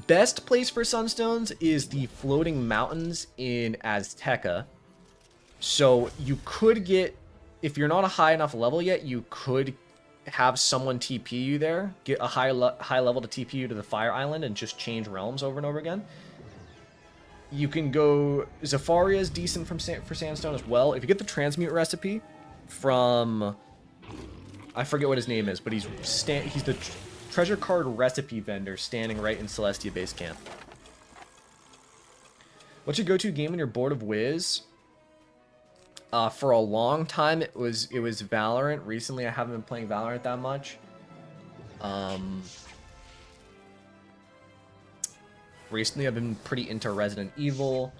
best place for sunstones is the floating mountains in Azteca. So you could get, if you're not a high enough level yet, you could have someone TP you there, get a high level to TP you to the Fire Island and just change realms over and over again. You can go... Zafaria is decent for sandstone as well. If you get the transmute recipe from... I forget what his name is, but he's the treasure card recipe vendor standing right in Celestia base camp. What's your go-to game when you're bored of Wiz? For a long time, it was Valorant. Recently, I haven't been playing Valorant that much. Recently, I've been pretty into Resident Evil.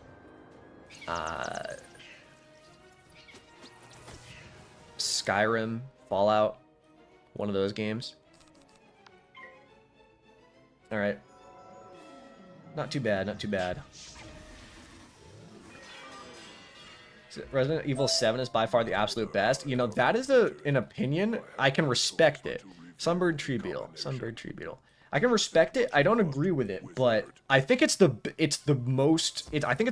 Skyrim, Fallout, one of those games. Alright. Not too bad, not too bad. Resident Evil 7 is by far the absolute best. You know, that is an opinion. I can respect it. Sunbird Tree Beetle. Sunbird Tree Beetle. I can respect it. I don't agree with it, but I think I think it's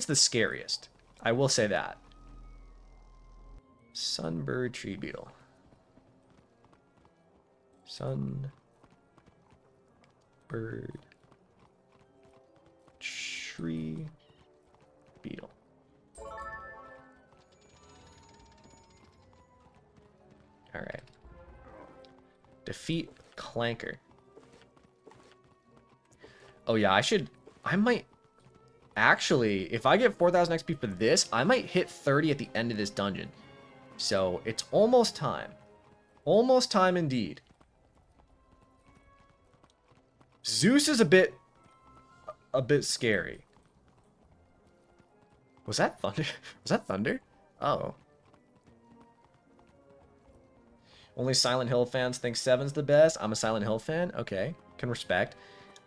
the scariest. I will say that. Sunbird Tree Beetle. Sunbird Tree Beetle. Alright. Defeat Clanker. Oh yeah, I might... Actually, if I get 4,000 XP for this, I might hit 30 at the end of this dungeon. So, it's almost time. Almost time indeed. Zeus is a bit scary. Was that thunder? Was that thunder? Oh. Only Silent Hill fans think 7's the best. I'm a Silent Hill fan. Okay. Can respect.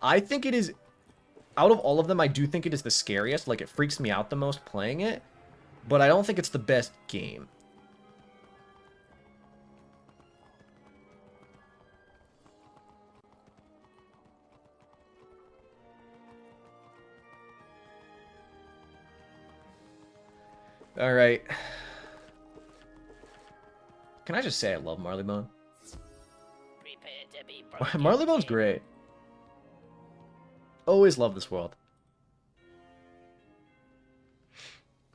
I think it is... Out of all of them, I do think it is the scariest. Like, it freaks me out the most playing it. But I don't think it's the best game. Alright. Can I just say I love Marleybone? Marleybone's great. Always love this world.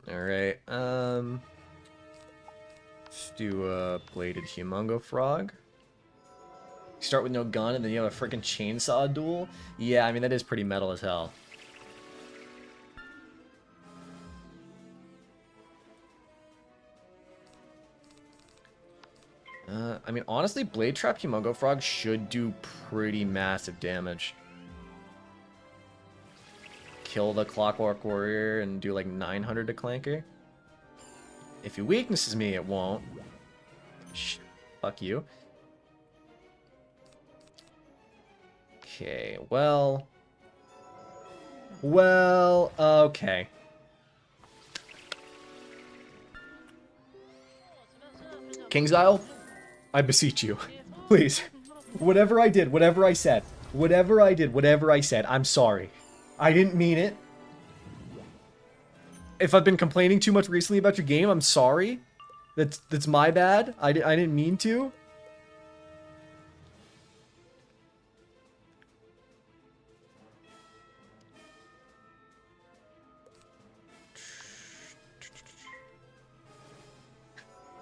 Alright, let's do a bladed humongo frog. You start with no gun and then you have a freaking chainsaw duel? Yeah, I mean, that is pretty metal as hell. I mean, honestly, Blade Trap Humongo Frog should do pretty massive damage. Kill the Clockwork Warrior and do like 900 to Clanker. If he weaknesses me, it won't. Fuck you. Okay, well... Well, okay. King's Isle? I beseech you. Please. Whatever I did, whatever I said, whatever I did, whatever I said, I'm sorry. I didn't mean it. If I've been complaining too much recently about your game, I'm sorry. That's my bad. I didn't mean to.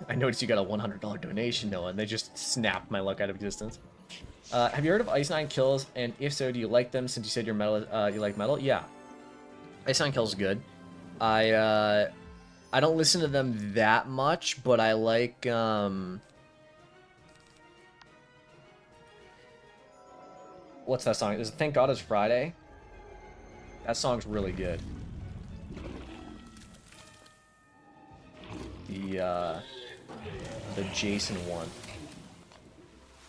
I noticed you got a $100 donation, Noah, and they just snapped my luck out of existence. Have you heard of Ice 9 Kills? And if so, do you like them since you said you're metal, you like metal? Yeah. Ice 9 Kills is good. I don't listen to them that much, but I like, what's that song? Is it Thank God It's Friday? That song's really good. The Jason one.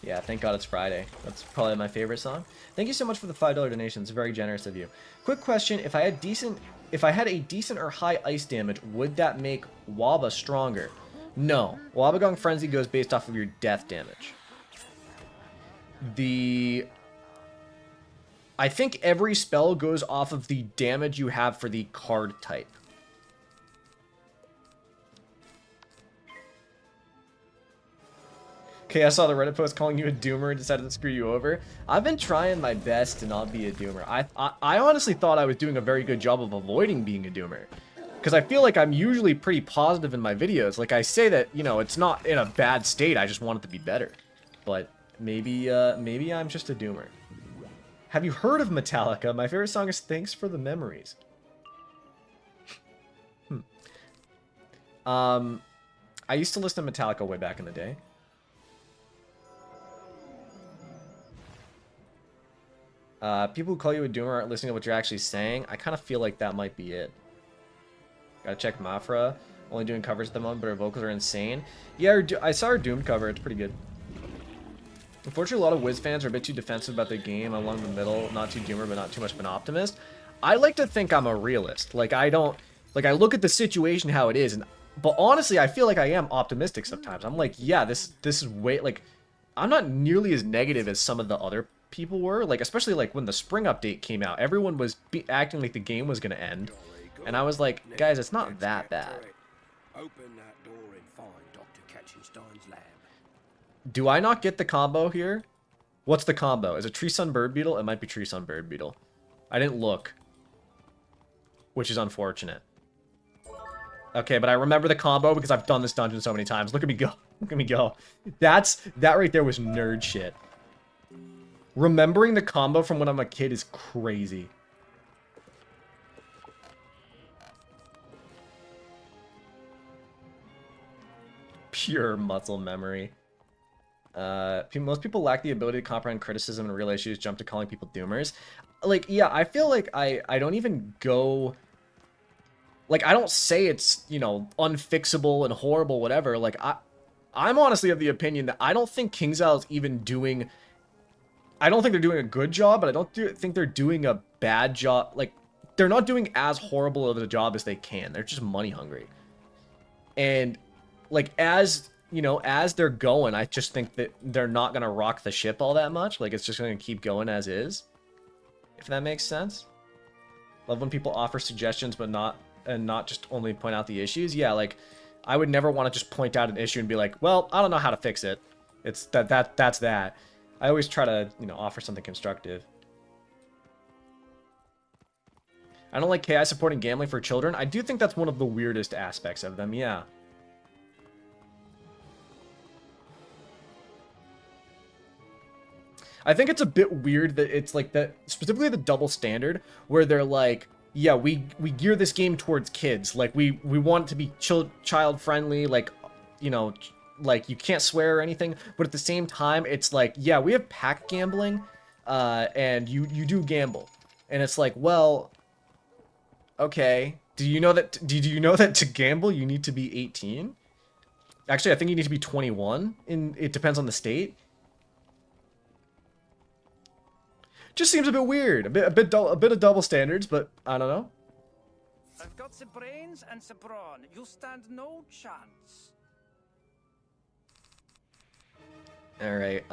Yeah, Thank God It's Friday. That's probably my favorite song. Thank you so much for the $5 donation. It's very generous of you. Quick question: if I had a decent or high ice damage, would that make Waba stronger? No. Wabagong Frenzy goes based off of your death damage. I think every spell goes off of the damage you have for the card type. Okay, I saw the Reddit post calling you a doomer and decided to screw you over. I've been trying my best to not be a doomer. I honestly thought I was doing a very good job of avoiding being a doomer. Because I feel like I'm usually pretty positive in my videos. Like, I say that, you know, it's not in a bad state, I just want it to be better. But maybe I'm just a doomer. Have you heard of Metallica? My favorite song is Thanks for the Memories. I used to listen to Metallica way back in the day. People who call you a doomer aren't listening to what you're actually saying. I kind of feel like that might be it. Gotta check Mafra. Only doing covers at the moment, but her vocals are insane. Yeah, I saw her Doomed cover. It's pretty good. Unfortunately, a lot of Wiz fans are a bit too defensive about the game. Along the middle, not too doomer, but not too much of an optimist. I like to think I'm a realist. Like, I don't... Like, I look at the situation how it is, but honestly, I feel like I am optimistic sometimes. I'm like, yeah, this is way... Like, I'm not nearly as negative as some of the other people were, like, especially like when the spring update came out, everyone was acting like the game was gonna end, and I was like, guys, it's not that bad. Open that door and find Dr. Katzenstein's lab. Do I not get the combo here? What's the combo? Is it Tree Sun Bird Beetle? It might be Tree Sun Bird Beetle. I didn't look, which is unfortunate. Okay, but I remember the combo because I've done this dungeon so many times. Look at me go. Look at me go. That right there was nerd shit. Remembering the combo from when I'm a kid is crazy. Pure muscle memory. Most people lack the ability to comprehend criticism and real issues, jump to calling people doomers. Like, yeah, I feel like I don't even go like, I don't say it's, you know, unfixable and horrible, whatever. Like, I'm honestly of the opinion that I don't think KingsIsle is even doing... I don't think they're doing a good job, but I don't think they're doing a bad job. Like, they're not doing as horrible of a job as they can. They're just money hungry. And, like, as, you know, as they're going, I just think that they're not going to rock the ship all that much. Like, it's just going to keep going as is. If that makes sense. Love when people offer suggestions, but not just only point out the issues. Yeah, like, I would never want to just point out an issue and be like, well, I don't know how to fix it. It's that's that. I always try to, you know, offer something constructive. I don't like KI supporting gambling for children. I do think that's one of the weirdest aspects of them, yeah. I think it's a bit weird that it's like that, specifically the double standard, where they're like, yeah, we gear this game towards kids. Like, we want it to be child friendly, like, you know, like, you can't swear or anything, but at the same time, it's like, yeah, we have pack gambling, and you do gamble. And it's like, well, okay, do you know that to gamble you need to be 18? Actually, I think you need to be 21, it depends on the state. Just seems a bit weird, a bit of double standards, but I don't know. I've got the brains and the brawn. You stand no chance. All right.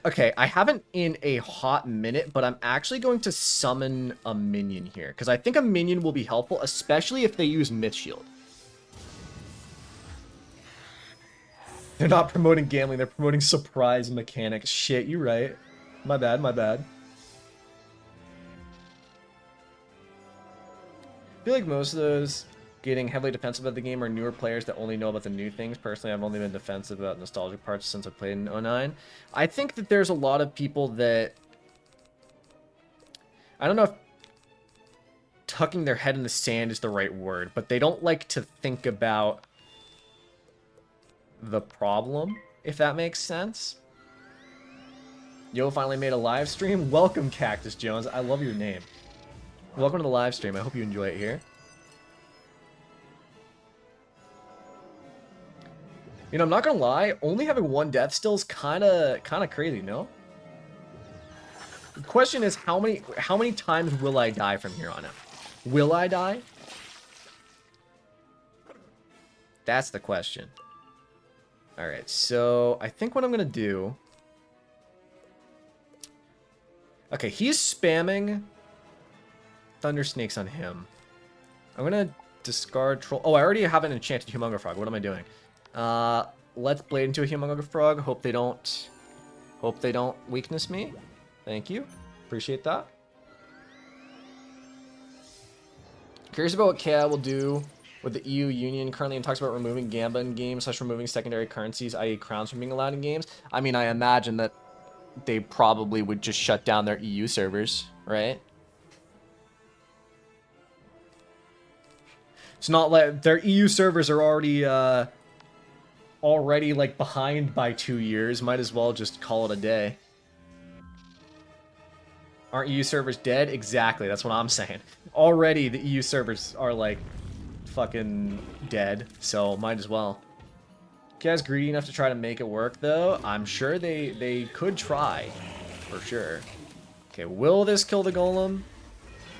Okay. I haven't in a hot minute, but I'm actually going to summon a minion here because I think a minion will be helpful, especially if they use Myth Shield. They're not promoting gambling, they're promoting surprise mechanics. Shit, you're right. My bad, my bad. I feel like most of those getting heavily defensive about the game are newer players that only know about the new things. Personally, I've only been defensive about nostalgic parts since I played in 09. I think that there's a lot of people that... I don't know if tucking their head in the sand is the right word, but they don't like to think about the problem, if that makes sense. Yo finally made a live stream. Welcome, Cactus Jones. I love your name. Welcome to the live stream. I hope you enjoy it here. You know, I'm not gonna lie, only having one death still is kind of crazy, no? The question is, how many times will I die from here on out? Will I die? That's the question. All right, so I think what I'm gonna do. Okay, he's spamming Thunder Snakes on him. I'm gonna discard Troll. Oh, I already have an enchanted Humongous Frog. What am I doing? Let's Blade into a Humongous Frog. Hope they don't weakness me. Thank you. Appreciate that. Curious about what KI will do with the EU Union currently and talks about removing gambling games / removing secondary currencies, i.e. crowns, from being allowed in games. I mean, I imagine that they probably would just shut down their EU servers, right? It's not like their EU servers are already like behind by 2 years. Might as well just call it a day. Aren't EU servers dead? Exactly, that's what I'm saying. Already the EU servers are like fucking dead, so might as well. You guys greedy enough to try to make it work though? I'm sure they could try, for sure. Okay, will this kill the golem?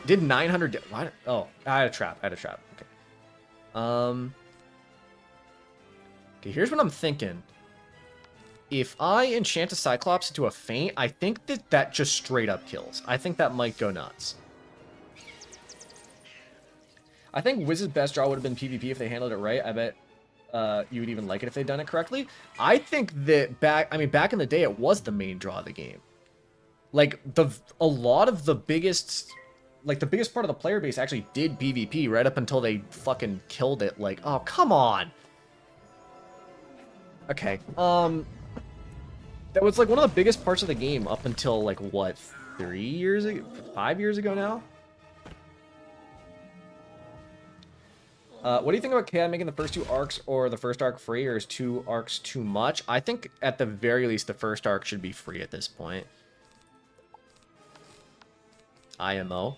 Did 900 why? Oh, I had a trap. Okay. Okay, here's what I'm thinking. If I enchant a Cyclops into a feint, I think that just straight up kills. I think that might go nuts. I think Wiz's best draw would have been PvP if they handled it right. I bet you would even like it if they'd done it correctly. I think that back in the day, it was the main draw of the game. Like, a lot of the biggest part of the player base actually did PvP right up until they fucking killed it. Like, oh, come on. Okay, that was like one of the biggest parts of the game up until like, what, 3 years ago? 5 years ago now? What do you think about KI making the first 2 arcs or the first arc free, or is 2 arcs too much? I think at the very least the first arc should be free at this point. IMO.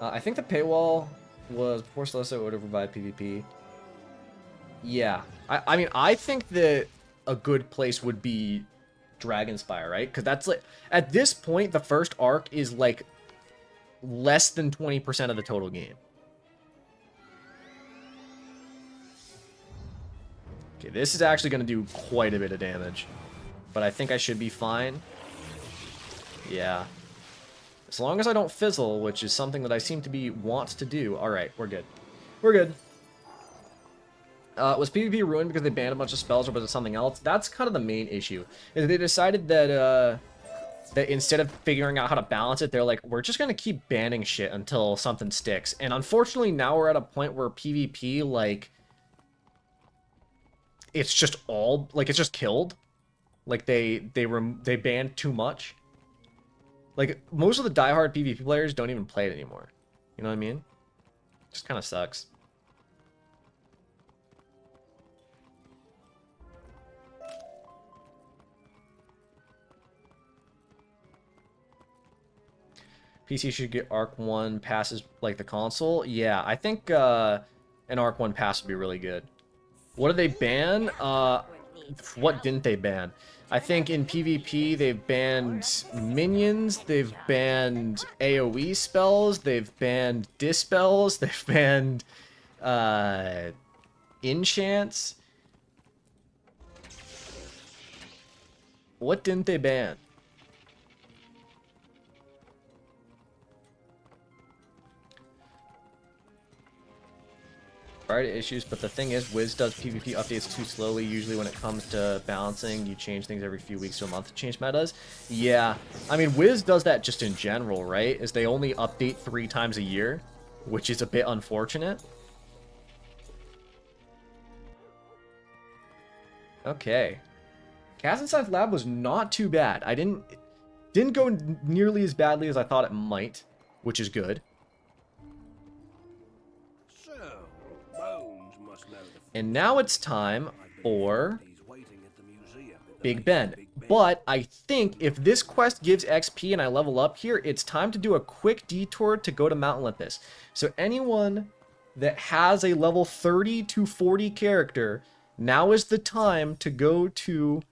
I think the paywall was before Celeste would provide PvP. Yeah. I mean, I think that a good place would be Dragonspire, right? Because that's like, at this point, the first arc is like less than 20% of the total game. Okay, this is actually going to do quite a bit of damage. But I think I should be fine. Yeah. As long as I don't fizzle, which is something that I seem to be want to do. Alright, we're good. We're good. Was PvP ruined because they banned a bunch of spells, or was it something else? That's kind of the main issue. Is they decided that that instead of figuring out how to balance it, they're like, we're just going to keep banning shit until something sticks. And unfortunately, now we're at a point where PvP, like, it's just all, like, it's just killed. Like, they banned too much. Like, most of the diehard PvP players don't even play it anymore. You know what I mean? Just kind of sucks. PC should get Arc 1 passes like the console. Yeah, I think an Arc 1 pass would be really good. What did they ban? What didn't they ban? I think in PvP they've banned minions, they've banned AoE spells, they've banned dispels, they've banned enchants. What didn't they ban? Variety issues, but the thing is, Wiz does PvP updates too slowly. Usually when it comes to balancing, you change things every few weeks to a month to change metas. Yeah, I mean, Wiz does that just in general, right? Is they only update 3 times a year, which is a bit unfortunate. Okay. Kazan's lab was not too bad. I didn't go nearly as badly as I thought it might, which is good. And now it's time for Big Ben. But I think if this quest gives XP and I level up here, it's time to do a quick detour to go to Mount Olympus. So anyone that has a level 30 to 40 character, now is the time to go to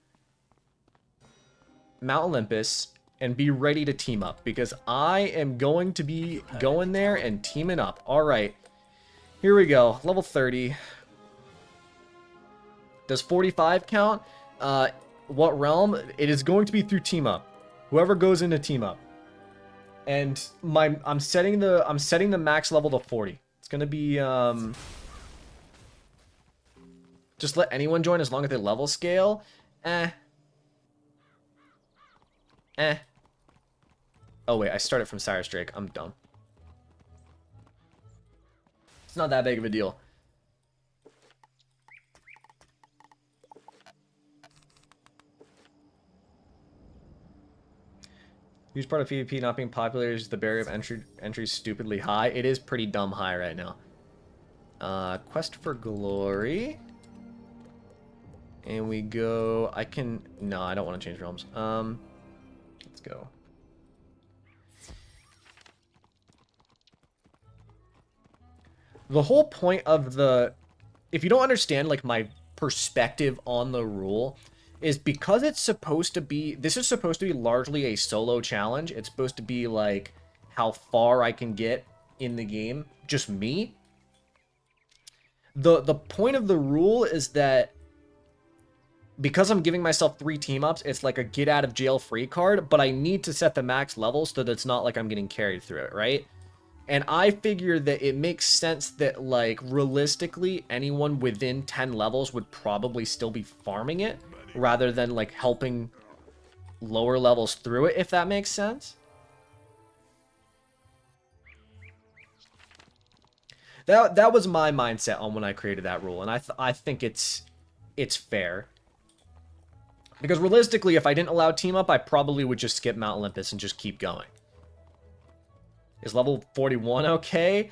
Mount Olympus and be ready to team up. Because I am going to be going there and teaming up. Alright, here we go. Level 30. Does 45 count? What realm? It is going to be through team up. Whoever goes into team up. And I'm setting the max level to 40. It's gonna be just let anyone join as long as they level scale. Oh wait, I started from Cyrus Drake. I'm dumb. It's not that big of a deal. Huge part of PvP not being popular is the barrier of entry stupidly high. It is pretty dumb high right now. Quest for Glory. And we go... No, I don't want to change realms. Let's go. The whole point of the... If you don't understand, like, my perspective on the rule... is because it's supposed to be... This is supposed to be largely a solo challenge. It's supposed to be, like, how far I can get in the game. Just me. The point of the rule is that because I'm giving myself 3 team-ups, it's like a get-out-of-jail-free card, but I need to set the max level so that it's not like I'm getting carried through it, right? And I figure that it makes sense that, like, realistically, anyone within 10 levels would probably still be farming it, rather than, like, helping lower levels through it, if that makes sense. That was my mindset on when I created that rule, and I think it's fair. Because realistically, if I didn't allow team up, I probably would just skip Mount Olympus and just keep going. Is level 41 okay?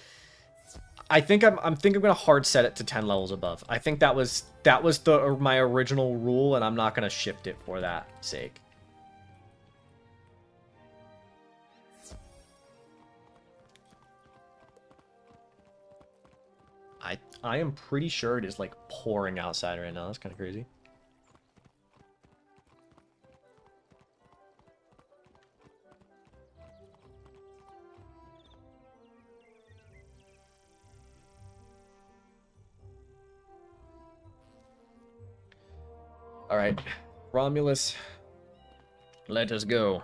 I think I'm gonna hard set it to 10 levels above. I think that was my original rule, and I'm not gonna shift it for that sake. I am pretty sure it is like pouring outside right now. That's kind of crazy. All right, Romulus, let us go.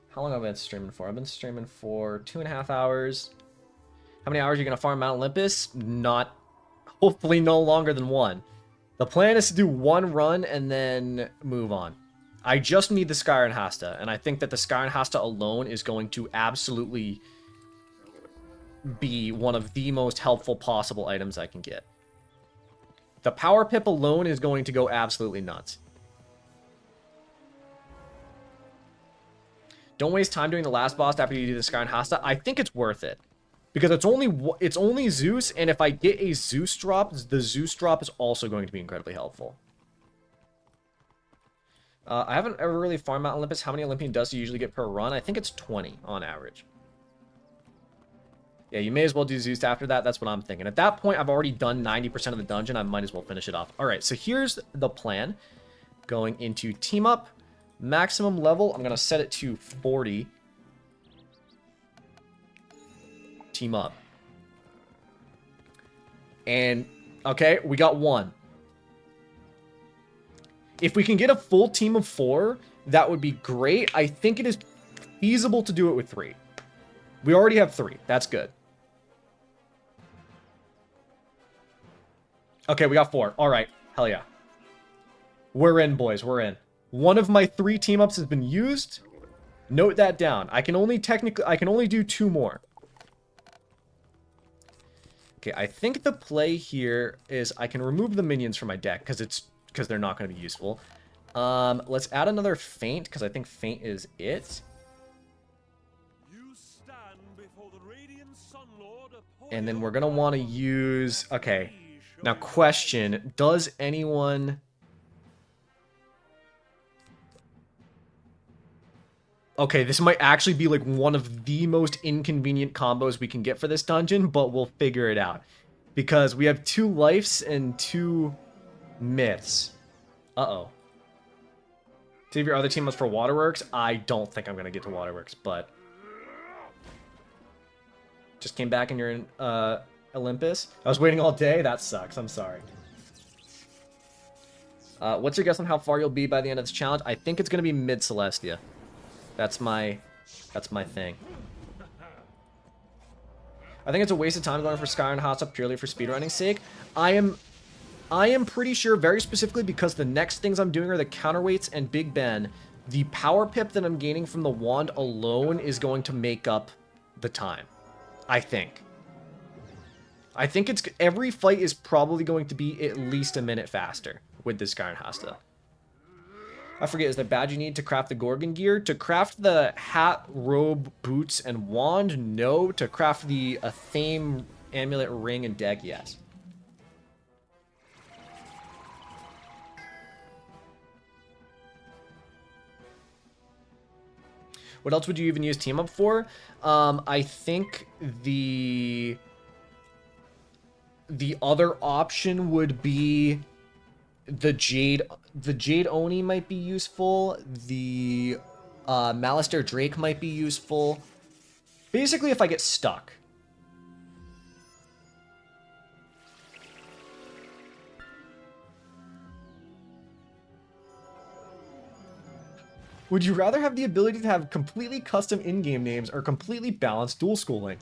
How long have I been streaming for? I've been streaming for 2.5 hours. How many hours are you going to farm Mount Olympus? Not, hopefully no longer than 1. The plan is to do 1 run and then move on. I just need the Skyrim Hasta, and I think that the Skyrim Hasta alone is going to absolutely be one of the most helpful possible items I can get. The Power Pip alone is going to go absolutely nuts. Don't waste time doing the last boss after you do the Skyrim Hasta. I think it's worth it. Because it's only Zeus, and if I get a Zeus drop, the Zeus drop is also going to be incredibly helpful. I haven't ever really farmed Mount Olympus. How many Olympian dust do you usually get per run? I think it's 20 on average. Yeah, you may as well do Zeus after that. That's what I'm thinking. At that point, I've already done 90% of the dungeon. I might as well finish it off. All right, so here's the plan. Going into team up, maximum level. I'm going to set it to 40. Team up. And, okay, we got 1. If we can get a full team of 4, that would be great. I think it is feasible to do it with 3. We already have 3. That's good. Okay, we got 4. All right. Hell yeah. We're in, boys. We're in. One of my 3 team-ups has been used. Note that down. I can only do 2 more. Okay, I think the play here is I can remove the minions from my deck because they're not going to be useful. Let's add another feint because I think feint is it. And then we're going to want to use... Okay. Now, question. Does anyone... Okay, this might actually be like one of the most inconvenient combos we can get for this dungeon, but we'll figure it out. Because we have 2 lives and 2 myths. Uh-oh. Save your other team ups for Waterworks? I don't think I'm going to get to Waterworks, but... Just came back and you're in Olympus? I was waiting all day? That sucks. I'm sorry. What's your guess on how far you'll be by the end of this challenge? I think it's going to be mid-Celestia. That's my thing. I think it's a waste of time going for Skyrim and Hotstop purely for speedrunning's sake. I am pretty sure, very specifically, because the next things I'm doing are the counterweights and Big Ben. The power pip that I'm gaining from the wand alone is going to make up the time. I think it's every fight is probably going to be at least a minute faster with this Skyrim Hasta. I forget, is the badge you need to craft the Gorgon gear? To craft the hat, robe, boots, and wand? No. To craft the Athame amulet, ring, and deck? Yes. What else would you even use team up for? I think the other option would be the Jade Oni might be useful. The Malistaire Drake might be useful. Basically, if I get stuck. Would you rather have the ability to have completely custom in-game names or completely balanced dual schooling?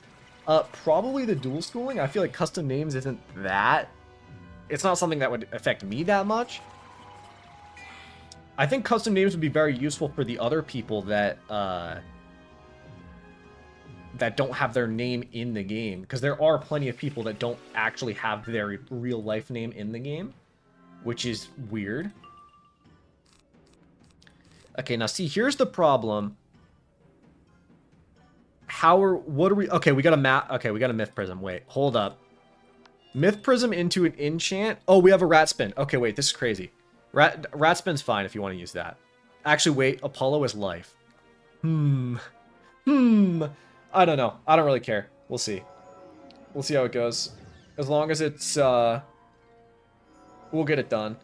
Probably the dual schooling. I feel like custom names isn't that... It's not something that would affect me that much. I think custom names would be very useful for the other people that that don't have their name in the game. Because there are plenty of people that don't actually have their real-life name in the game. Which is weird. Okay, now see, here's the problem. What are we... Okay, we got a map. Okay, we got a Myth Prism. Wait, hold up. Myth Prism into an enchant. Oh, we have a Rat Spin. Okay, wait, this is crazy. Rat Spin's fine if you want to use that. Actually, wait, Apollo is life. I don't know. I don't really care. We'll see. We'll see how it goes. As long as it's, we'll get it done.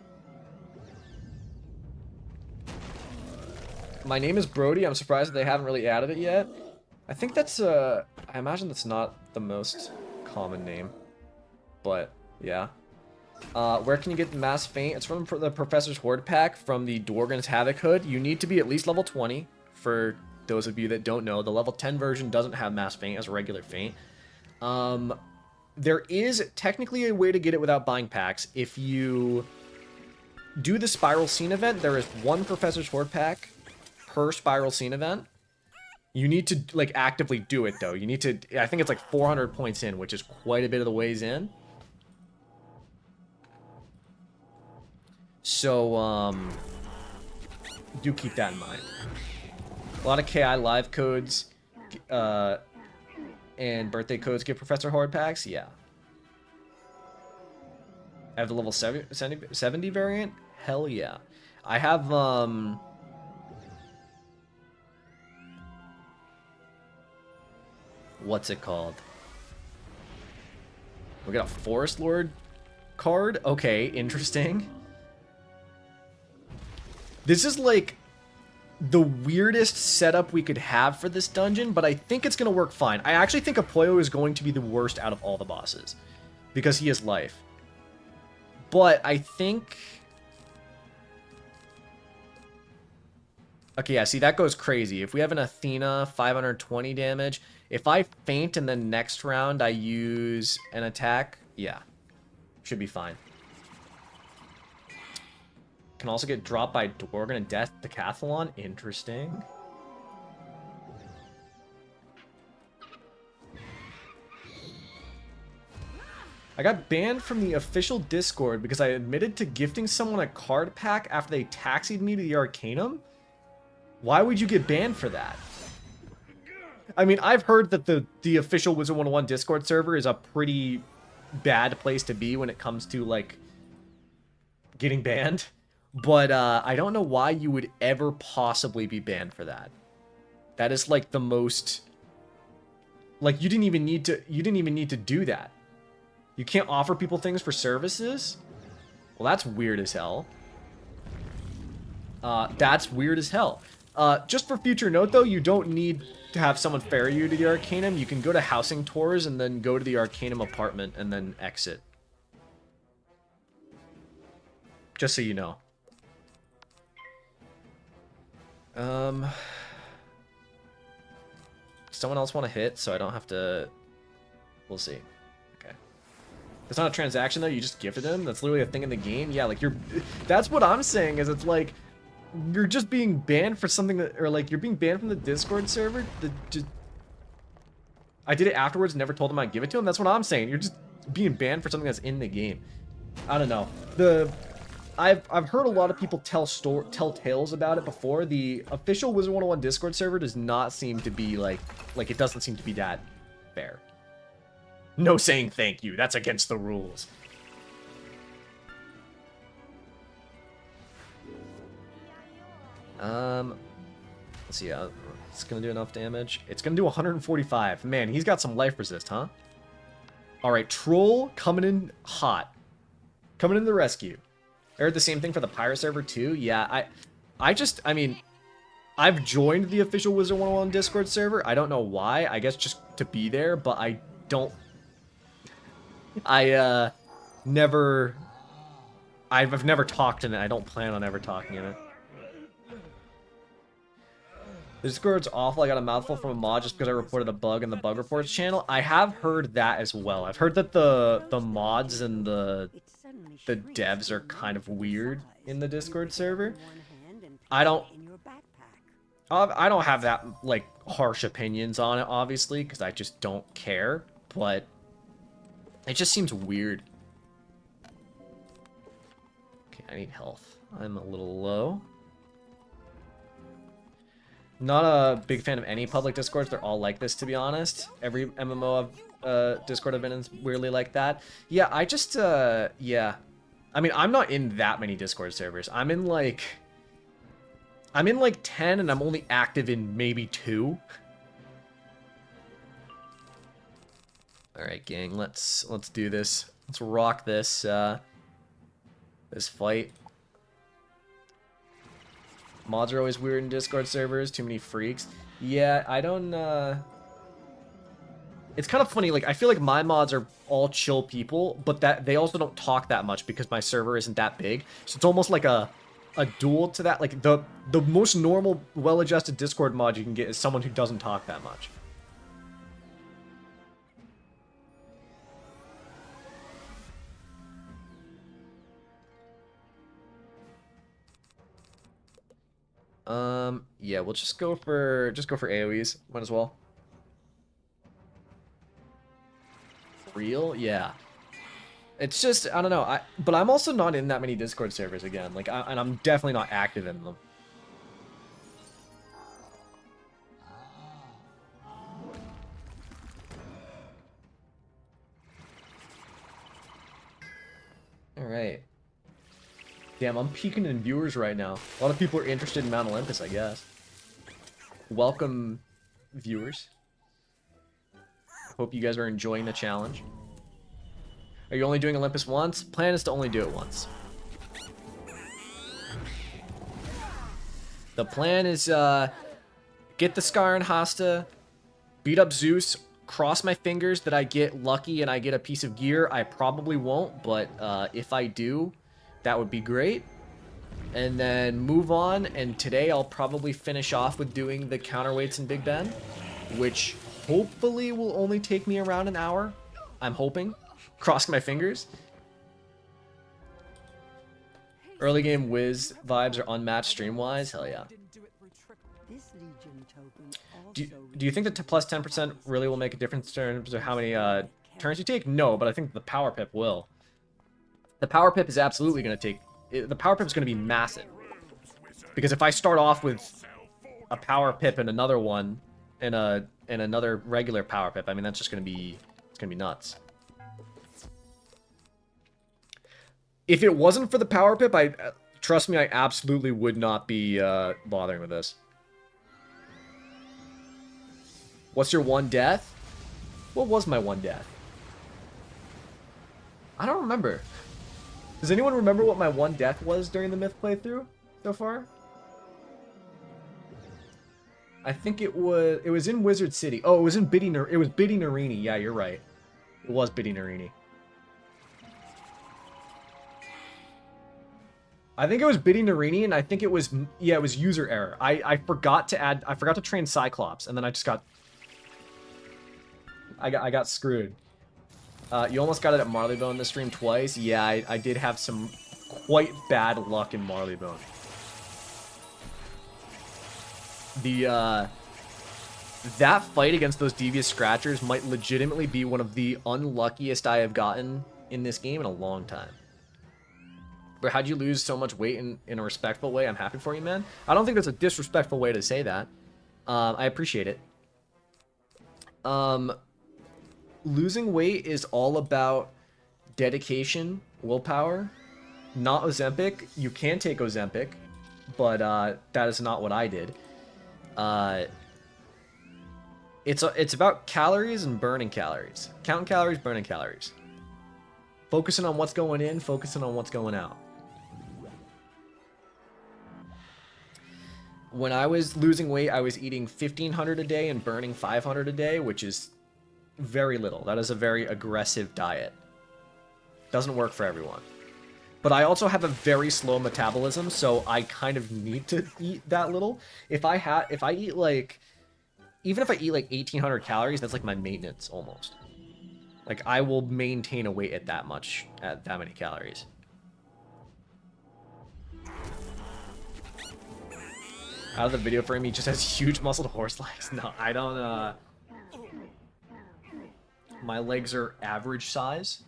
My name is Brody. I'm surprised that they haven't really added it yet. I think that's, I imagine that's not the most common name. But, yeah. Where can you get the Mass Faint? It's from the Professor's Horde pack from the Dorgan's Havoc Hood. You need to be at least level 20. For those of you that don't know, the level 10 version doesn't have Mass Faint as a regular Faint. There is technically a way to get it without buying packs. If you do the Spiral Scene event, there is one Professor's Horde pack per Spiral Scene event. You need to, like, actively do it, though. You need to, I think it's like 400 points in, which is quite a bit of the ways in. So, do keep that in mind. A lot of KI live codes, and birthday codes get Professor Horde packs? Yeah. I have the level 70 variant? Hell yeah. I have, what's it called? We got a Forest Lord card? Okay, interesting. This is like the weirdest setup we could have for this dungeon, but I think it's going to work fine. I actually think Apoyo is going to be the worst out of all the bosses because he has life. But I think... Okay, yeah, see, that goes crazy. If we have an Athena, 520 damage. If I faint and then next round I use an attack, yeah, should be fine. Can also get dropped by Dorgan and Death Decathlon. Interesting. I got banned from the official Discord because I admitted to gifting someone a card pack after they taxied me to the Arcanum. Why would you get banned for that? I mean, I've heard that the official Wizard101 Discord server is a pretty bad place to be when it comes to, like, getting banned. But I don't know why you would ever possibly be banned for that. That is like the most, like, you didn't even need to do that. You can't offer people things for services? Well, that's weird as hell. That's weird as hell. Just for future note though, you don't need to have someone ferry you to the Arcanum. You can go to housing tours and then go to the Arcanum apartment and then exit. Just so you know. Someone else want to hit so I don't have to... We'll see. Okay. It's not a transaction though, you just gifted him? That's literally a thing in the game? Yeah, like you're... That's what I'm saying, is it's like... You're just being banned for something that... Or like, you're being banned from the Discord server? I did it afterwards, never told him I'd give it to him? That's what I'm saying. You're just being banned for something that's in the game. I don't know. I've heard a lot of people tell tales about it before. The official Wizard101 Discord server does not seem to be like it doesn't seem to be that fair. No saying thank you. That's against the rules. Let's see. It's gonna do enough damage. It's gonna do 145. Man, he's got some life resist, huh? All right, Troll coming in hot. Coming in the rescue. I heard the same thing for the pirate server too. Yeah, I mean, I've joined the official Wizard101 Discord server. I don't know why. I guess just to be there, but I don't... I've never talked in it. I don't plan on ever talking in it. The Discord's awful. I got a mouthful from a mod just because I reported a bug in the bug reports channel. I have heard that as well. I've heard that the mods and the devs are kind of weird in the Discord server. I don't have that, like, harsh opinions on it, obviously, because I just don't care, but it just seems weird. Okay, I need health. I'm a little low. Not a big fan of any public Discords. They're all like this, to be honest. Every MMO I've Discord I've been in is weirdly like that. Yeah, I just, yeah. I mean, I'm not in that many Discord servers. I'm in like 10 and I'm only active in maybe 2. All Alright, gang, let's do this. Let's rock this this fight. Mods are always weird in Discord servers, too many freaks. Yeah, I don't it's kind of funny, like I feel like my mods are all chill people, but that they also don't talk that much because my server isn't that big. So it's almost like a dual to that. Like the most normal, well-adjusted Discord mod you can get is someone who doesn't talk that much. Yeah, we'll just go for AoEs. Might as well. Real? Yeah. It's just, I don't know. But I'm also not in that many Discord servers again. Like, and I'm definitely not active in them. All right. Damn, I'm peaking in viewers right now. A lot of people are interested in Mount Olympus, I guess. Welcome, viewers. Hope you guys are enjoying the challenge. Are you only doing Olympus once? Plan is to only do it once. The plan is, get the Scar and Hasta, beat up Zeus, cross my fingers that I get lucky and I get a piece of gear. I probably won't, but if I do, that would be great. And then move on, and today I'll probably finish off with doing the counterweights in Big Ben, which hopefully will only take me around an hour. I'm hoping. Crossing my fingers. Early game Wiz vibes are unmatched stream-wise? Hell yeah. Do you think that plus 10% really will make a difference in terms of how many turns you take? No, but I think the power pip will. The power pip is absolutely going to take... The power pip is going to be massive. Because if I start off with a power pip and another one, and another regular power pip, I mean, that's just going to be... It's going to be nuts. If it wasn't for the power pip, trust me, I absolutely would not be bothering with this. What's your one death? What was my one death? I don't remember. Does anyone remember what my one death was during the Myth playthrough so far? I think it was in Wizard City. Oh, it was in Biddy Narini. Yeah, you're right. It was Biddy Narini. I think it was Biddy Narini, and I think it was, yeah, it was user error. I forgot to train Cyclops, and then I just got... I got screwed. You almost got it at Marleybone this stream twice. Yeah, I did have some quite bad luck in Marleybone. That fight against those devious scratchers might legitimately be one of the unluckiest I have gotten in this game in a long time. But how'd you lose so much weight in a respectful way? I'm happy for you, man. I don't think that's a disrespectful way to say that. I appreciate it. Losing weight is all about dedication, willpower, not Ozempic. You can take Ozempic, but that is not what I did. It's about calories and burning calories. Counting calories, burning calories. Focusing on what's going in, focusing on what's going out. When I was losing weight, I was eating 1,500 a day and burning 500 a day, which is very little. That is a very aggressive diet. Doesn't work for everyone. But I also have a very slow metabolism, so I kind of need to eat that little. If I eat like, even if I eat like 1,800 calories, that's like my maintenance almost. Like I will maintain a weight at that much, at that many calories. Out of the video frame, he just has huge muscled horse legs. No, I don't, my legs are average size.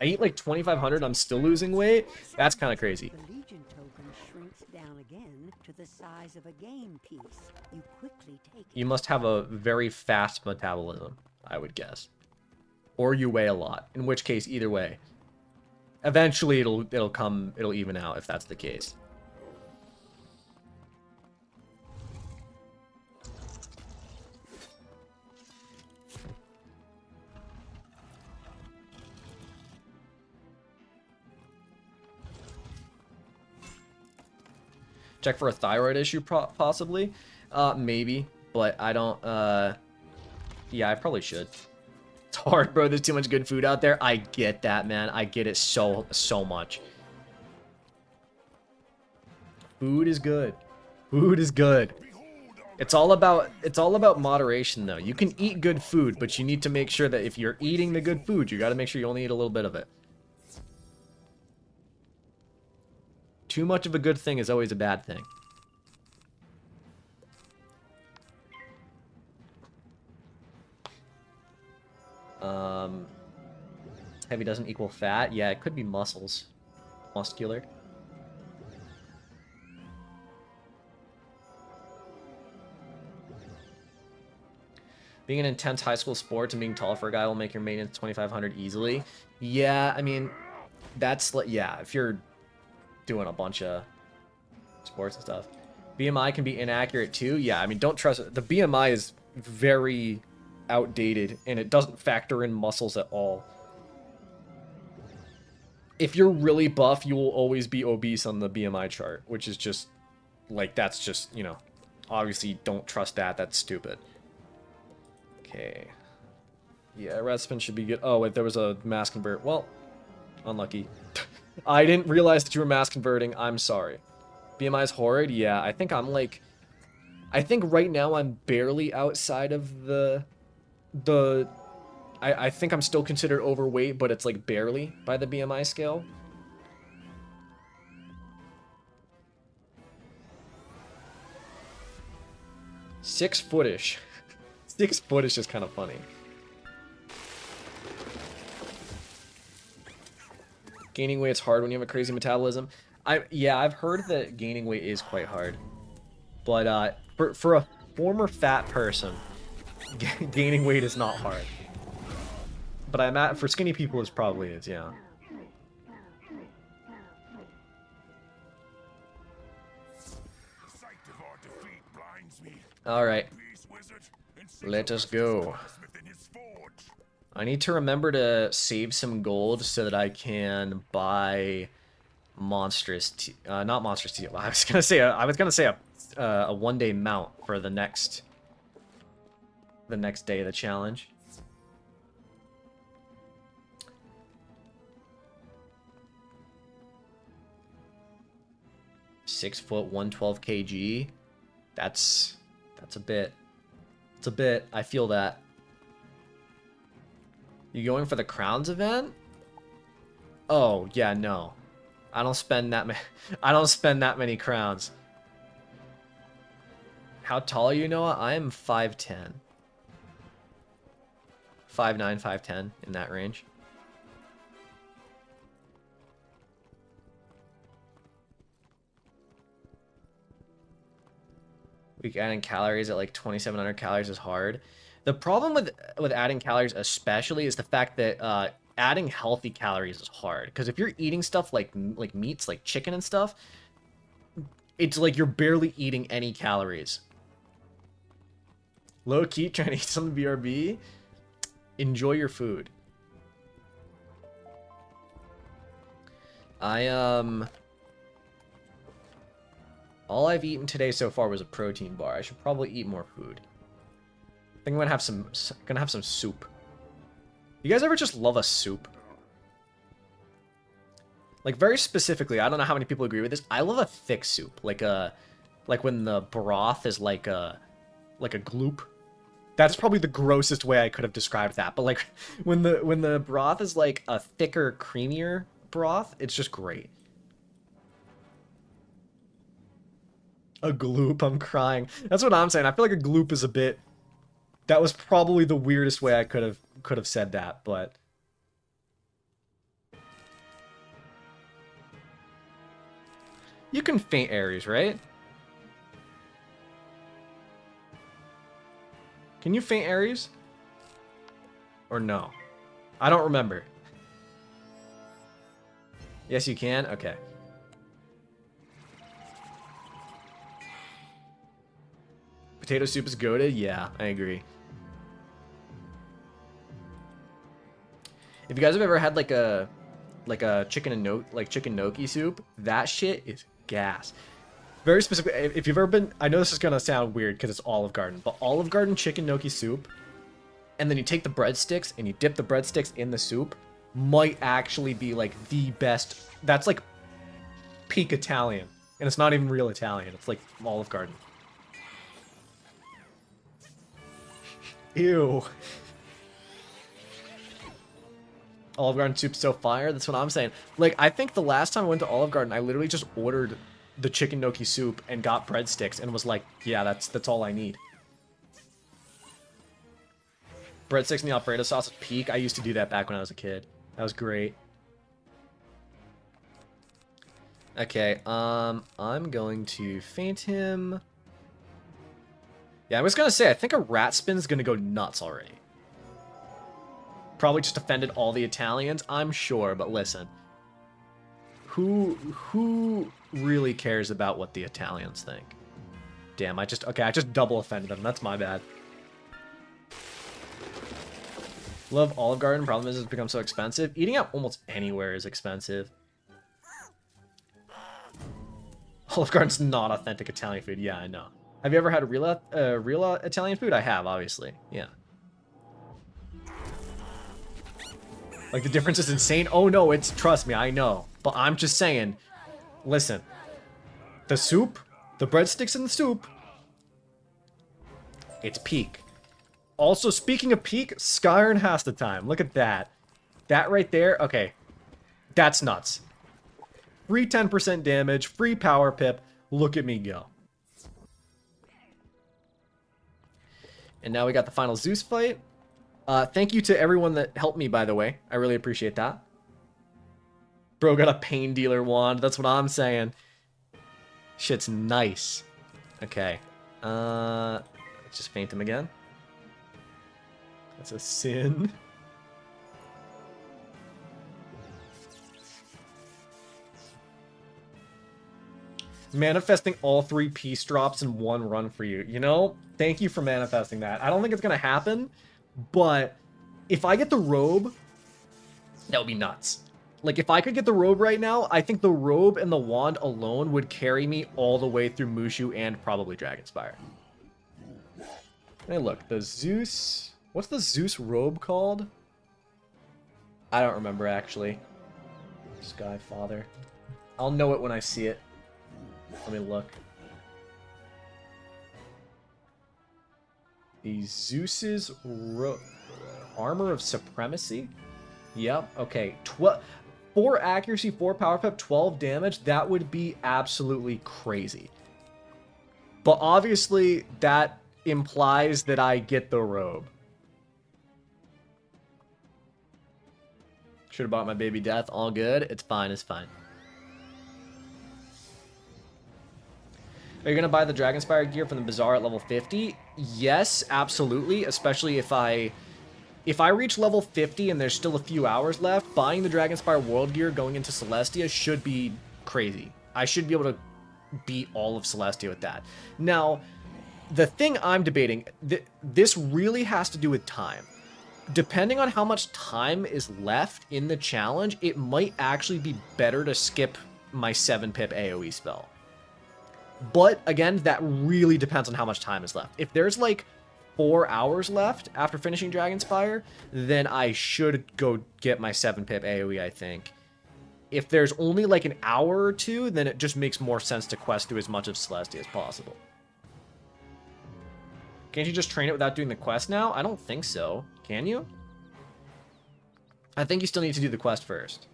I eat like 2,500, I'm still losing weight? That's kind of crazy. The Legion token shrinks down again to the size of a game piece. You quickly take You must have a very fast metabolism, I would guess. Or you weigh a lot, in which case, either way. Eventually, it'll even out if that's the case. Check for a thyroid issue, possibly. Maybe, but I don't. Yeah, I probably should. It's hard, bro. There's too much good food out there. I get that, man. I get it so much. Food is good. Food is good. It's all about moderation, though. You can eat good food, but you need to make sure that if you're eating the good food, you got to make sure you only eat a little bit of it. Too much of a good thing is always a bad thing. Heavy doesn't equal fat. Yeah, it could be muscles. Muscular. Being an intense high school sports and being tall for a guy will make your maintenance 2,500 easily. Yeah, I mean, that's like, yeah, if you're doing a bunch of sports and stuff. BMI can be inaccurate too. Yeah, I mean, don't trust it. The BMI is very outdated and it doesn't factor in muscles at all. If you're really buff, you will always be obese on the BMI chart, which is just like, that's just, you know, obviously don't trust that. That's stupid. Okay. Yeah, red spin should be good. Oh, wait, there was a mass convert. Well, unlucky. I didn't realize that you were mass converting. I'm sorry. BMI is horrid. Yeah, I think I'm like... I think right now I'm barely outside of the... I think I'm still considered overweight, but it's like barely by the BMI scale. Six-footish. 6 foot is just kind of funny. Gaining weight's hard when you have a crazy metabolism. Yeah, I've heard that gaining weight is quite hard. But for a former fat person, gaining weight is not hard. But for skinny people it probably is, yeah. Alright. Let us go. I need to remember to save some gold so that I can buy monstrous not monstrous teamup. I was gonna say a one-day mount for the next day of the challenge. Six foot, 112 kg. That's a bit. It's a bit. I feel that. You going for the crowns event? Oh yeah, no. I don't spend that many crowns. How tall are you, Noah? I am 5'10". 5'9", 5'10", in that range. Week adding calories at like 2,700 calories is hard. The problem with adding calories especially is the fact that adding healthy calories is hard. Because if you're eating stuff like meats, like chicken and stuff, it's like you're barely eating any calories. Low key trying to eat some BRB. Enjoy your food. All I've eaten today so far was a protein bar. I should probably eat more food. I think I'm gonna have some soup. You guys ever just love a soup? Like very specifically, I don't know how many people agree with this. I love a thick soup, like when the broth is like a gloop. That's probably the grossest way I could have described that. But like when the broth is like a thicker, creamier broth, it's just great. A gloop, I'm crying. That's what I'm saying. I feel like a gloop is a bit... That was probably the weirdest way I could have said that, but... You can faint Ares, right? Can you faint Ares? Or no? I don't remember. Yes, you can? Okay. Potato soup is goated? Yeah, I agree. If you guys have ever had like a chicken gnocchi soup, that shit is gas. Very specific. If you've ever been, I know this is gonna sound weird because it's Olive Garden, but Olive Garden chicken gnocchi soup, and then you take the breadsticks and you dip the breadsticks in the soup, might actually be like the best. That's like peak Italian, and it's not even real Italian. It's like Olive Garden. Ew. Olive Garden soup's so fire. That's what I'm saying. Like, I think the last time I went to Olive Garden, I literally just ordered the chicken gnocchi soup and got breadsticks and was like, yeah, that's all I need. Breadsticks and the Alfredo sauce is peak. I used to do that back when I was a kid. That was great. Okay, I'm going to feint him. Yeah, I was gonna say, I think a rat spin's gonna go nuts already. Probably just offended all the Italians, I'm sure, but listen. Who really cares about what the Italians think? Damn, I just double offended them. That's my bad. Love Olive Garden. Problem is it's become so expensive. Eating out almost anywhere is expensive. Olive Garden's not authentic Italian food. Yeah, I know. Have you ever had real Italian food? I have, obviously. Yeah. Like, the difference is insane. Oh, no, trust me, I know. But I'm just saying, listen. The soup, the breadsticks in the soup, it's peak. Also, speaking of peak, Skyr and Hasta time. Look at that. That right there, okay. That's nuts. Free 10% damage, free power pip. Look at me go. And now we got the final Zeus fight. Thank you to everyone that helped me, by the way. I really appreciate that. Bro got a pain dealer wand. That's what I'm saying. Shit's nice. Okay. Let's just feint him again. That's a sin. Manifesting all 3 peace drops in one run for you. You know, thank you for manifesting that. I don't think it's going to happen, but if I get the robe, that would be nuts. Like, if I could get the robe right now, I think the robe and the wand alone would carry me all the way through Mushu and probably Dragonspire. Hey, look, the Zeus... What's the Zeus robe called? I don't remember, actually. Sky Father. I'll know it when I see it. Let me look. The Zeus's Armor of Supremacy? Yep, okay. 4 accuracy, 4 power pep, 12 damage. That would be absolutely crazy. But obviously, that implies that I get the robe. Should have bought my baby death. All good. It's fine. It's fine. Are you going to buy the Dragonspire gear from the Bazaar at level 50? Yes, absolutely. Especially if I reach level 50 and there's still a few hours left, buying the Dragonspire world gear going into Celestia should be crazy. I should be able to beat all of Celestia with that. Now, the thing I'm debating, this really has to do with time. Depending on how much time is left in the challenge, it might actually be better to skip my 7-pip AoE spell. But, again, that really depends on how much time is left. If there's, like, 4 hours left after finishing Dragonspire, then I should go get my 7-pip AoE, I think. If there's only, like, an hour or 2, then it just makes more sense to quest through as much of Celestia as possible. Can't you just train it without doing the quest now? I don't think so. Can you? I think you still need to do the quest first.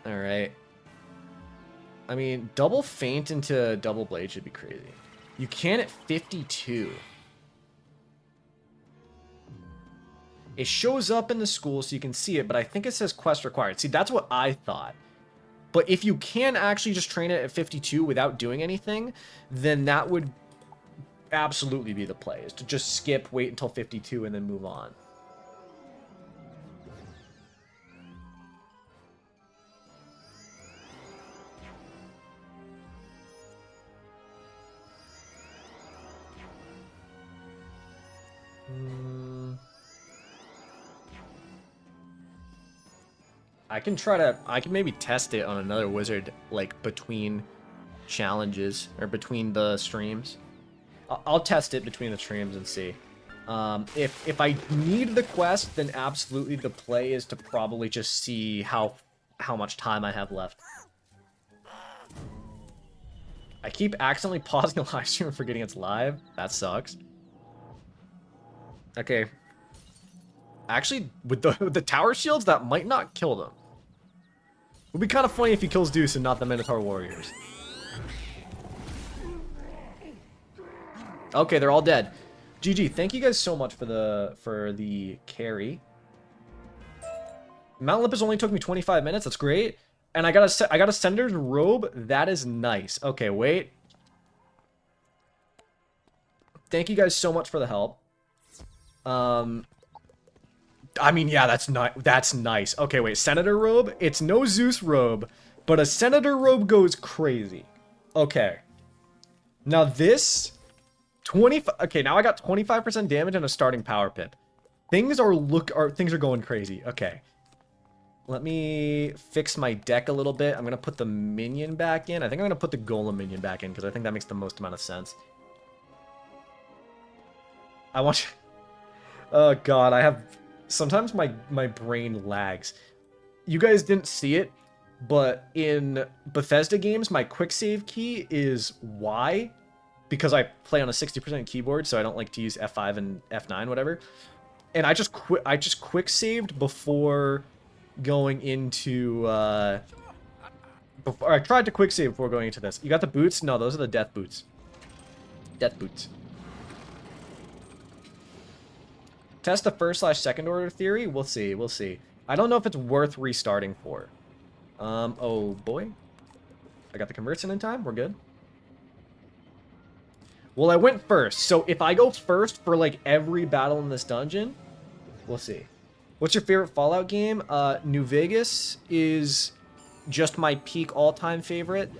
Alright. I mean, double feint into double blade should be crazy. You can at 52. It shows up in the school so you can see it, but I think it says quest required. See, that's what I thought. But if you can actually just train it at 52 without doing anything, then that would absolutely be the play, is to just skip, wait until 52, and then move on. I can maybe test it on another wizard, like, between challenges, or between the streams. I'll test it between the streams and see. If I need the quest, then absolutely the play is to probably just see how much time I have left. I keep accidentally pausing the live stream and forgetting it's live. That sucks. Okay. Actually, with the tower shields, that might not kill them. It would be kind of funny if he kills Deuce and not the Minotaur Warriors. Okay, they're all dead. GG, thank you guys so much for the carry. Mount Olympus only took me 25 minutes. That's great. And I got a Sender's Robe. That is nice. Okay, wait. Thank you guys so much for the help. I mean, yeah, that's nice. Okay, wait, Senator Robe? It's no Zeus Robe, but a Senator Robe goes crazy. Okay. Now this... Okay, now I got 25% damage and a starting power pip. Things are going crazy. Okay. Let me fix my deck a little bit. I'm going to put the minion back in. I think I'm going to put the golem minion back in because I think that makes the most amount of sense. I want... Oh, God. I have... Sometimes my brain lags. You guys didn't see it, but in Bethesda games, my quick save key is Y because I play on a 60% keyboard, so I don't like to use F5 and F9, whatever. And I just quick saved before going into... I tried to quick save before going into this. You got the boots? No, those are the death boots. Death boots. Test the first/second order theory? We'll see, we'll see. I don't know if it's worth restarting for. Oh boy. I got the converts in time, we're good. Well, I went first, so if I go first for, like, every battle in this dungeon, we'll see. What's your favorite Fallout game? New Vegas is just my peak all-time favorite.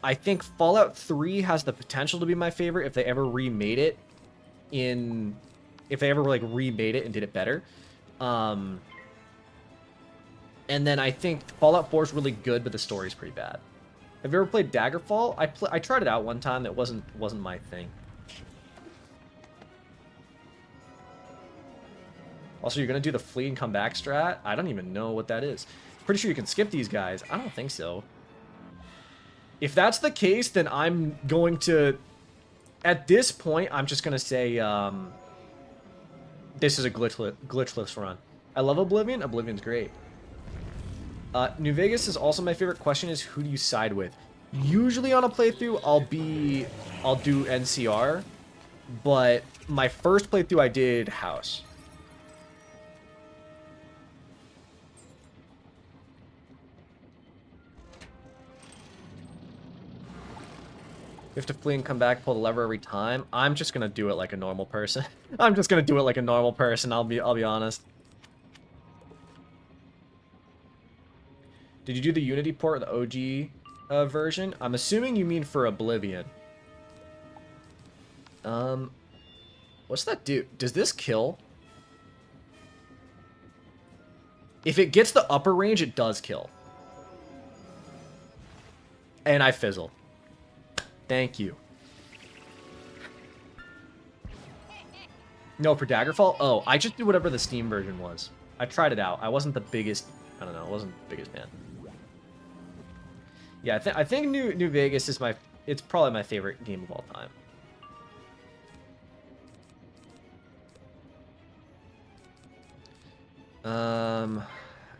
I think Fallout 3 has the potential to be my favorite if they ever remade it in... If they ever, like, remade it and did it better. And then I think Fallout 4 is really good, but the story's pretty bad. Have you ever played Daggerfall? I tried it out one time. That wasn't my thing. Also, you're gonna do the flee and come back strat? I don't even know what that is. Pretty sure you can skip these guys. I don't think so. If that's the case, then I'm going to... At this point, I'm just gonna say... This is a glitchless run. I love Oblivion. Oblivion's great. New Vegas is also my favorite. Question is, who do you side with? Usually on a playthrough, I'll do NCR, but my first playthrough I did House. You have to flee and come back, pull the lever every time. I'm just gonna do it like a normal person. I'm just gonna do it like a normal person. I'll be honest. Did you do the Unity port, the OG version? I'm assuming you mean for Oblivion. What's that do? Does this kill? If it gets the upper range, it does kill. And I fizzle. Thank you. No, for Daggerfall? Oh, I just did whatever the Steam version was. I tried it out. I wasn't the biggest... I don't know. I wasn't the biggest fan. Yeah, I think New Vegas is my... It's probably my favorite game of all time.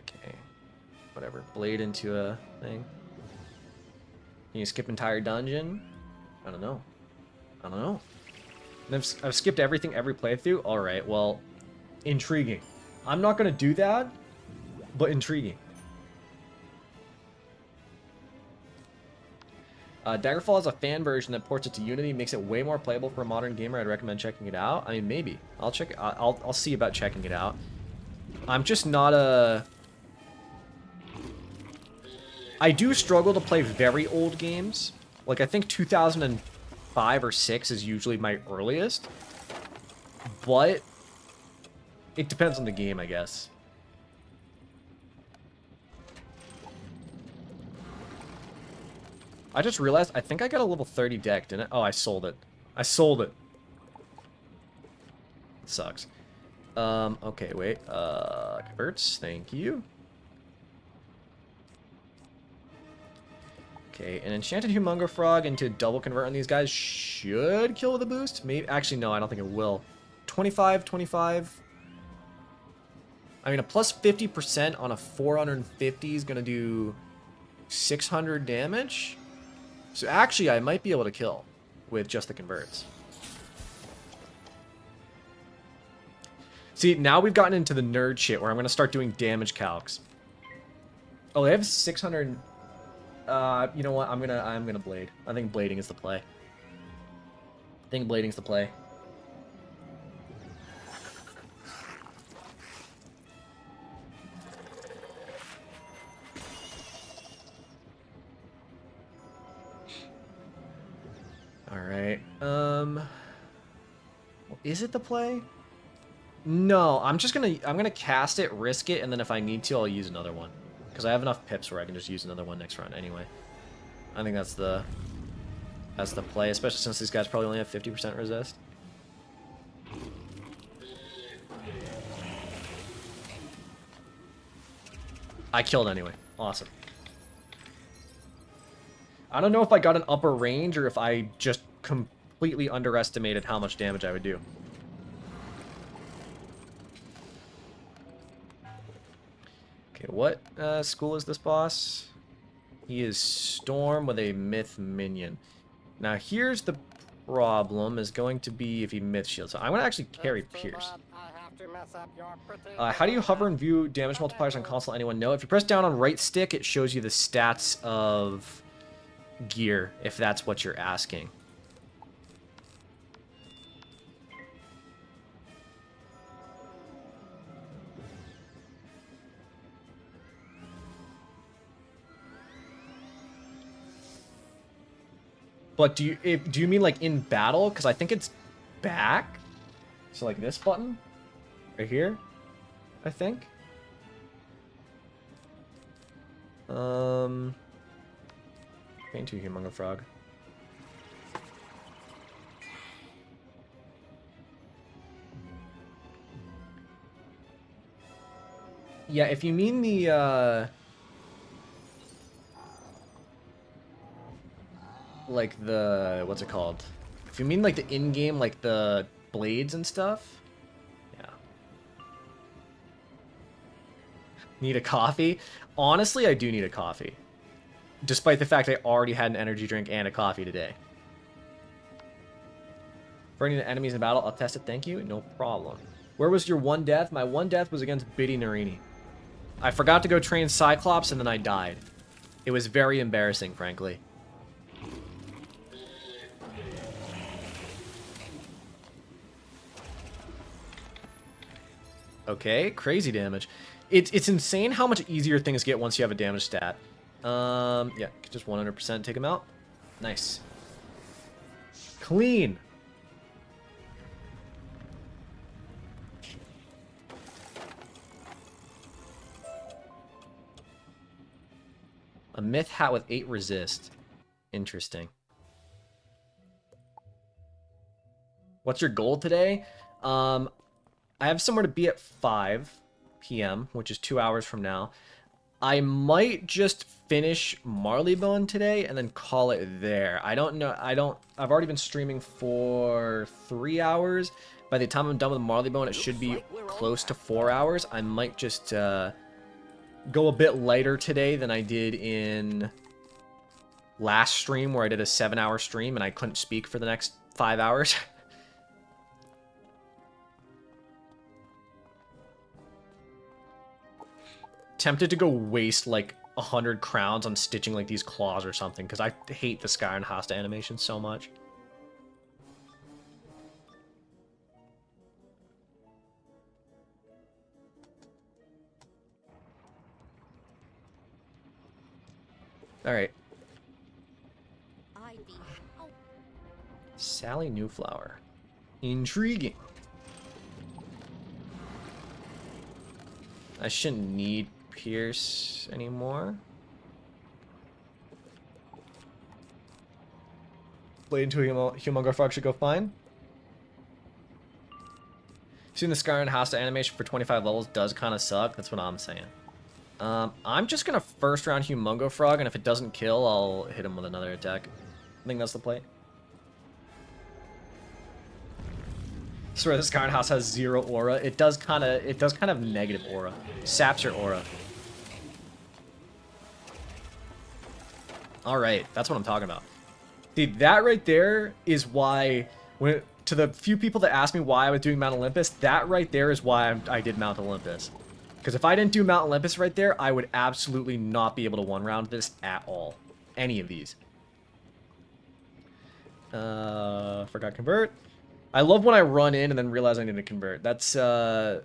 Okay. Whatever. Blade into a thing. Can you skip entire dungeon? I don't know. I don't know. I've skipped everything every playthrough? Alright, well, intriguing. I'm not going to do that, but intriguing. Daggerfall has a fan version that ports it to Unity, makes it way more playable for a modern gamer. I'd recommend checking it out. I mean, maybe. I'll check it. I'll see about checking it out. I'm just not a... I do struggle to play very old games. Like, I think 2005 or 6 is usually my earliest. But it depends on the game, I guess. I just realized I think I got a level 30 deck, didn't I? Oh, I sold it. I sold it. It sucks. Okay, wait. Converts, thank you. Okay, an enchanted Humungo Frog into double convert on these guys should kill with a boost. Maybe, actually, no, I don't think it will. 25, 25. I mean, a plus 50% on a 450 is going to do 600 damage. So actually, I might be able to kill with just the converts. See, now we've gotten into the nerd shit where I'm going to start doing damage calcs. Oh, they have 600... you know what? I'm gonna blade. I think blading is the play. I think blading's the play. All right. Is it the play? No, I'm gonna cast it, risk it, and then if I need to, I'll use another one. Because I have enough pips where I can just use another one next round anyway. I think that's the play, especially since these guys probably only have 50% resist. I killed anyway. Awesome. I don't know if I got an upper range or if I just completely underestimated how much damage I would do. Okay, what school is this boss? He is Storm with a Myth Minion. Now here's the problem, is going to be if he Myth Shields. So I'm going to actually carry Pierce. How do you hover and view damage multipliers on console? Anyone know? If you press down on right stick, it shows you the stats of gear, if that's what you're asking. But do you mean like in battle? Because I think it's back. So like this button right here, I think. Paint to Humungo Frog. Yeah, if you mean the like the, what's it called? If you mean like the in-game, like the blades and stuff, yeah. Need a coffee? Honestly, I do need a coffee. Despite the fact I already had an energy drink and a coffee today. For any enemies in battle, I'll test it, thank you, no problem. Where was your one death? My one death was against Biddy Narini. I forgot to go train Cyclops and then I died. It was very embarrassing, frankly. Okay, crazy damage. It's insane how much easier things get once you have a damage stat. Yeah, just 100% take him out. Nice. Clean. A myth hat with 8 resist. Interesting. What's your goal today? I have somewhere to be at 5 p.m., which is 2 hours from now. I might just finish Marleybone today and then call it there. I don't know. I've already been streaming for 3 hours. By the time I'm done with Marleybone, it should be close to 4 hours. I might just go a bit lighter today than I did in last stream, where I did a 7-hour stream and I couldn't speak for the next 5 hours. Tempted to go waste like 100 crowns on stitching like these claws or something, because I hate the Sky and Hasta animation so much. Alright. Sally Newflower. Intriguing. I shouldn't need Pierce anymore. Blade into a Humongous Frog should go fine. Seeing the Skyrim House animation for 25 levels does kind of suck. That's what I'm saying. I'm just going to first round Humongous Frog, and if it doesn't kill, I'll hit him with another attack. I think that's the play. I swear this Skyrim House has 0 aura. It does kind of negative aura. Saps your aura. Alright, that's what I'm talking about. See, that right there is why, to the few people that asked me why I was doing Mount Olympus, that right there is why I did Mount Olympus. Because if I didn't do Mount Olympus right there, I would absolutely not be able to one-round this at all. Any of these. Forgot convert. I love when I run in and then realize I need to convert. That's always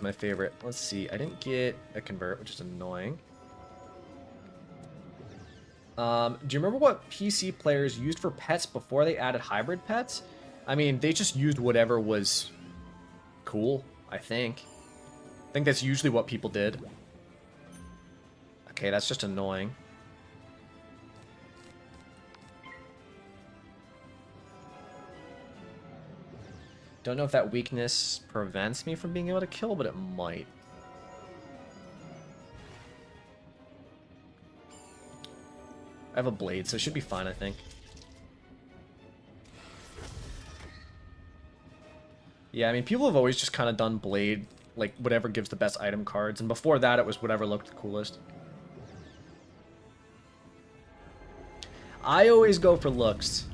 my favorite. Let's see. I didn't get a convert, which is annoying. Do you remember what PC players used for pets before they added hybrid pets? I mean, they just used whatever was cool, I think. I think that's usually what people did. Okay, that's just annoying. Don't know if that weakness prevents me from being able to kill, but it might. I have a blade, so it should be fine, I think. Yeah, I mean, people have always just kind of done blade, like, whatever gives the best item cards, and before that, it was whatever looked the coolest. I always go for looks.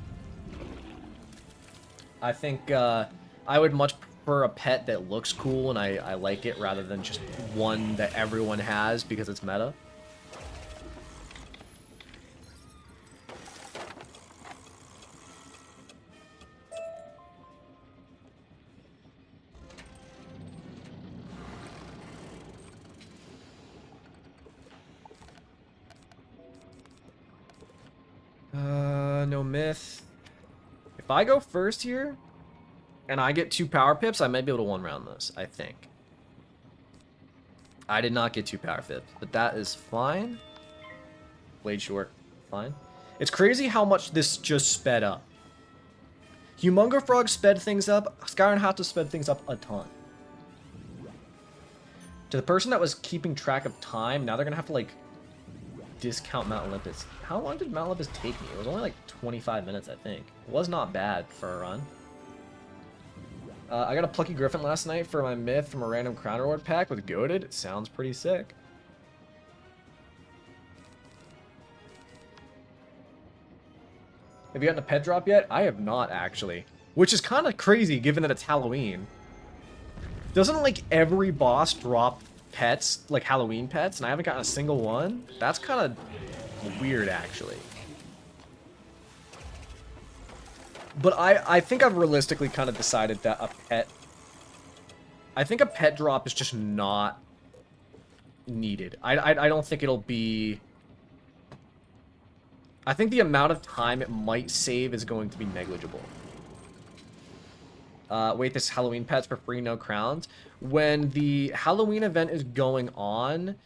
I think, I would much prefer a pet that looks cool and I like it, rather than just one that everyone has because it's meta. No myth. If I go first here, and I get 2 power pips, I might be able to one-round this, I think. I did not get 2 power pips, but that is fine. Blade short, fine. It's crazy how much this just sped up. Humongous Frog sped things up. Skyrim House sped things up a ton. To the person that was keeping track of time, now they're going to have to, like, discount Mount Olympus. How long did Mount Olympus take me? It was only like 25 minutes, I think. It was not bad for a run. I got a Plucky Griffin last night for my myth from a random Crown Reward pack with Goated. It sounds pretty sick. Have you gotten a pet drop yet? I have not, actually. Which is kind of crazy, given that it's Halloween. Doesn't, like, every boss drop pets, like Halloween pets, and I haven't gotten a single one? That's kind of weird, actually. But I think I've realistically kind of decided that I think a pet drop is just not needed. I don't think it'll be... I think the amount of time it might save is going to be negligible. Wait, this Halloween pet's for free, no crowns. When the Halloween event is going on,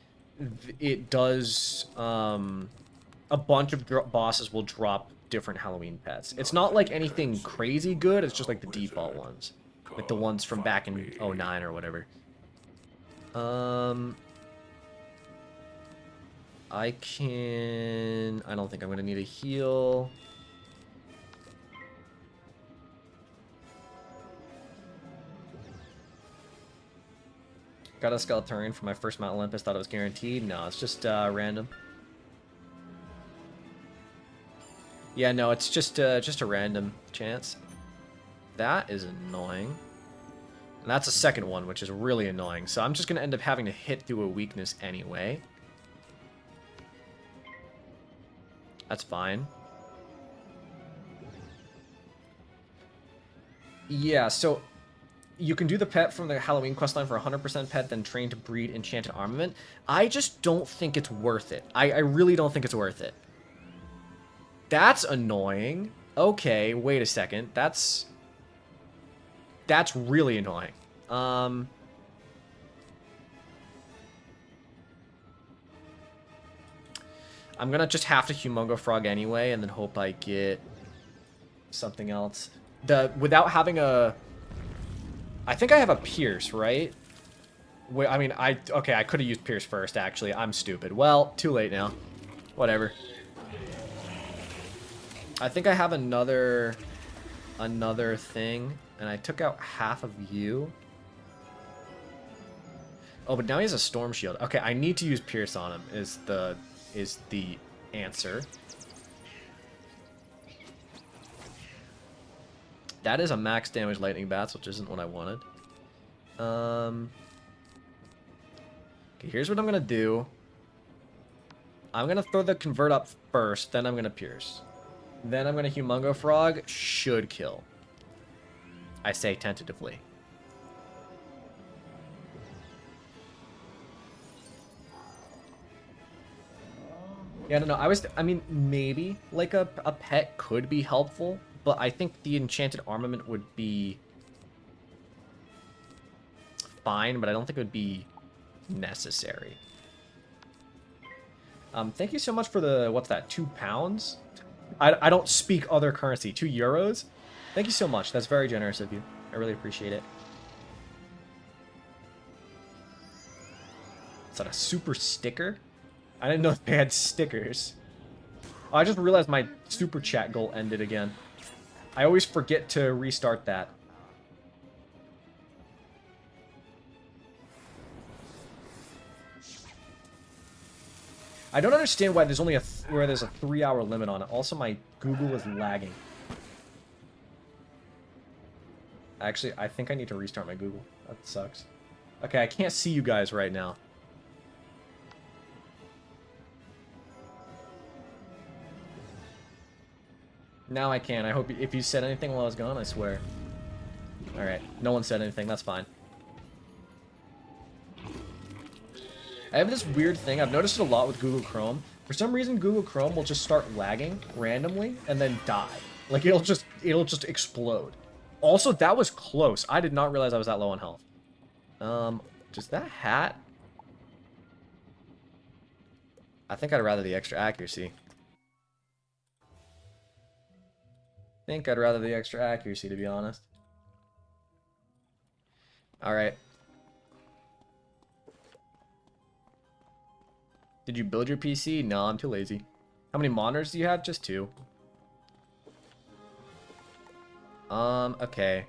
it does, a bunch of bosses will drop different Halloween pets. It's not like anything crazy good, it's just like the default ones. Like the ones from back in 09 or whatever. I don't think I'm gonna need a heal. Got a Skeletarian for my first Mount Olympus, thought it was guaranteed. No, it's just random. Yeah, no, it's just a random chance. That is annoying. And that's a second one, which is really annoying. So I'm just going to end up having to hit through a weakness anyway. That's fine. Yeah, so you can do the pet from the Halloween questline for 100% pet, then train to breed enchanted armament. I just don't think it's worth it. I really don't think it's worth it. That's annoying. Okay, wait a second. That's really annoying. I'm gonna just have to Humongo Frog anyway, and then hope I get something else. Without having a... I think I have a Pierce, right? Wait, I mean, okay, I could have used Pierce first, actually. I'm stupid. Well, too late now. Whatever. I think I have another thing, and I took out half of you. Oh, but now he has a Storm Shield. Okay, I need to use Pierce on him, is the answer. That is a max damage Lightning Bats, which isn't what I wanted. Okay, here's what I'm gonna do. I'm gonna throw the Convert up first, then I'm gonna Pierce. Then I'm gonna Humongo Frog. Should kill. I say tentatively. Yeah, I don't know. I mean, maybe like a pet could be helpful, but I think the Enchanted Armament would be fine, but I don't think it would be necessary. Thank you so much for the, what's that, £2? I don't speak other currency. €2? Thank you so much. That's very generous of you. I really appreciate it. Is that a super sticker? I didn't know they had stickers. Oh, I just realized my super chat goal ended again. I always forget to restart that. I don't understand why there's only where there's a 3-hour limit on it. Also, my Google is lagging. Actually, I think I need to restart my Google. That sucks. Okay, I can't see you guys right now. Now I can. I hope if you said anything while I was gone, I swear. Alright, no one said anything. That's fine. I have this weird thing. I've noticed it a lot with Google Chrome. For some reason, Google Chrome will just start lagging randomly and then die. Like, it'll just explode. Also, that was close. I did not realize I was that low on health. Does that hat... I think I'd rather the extra accuracy. I think I'd rather the extra accuracy, to be honest. Alright. Did you build your PC? No, I'm too lazy. How many monitors do you have? Just 2. Okay.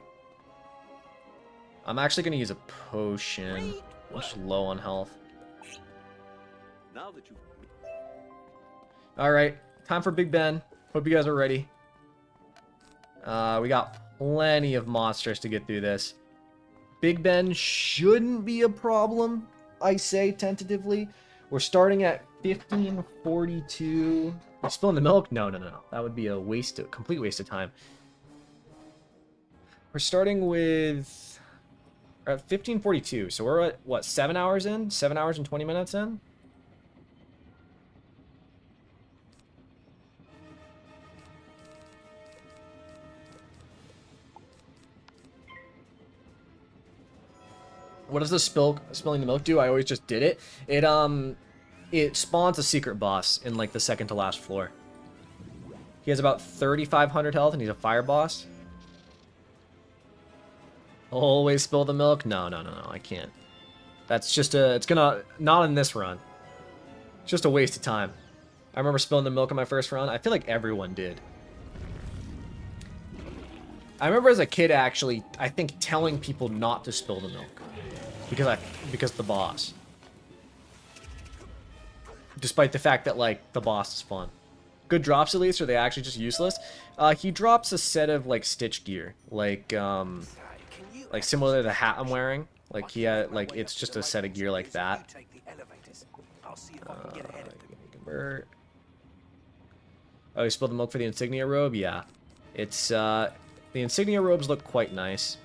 I'm actually gonna use a potion. I'm just low on health. Now that you... Alright, time for Big Ben. Hope you guys are ready. We got plenty of monsters to get through this. Big Ben shouldn't be a problem, I say tentatively. We're starting at 1542. Are you spilling the milk? No. That would be a complete waste of time. We're starting with... We're at 1542, so we're at, what, 7 hours in? 7 hours and 20 minutes in? What does the spilling the milk do? I always just did it. It spawns a secret boss in, like, the second to last floor. He has about 3,500 health, and he's a fire boss. Always spill the milk? No, I can't. That's just it's gonna... Not in this run. It's just a waste of time. I remember spilling the milk in my first run. I feel like everyone did. I remember as a kid, actually, I think telling people not to spill the milk. Because the boss. Despite the fact that, like, the boss is fun. Good drops, at least, or are they actually just useless? He drops a set of, like, stitch gear. Like similar to the hat I'm wearing. Like, he had, like, it's just a set of gear like that. Convert. Oh, you spilled the milk for the insignia robe? Yeah. It's, the insignia robes look quite nice.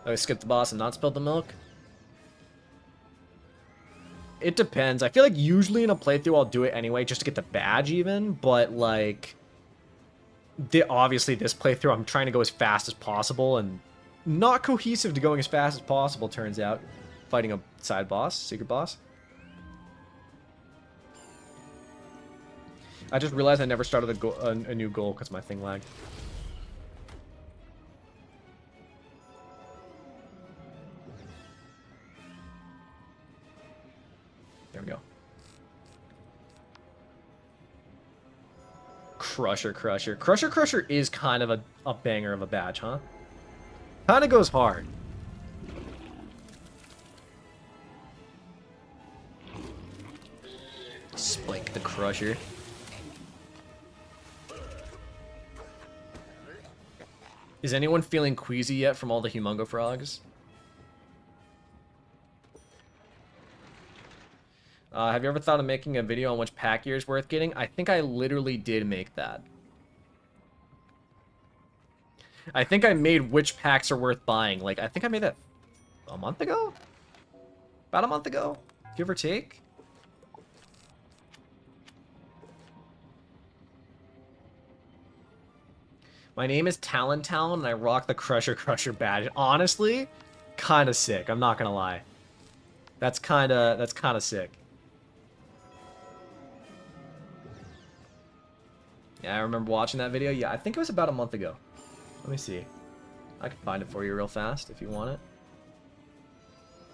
Oh, skip the boss and not spill the milk? It depends. I feel like usually in a playthrough I'll do it anyway just to get the badge even, but like... Obviously this playthrough I'm trying to go as fast as possible and not cohesive to going as fast as possible, turns out. fighting a side boss, secret boss. I just realized I never started a new goal because my thing lagged. There we go. Crusher. Crusher is kind of a banger of a badge, huh? Kind of goes hard. Spike the Crusher. Is anyone feeling queasy yet from all the Humongo Frogs? Have you ever thought of making a video on which pack gear is worth getting? I think I literally did make that. I think I made which packs are worth buying. Like, I think I made that a month ago? About a month ago? Give or take? My name is Talon and I rock the Crusher badge. Honestly, kind of sick. I'm not gonna lie. That's kind of sick. Yeah, I remember watching that video. Yeah, I think it was about a month ago. Let me see. I can find it for you real fast if you want it.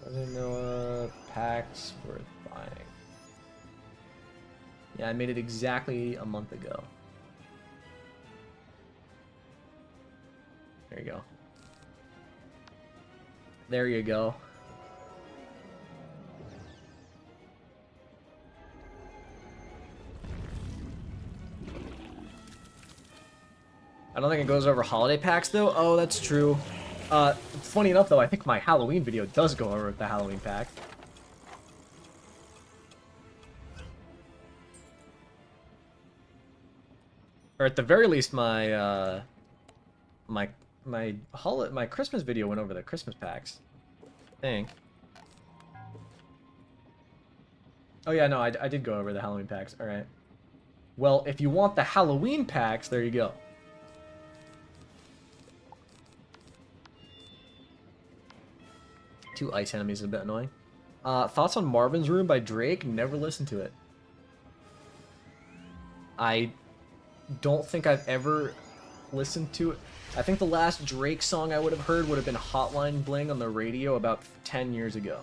I didn't know packs worth buying. Yeah, I made it exactly a month ago. There you go. There you go. I don't think it goes over holiday packs, though. Oh, that's true. Funny enough, though, I think my Halloween video does go over the Halloween pack. Or at the very least, my my Christmas video went over the Christmas packs. I think. Oh yeah, no, I did go over the Halloween packs. All right. Well, if you want the Halloween packs, there you go. Two ice enemies is a bit annoying. Thoughts on Marvin's Room by Drake? Never listened to it. I don't think I've ever listened to it. I think the last Drake song I would have heard would have been Hotline Bling on the radio about 10 years ago.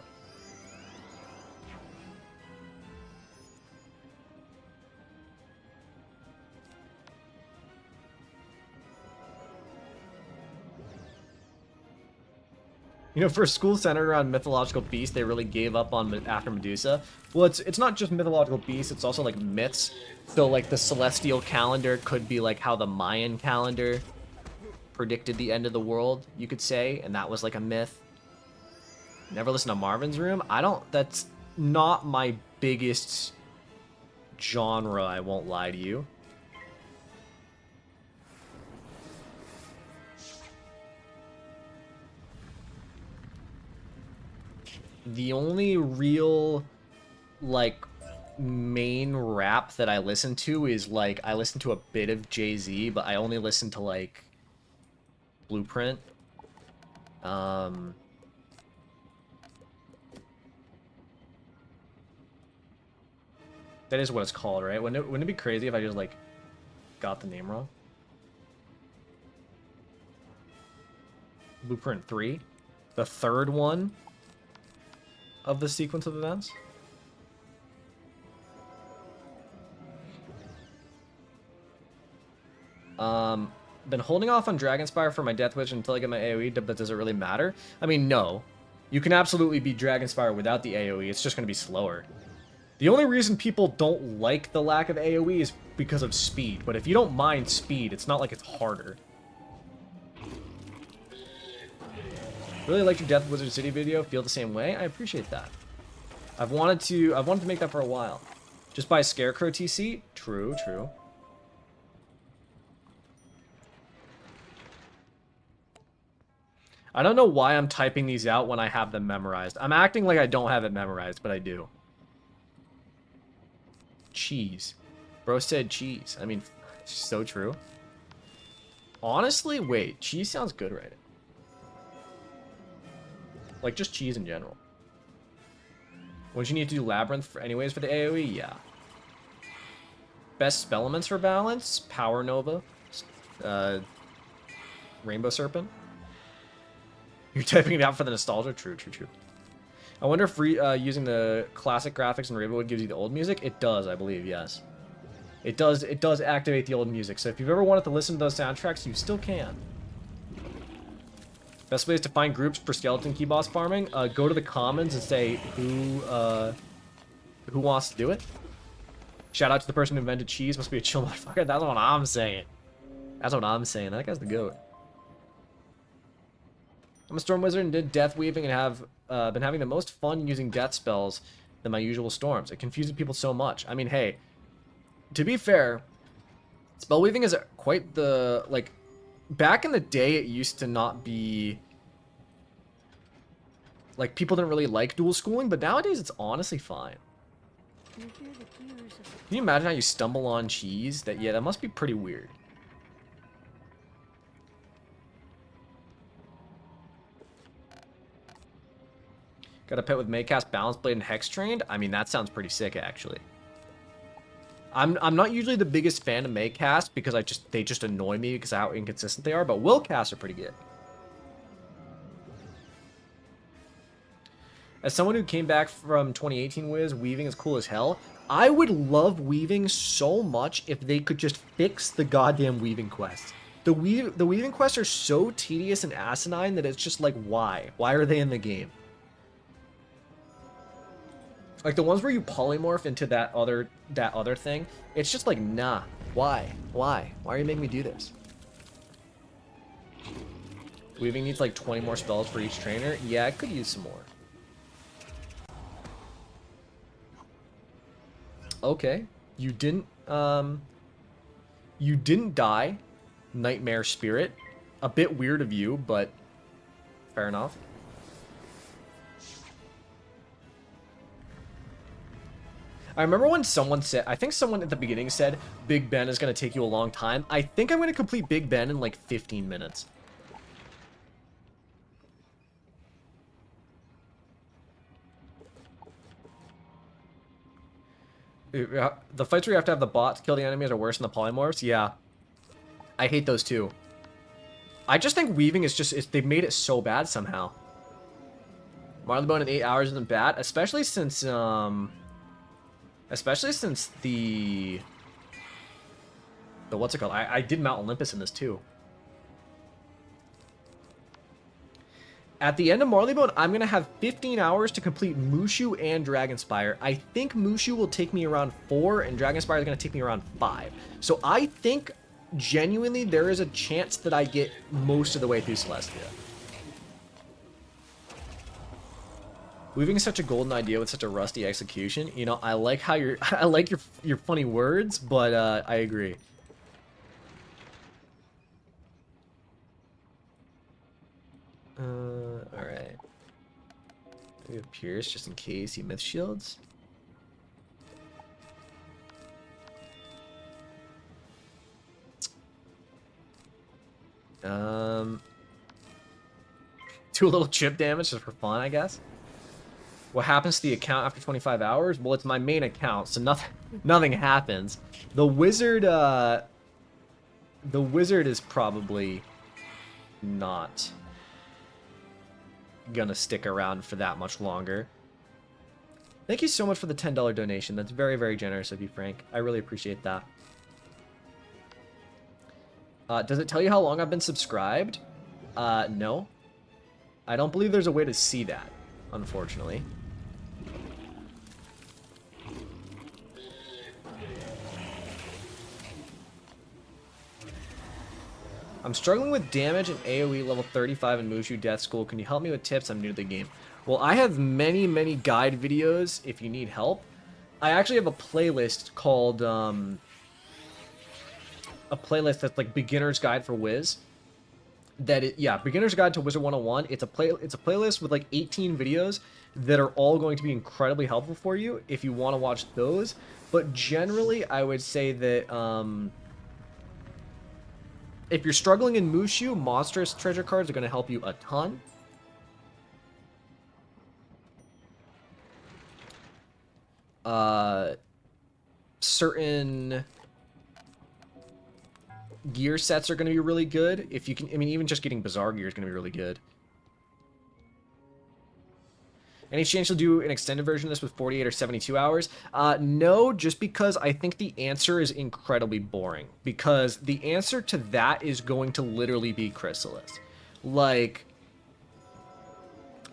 You know, for a school centered around mythological beasts, they really gave up on after Medusa. Well, it's not just mythological beasts, it's also like myths. So like the celestial calendar could be like how the Mayan calendar predicted the end of the world, you could say, and that was like a myth. Never listened to Marvin's Room? That's not my biggest genre, I won't lie to you. The only real, like, main rap that I listen to is, like, I listen to a bit of Jay-Z, but I only listen to, like, Blueprint. That is what it's called, right? Wouldn't it be crazy if I just, like, got the name wrong? Blueprint 3? The third one of the sequence of events? Been holding off on Dragonspire for my Death Wish until I get my AoE, but does it really matter? I mean, no. You can absolutely beat Dragonspire without the AoE, it's just going to be slower. The only reason people don't like the lack of AoE is because of speed, but if you don't mind speed, it's not like it's harder. Really liked your Death Wizard City video, feel the same way? I appreciate that. I've wanted to make that for a while. Just buy Scarecrow TC? True, true. I don't know why I'm typing these out when I have them memorized. I'm acting like I don't have it memorized, but I do. Cheese. Bro said cheese. I mean, so true. Honestly, wait. Cheese sounds good right now. Like, just cheese in general. Wouldn't you need to do Labyrinth for anyways for the AoE? Yeah. Best spell elements for balance? Power Nova. Rainbow Serpent. You're typing it out for the nostalgia? True, true, true. I wonder if using the classic graphics in Rainbow gives you the old music? It does, I believe, yes. It does activate the old music, so if you've ever wanted to listen to those soundtracks, you still can. Best ways to find groups for skeleton key boss farming? Go to the comments and say who wants to do it. Shout out to the person who invented cheese. Must be a chill motherfucker. That's what I'm saying. That's what I'm saying. That guy's the goat. I'm a storm wizard and did death weaving and have been having the most fun using death spells than my usual storms. It confuses people so much. I mean, hey, to be fair, spell weaving is quite the, like, back in the day it used to not be, like, people didn't really like dual schooling, but nowadays it's honestly fine. Can you imagine how you stumble on cheese? That must be pretty weird. Got a pet with Maycast, Balance Blade, and Hex trained? I mean, that sounds pretty sick, actually. I'm not usually the biggest fan of Maycast because they just annoy me because of how inconsistent they are, but Willcast are pretty good. As someone who came back from 2018 Wiz, weaving is cool as hell. I would love weaving so much if they could just fix the goddamn weaving quests. The weaving quests are so tedious and asinine that it's just like, why? Why are they in the game? Like the ones where you polymorph into that other thing, it's just like, nah. Why? Why? Why are you making me do this? Weaving needs like 20 more spells for each trainer. Yeah, I could use some more. Okay, you didn't die, Nightmare Spirit. A bit weird of you, but fair enough. I remember when someone said, I think someone at the beginning said, Big Ben is going to take you a long time. I think I'm going to complete Big Ben in like 15 minutes. The fights where you have to have the bots kill the enemies are worse than the polymorphs. Yeah. I hate those too. I just think weaving is just, they've made it so bad somehow. Marleybone in 8 hours isn't bad, especially since the what's it called? I did Mount Olympus in this too. At the end of Marleybone, I'm going to have 15 hours to complete Mushu and Dragonspire. I think Mushu will take me around 4, and Dragonspire is going to take me around 5. So I think, genuinely, there is a chance that I get most of the way through Celestia. Weaving is such a golden idea with such a rusty execution. You know, I like how I like your funny words, but I agree. Alright. We have Pierce just in case he myth shields. Do a little chip damage just for fun, I guess. What happens to the account after 25 hours? Well, it's my main account, so nothing happens. The wizard is probably not gonna stick around for that much longer. Thank you so much for the $10 donation. That's very, very generous of you, Frank. I really appreciate that. Does it tell you how long I've been subscribed? No. I don't believe there's a way to see that, unfortunately. I'm struggling with damage and AoE level 35 in Mushu Death School. Can you help me with tips? I'm new to the game. Well, I have many, many guide videos if you need help. I actually have a playlist called, a playlist that's like Beginner's Guide for Wiz. Yeah, Beginner's Guide to Wizard101. It's a playlist with like 18 videos that are all going to be incredibly helpful for you if you want to watch those. But generally, I would say that, if you're struggling in Mushu, monstrous treasure cards are going to help you a ton. certain gear sets are going to be really good. If you can, I mean, even just getting Bazaar gear is going to be really good. Any chance you'll do an extended version of this with 48 or 72 hours? No, just because I think the answer is incredibly boring. Because the answer to that is going to literally be Chrysalis. Like,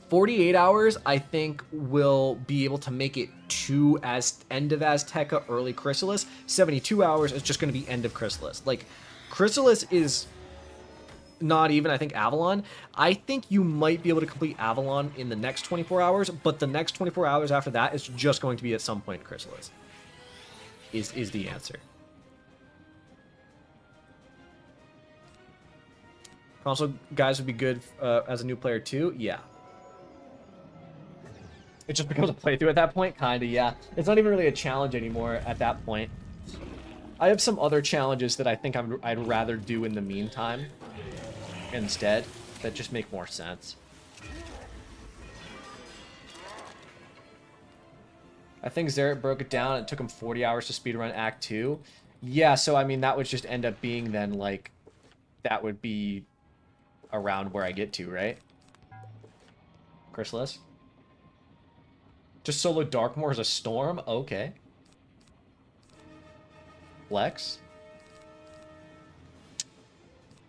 48 hours, I think, will be able to make it to as end of Azteca, early Chrysalis. 72 hours is just going to be end of Chrysalis. Like, Chrysalis is not even, I think, Avalon. I think you might be able to complete Avalon in the next 24 hours, but the next 24 hours after that is just going to be at some point Chrysalis. Is the answer. Console guys would be good as a new player too? Yeah. It just becomes a playthrough at that point? Kinda, yeah. It's not even really a challenge anymore at that point. I have some other challenges that I think I'd rather do in the meantime instead that just make more sense. I think Zarek broke it down. It took him 40 hours to speedrun Act 2. Yeah, so I mean, that would just end up being then, like, that would be around where I get to, right? Chrysalis? Just solo Darkmoor as a storm? Okay. Flex?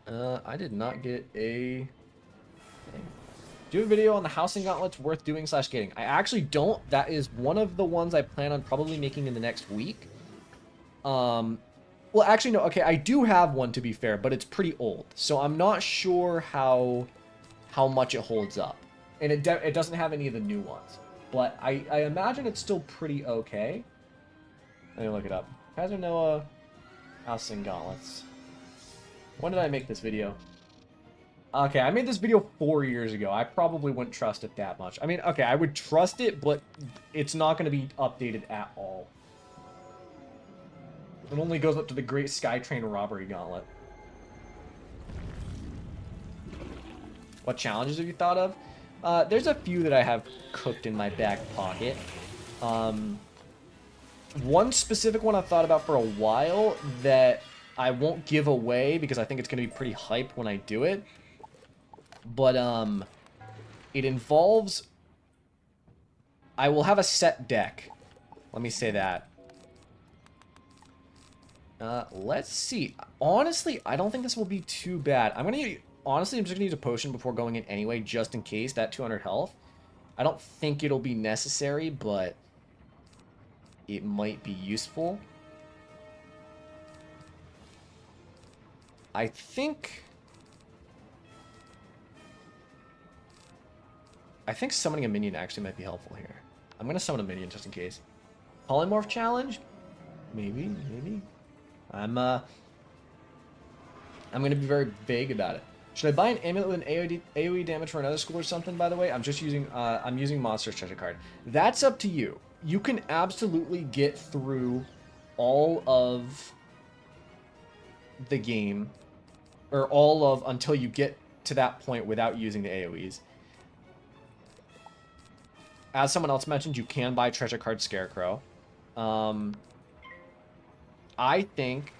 I did not get a thing. Do a video on the housing gauntlets worth doing / getting. I actually don't. That is one of the ones I plan on probably making in the next week. Well, actually, no. Okay, I do have one, to be fair, but it's pretty old. So I'm not sure how much it holds up. And it doesn't have any of the new ones. But I imagine it's still pretty okay. Let me look it up. Kaiser Noah housing gauntlets. When did I make this video? Okay, I made this video 4 years ago. I probably wouldn't trust it that much. I mean, okay, I would trust it, but it's not going to be updated at all. It only goes up to the Great Skytrain Robbery Gauntlet. What challenges have you thought of? There's a few that I have cooked in my back pocket. One specific one I've thought about for a while that I won't give away because I think it's going to be pretty hype when I do it. But, it involves... I will have a set deck. Let me say that. Let's see. Honestly, I don't think this will be too bad. Honestly, I'm just going to use a potion before going in anyway, just in case, that 200 health. I don't think it'll be necessary, but it might be useful. I think summoning a minion actually might be helpful here. I'm going to summon a minion just in case. Polymorph challenge? Maybe. I'm going to be very vague about it. Should I buy an amulet with an AoE damage for another school or something, by the way? I'm using monstrous treasure card. That's up to you. You can absolutely get through all of the game, or until you get to that point without using the AoEs. As someone else mentioned, you can buy treasure card Scarecrow. I think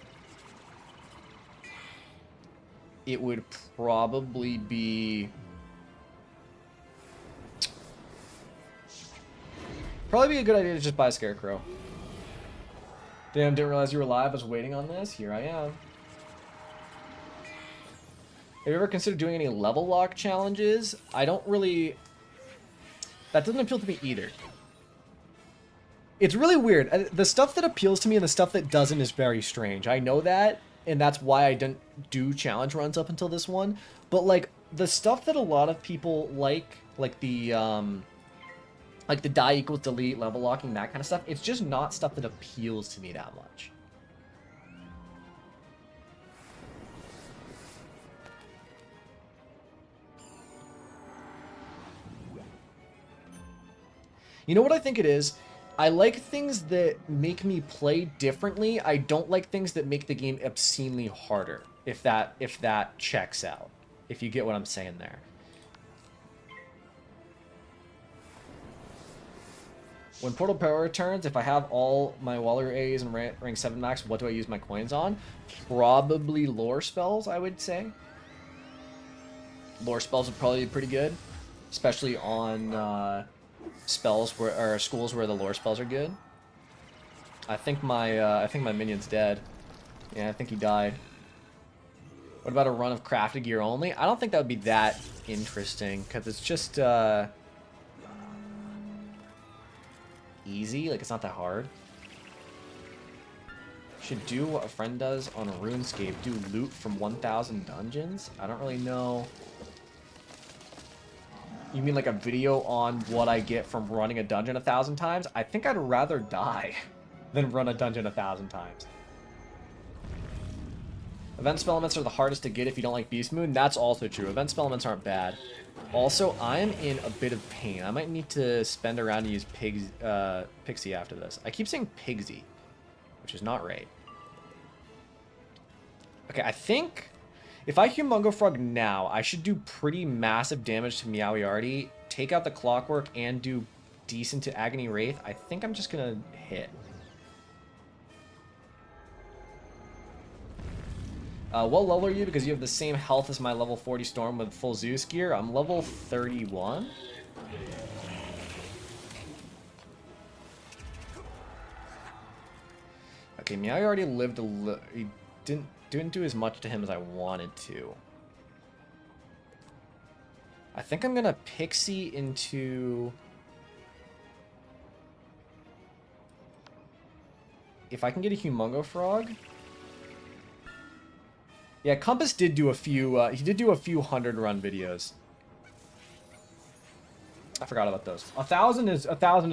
it would probably be a good idea to just buy a Scarecrow. Damn, didn't realize you were live. I was waiting on this. Here I am. Have you ever considered doing any level lock challenges? I don't really... That doesn't appeal to me either. It's really weird. The stuff that appeals to me and the stuff that doesn't is very strange. I know that, and that's why I didn't do challenge runs up until this one. But, like, the stuff that a lot of people like the die equals delete, level locking, that kind of stuff, it's just not stuff that appeals to me that much. You know what I think it is? I like things that make me play differently. I don't like things that make the game obscenely harder, if that checks out. If you get what I'm saying there. When Portal Power returns, if I have all my Waller A's and rank 7 max, what do I use my coins on? Probably lore spells, I would say. Lore spells would probably be pretty good, especially on spells or schools where the lore spells are good. I think my minion's dead. Yeah, I think he died. What about a run of crafted gear only? I don't think that would be that interesting because it's just easy. Like, it's not that hard. Should do what a friend does on RuneScape. Do loot from 1,000 dungeons? I don't really know. You mean like a video on what I get from running a dungeon 1,000 times? I think I'd rather die than run a dungeon 1,000 times. Event spell elements are the hardest to get if you don't like Beast Moon. That's also true. Event spell elements aren't bad. Also, I'm in a bit of pain. I might need to spend around and use Pixie after this. I keep saying Pigsy, which is not right. Okay, I think if I Humongo Frog now, I should do pretty massive damage to Meowiarty, take out the Clockwork, and do decent to Agony Wraith. I think I'm just gonna hit. What level are you? Because you have the same health as my level 40 Storm with full Zeus gear. I'm level 31. Okay, Meow already lived he didn't do as much to him as I wanted to. I think I'm gonna Pixie into... If I can get a Humongo Frog... Yeah, Compass did do a few, he did do a few 100-run videos. I forgot about those. 1,000 is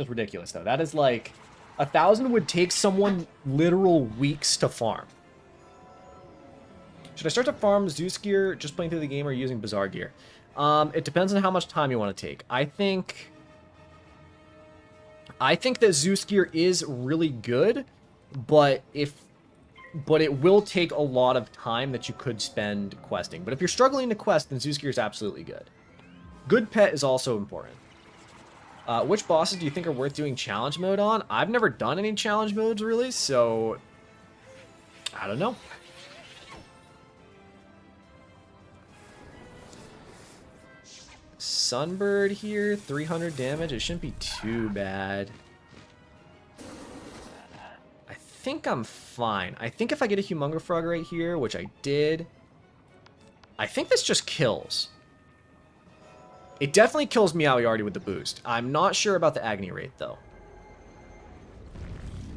ridiculous, though. That is like, 1,000 would take someone literal weeks to farm. Should I start to farm Zeus gear just playing through the game or using Bazaar gear? It depends on how much time you want to take. I think that Zeus gear is really good, but it will take a lot of time that you could spend questing. But if you're struggling to quest, then Zeus gear is absolutely good. Good pet is also important. Which bosses do you think are worth doing challenge mode on? I've never done any challenge modes, really, so... I don't know. Sunbird here, 300 damage. It shouldn't be too bad. I think I'm fine. I think if I get a Humongo Frog right here, which I did, I think this just kills. It definitely kills Meowiarty with the boost. I'm not sure about the Agony Wraith, though.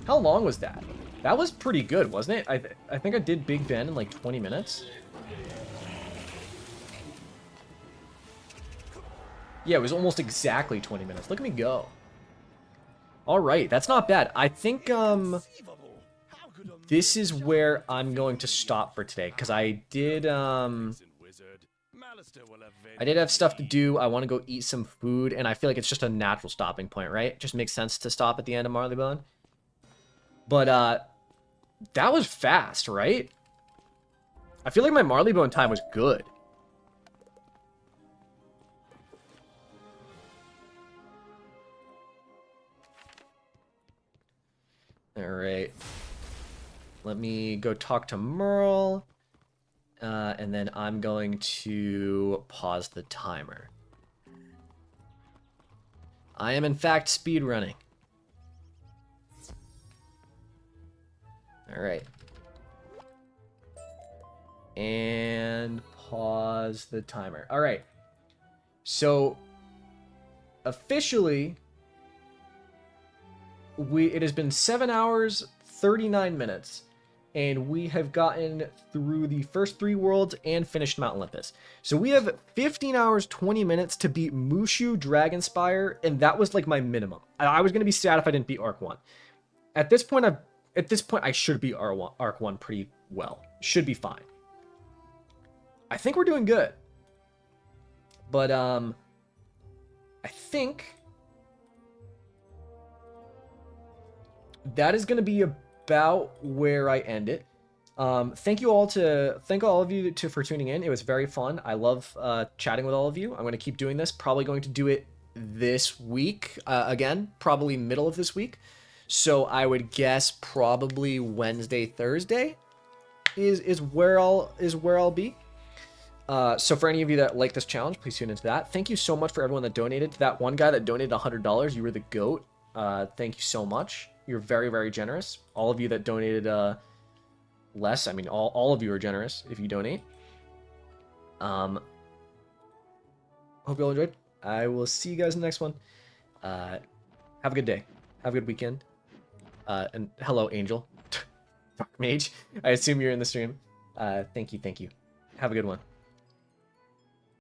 How long was that? That was pretty good, wasn't it? I think I did Big Ben in like 20 minutes. Yeah, it was almost exactly 20 minutes. Look at me go. All right, that's not bad. I think this is where I'm going to stop for today, because I did have stuff to do. I want to go eat some food, and I feel like it's just a natural stopping point, right? It just makes sense to stop at the end of Marleybone. But that was fast, right? I feel like my Marleybone time was good. Alright. Let me go talk to Merle. And then I'm going to pause the timer. I am, in fact, speedrunning. Alright. And pause the timer. Alright. So, officially... it has been 7 hours, 39 minutes, and we have gotten through the first 3 worlds and finished Mount Olympus. So we have 15 hours, 20 minutes to beat Mushu, Dragonspire, and that was like my minimum. I was going to be sad if I didn't beat Arc 1. At this point, I should beat Arc 1 pretty well. Should be fine. I think we're doing good. But, I think... that is going to be about where I end it. Thank all of you for tuning in. It was very fun. I love chatting with all of you. I'm going to keep doing this. Probably going to do it this week. Again, probably middle of this week. So I would guess probably Wednesday, Thursday is where I'll be. So for any of you that like this challenge, please tune into that. Thank you so much for everyone that donated. To that one guy that donated $100, you were the GOAT. Thank you so much. You're very, very generous. All of you that donated less, I mean, all of you are generous if you donate. Hope you all enjoyed. I will see you guys in the next one. Have a good day. Have a good weekend. And hello, Angel. Fuck, Mage. I assume you're in the stream. Thank you. Have a good one.